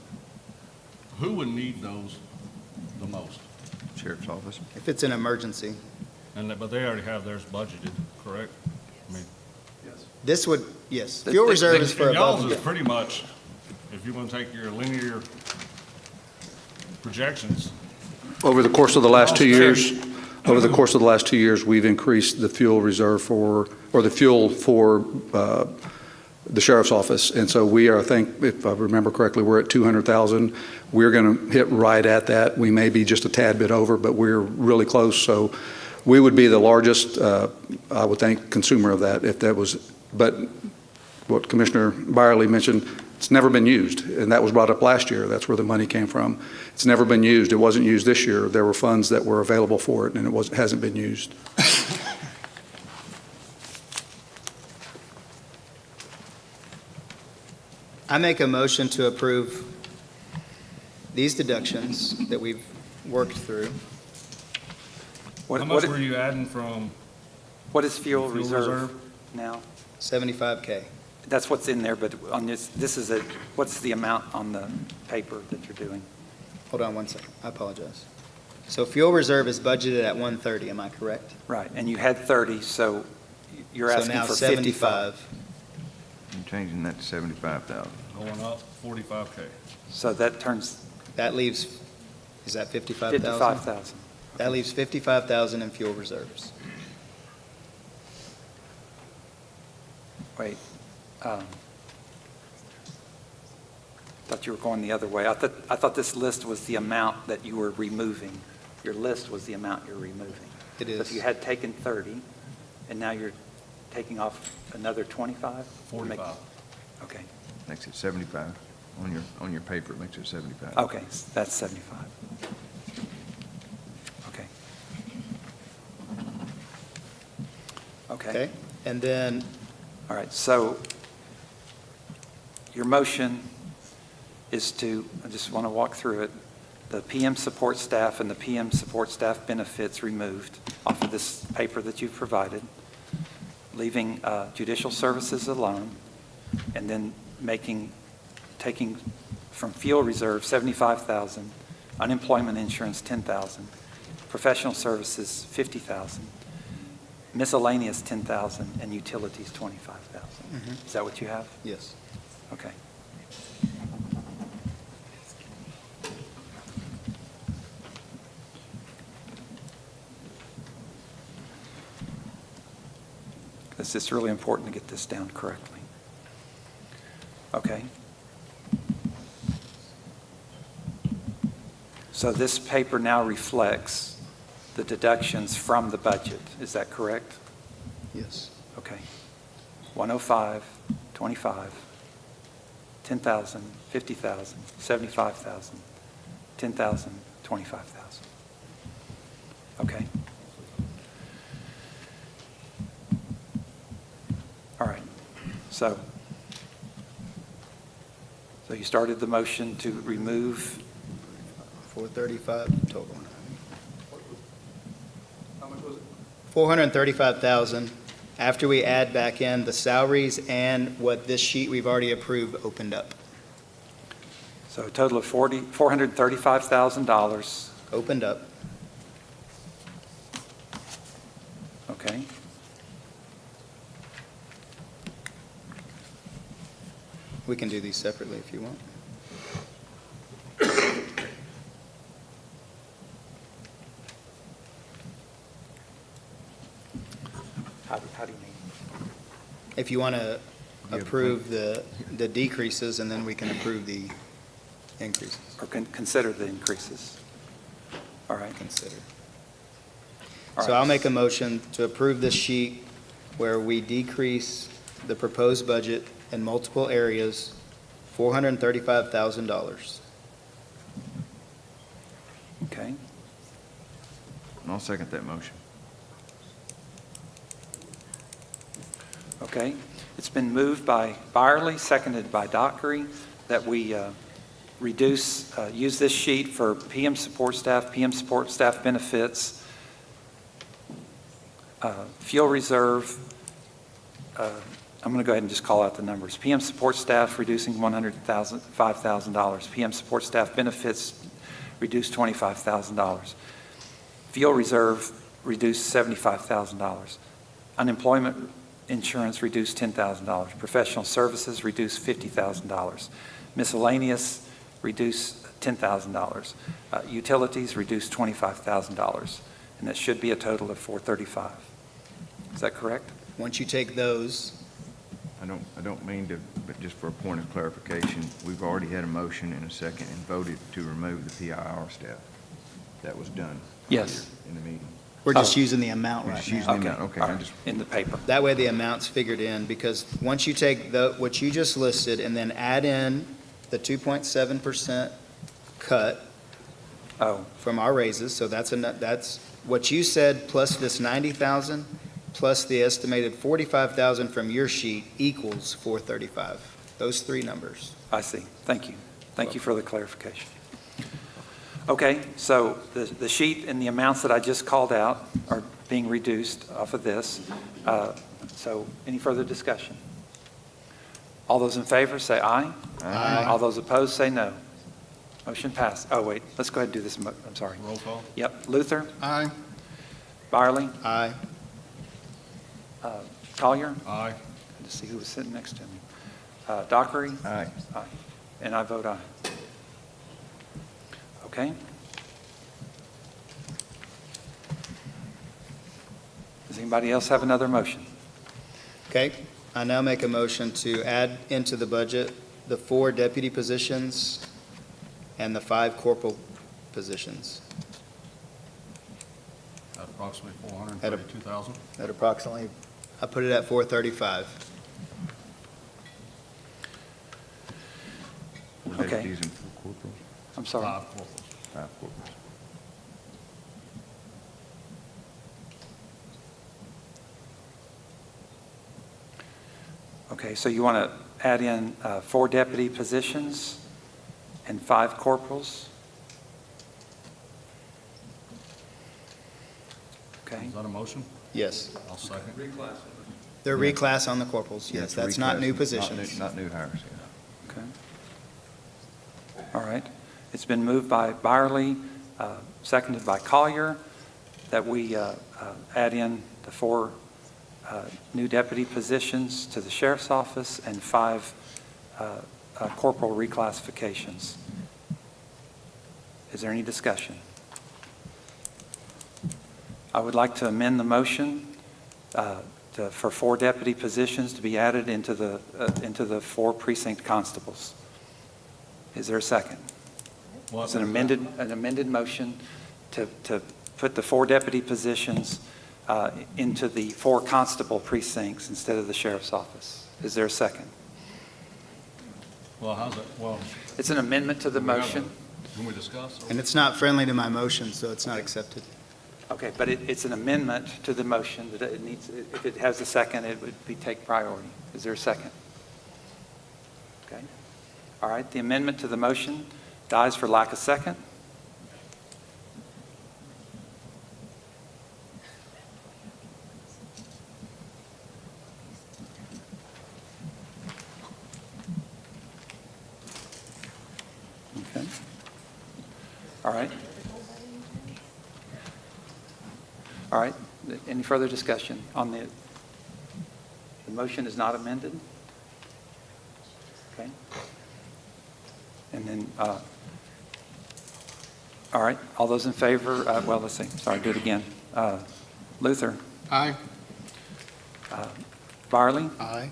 Who would need those the most? Sheriff's Office. If it's an emergency. But they already have theirs budgeted, correct? I mean, This would, yes, fuel reserve is for and above. y'all's is pretty much, if you want to take your linear projections, Over the course of the last 2 Okay. years, we've increased the fuel reserve or the fuel for the sheriff's office. And so we are, I think, if I remember correctly, we're at 200,000. We're going to hit right at that. We may be just a tad bit over, but we're really close. So we would be the largest, I would think, consumer of that if that was, but what Commissioner Byerly mentioned, it's never been used, and that was brought up last year. That's where the money came from. It's never been used. It wasn't used this year. There were funds that were available for it, and it hasn't been used. I make a motion to approve these deductions that we've worked through. What- how what much i- were you adding from What is fuel fuel reserve reserve? now? 75K. That's what's in there, but on this is what's the amount on the paper that you're doing? Hold on one second. I apologize. So fuel reserve is budgeted at 130, am I correct? Right, and you had 30, so you're So asking now for 55. 75. I'm changing that to 75,000. going up 45K? So that turns That leaves, is that 55,000? 55,000. That leaves 55,000 in fuel reserves. Wait. Thought you were going the other way. I thought this list was the amount that you were removing. Your list was the amount you're removing. It So is. if you had taken 30, and now you're taking off another 25? 45. Okay, Makes it 75. On your paper, it makes it 75. okay, that's 75. Okay. Okay? And then, All right, so your motion is to, I just want to walk through it, the PM support staff and the PM support staff benefits removed off of this paper that you've provided, leaving judicial services alone, and then taking from fuel reserve 75,000, unemployment insurance 10,000, professional services 50,000, miscellaneous 10,000, and utilities 25,000. Is that what you have? yes. Okay. It's just really important to get this down correctly. Okay. So this paper now reflects the deductions from the budget. Is that correct? Yes. Okay. 105, 25, 10,000, 50,000, 75,000, 10,000, 25,000. Okay. All right. So you started the motion to remove 435 total. How much was it? 435,000 after we add back in the salaries and what this sheet we've already approved opened up. So a total of $435,000. Opened up. Okay. We can do these separately if you want. How do you mean? If you want to approve the decreases, and then we can approve the increases. Or consider the increases? All right. Consider. All So right. I'll make a motion to approve this sheet where we decrease the proposed budget in multiple areas, $435,000. Okay. And I'll second that motion. Okay. It's been moved by Byerly, seconded by Dockery, that we use this sheet for PM support staff benefits, fuel reserve. I'm going to go ahead and just call out the numbers. PM support staff reducing $5,000. PM support staff benefits reduced $25,000. Fuel reserve reduced $75,000. Unemployment insurance reduced $10,000. Professional services reduced $50,000. Miscellaneous reduced $10,000. Utilities reduced $25,000. And that should be a total of $435,000. Is that correct? Once you take those, I don't mean to, but just for a point of clarification, we've already had a motion and a second and voted to remove the PIR staff. That was done. Yes. In the meeting. we're just using the amount We're right just now. using the amount. Okay, All I right. just, In the paper. That way the amount's figured in, because once you take what you just listed and then add in the 2.7% cut Oh, from our raises, so that's what you said, plus this 90,000, plus the estimated 45,000 from your sheet equals 435. Those three numbers. I see. Thank you. Thank you for the clarification. Okay, so the sheet and the amounts that I just called out are being reduced off of this. So any further discussion? All those in favor say aye. Aye. All those opposed say no. Motion passed. Oh, wait, let's go ahead and do this. I'm sorry. Roll call. Yep. Luther, Aye. Byerly, Aye. Collier. Aye. Good to see who was sitting next to me. Dockery. aye. Aye. And I vote aye. Okay. Does anybody else have another motion? Okay, I now make a motion to add into the budget the 4 deputy positions and the 5 corporal positions At approximately 432,000. at approximately, I put it at 435. Four Okay. deputies and 4 corporals, I'm sorry. 5 corporals. 5 corporals. Okay, so you want to add in 4 deputy positions and 5 corporals? Okay, Is that a motion? Yes, I'll second. they're reclass on the corporals, Yeah, yes, it's that's not new reclass, positions. Not new hires, yeah. okay. All right. It's been moved by Byerly, seconded by Collier, that we add in the 4 new deputy positions to the sheriff's office and 5 corporal reclassifications. Is there any discussion? I would like to amend the motion for 4 deputy positions to be added into the 4 precinct constables. Is there a second? It's an amended motion to put the 4 deputy positions into the 4 constable precincts instead of the sheriff's office. Is there a second? Well, how's it, well, It's an amendment to the motion. when we discuss? or- And it's not friendly to my motion, so it's not accepted. Okay, but it's an amendment to the motion that it needs, if it has a second, it would be take priority. Is there a second? Okay. All right, the amendment to the motion dies for lack of second. Okay. All right. All right, any further discussion on the motion is not amended? Okay. And then, all right, all those in favor, well, let's see, sorry, do it again. Luther, Aye. Byerly, Aye.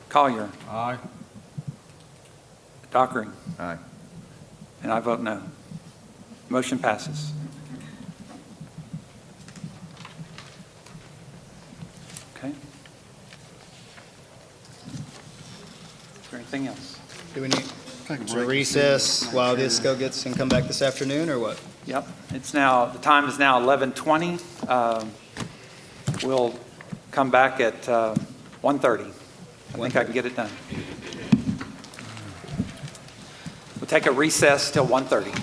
Collier, Aye. Dockery, Aye. and I vote no. Motion passes. Okay. Anything else? Do we need to recess while this gets and come back this afternoon, or what? Yep. The time is now 11:20. We'll come back at 1:30. I think I can get it done. We'll take a recess till 1:30.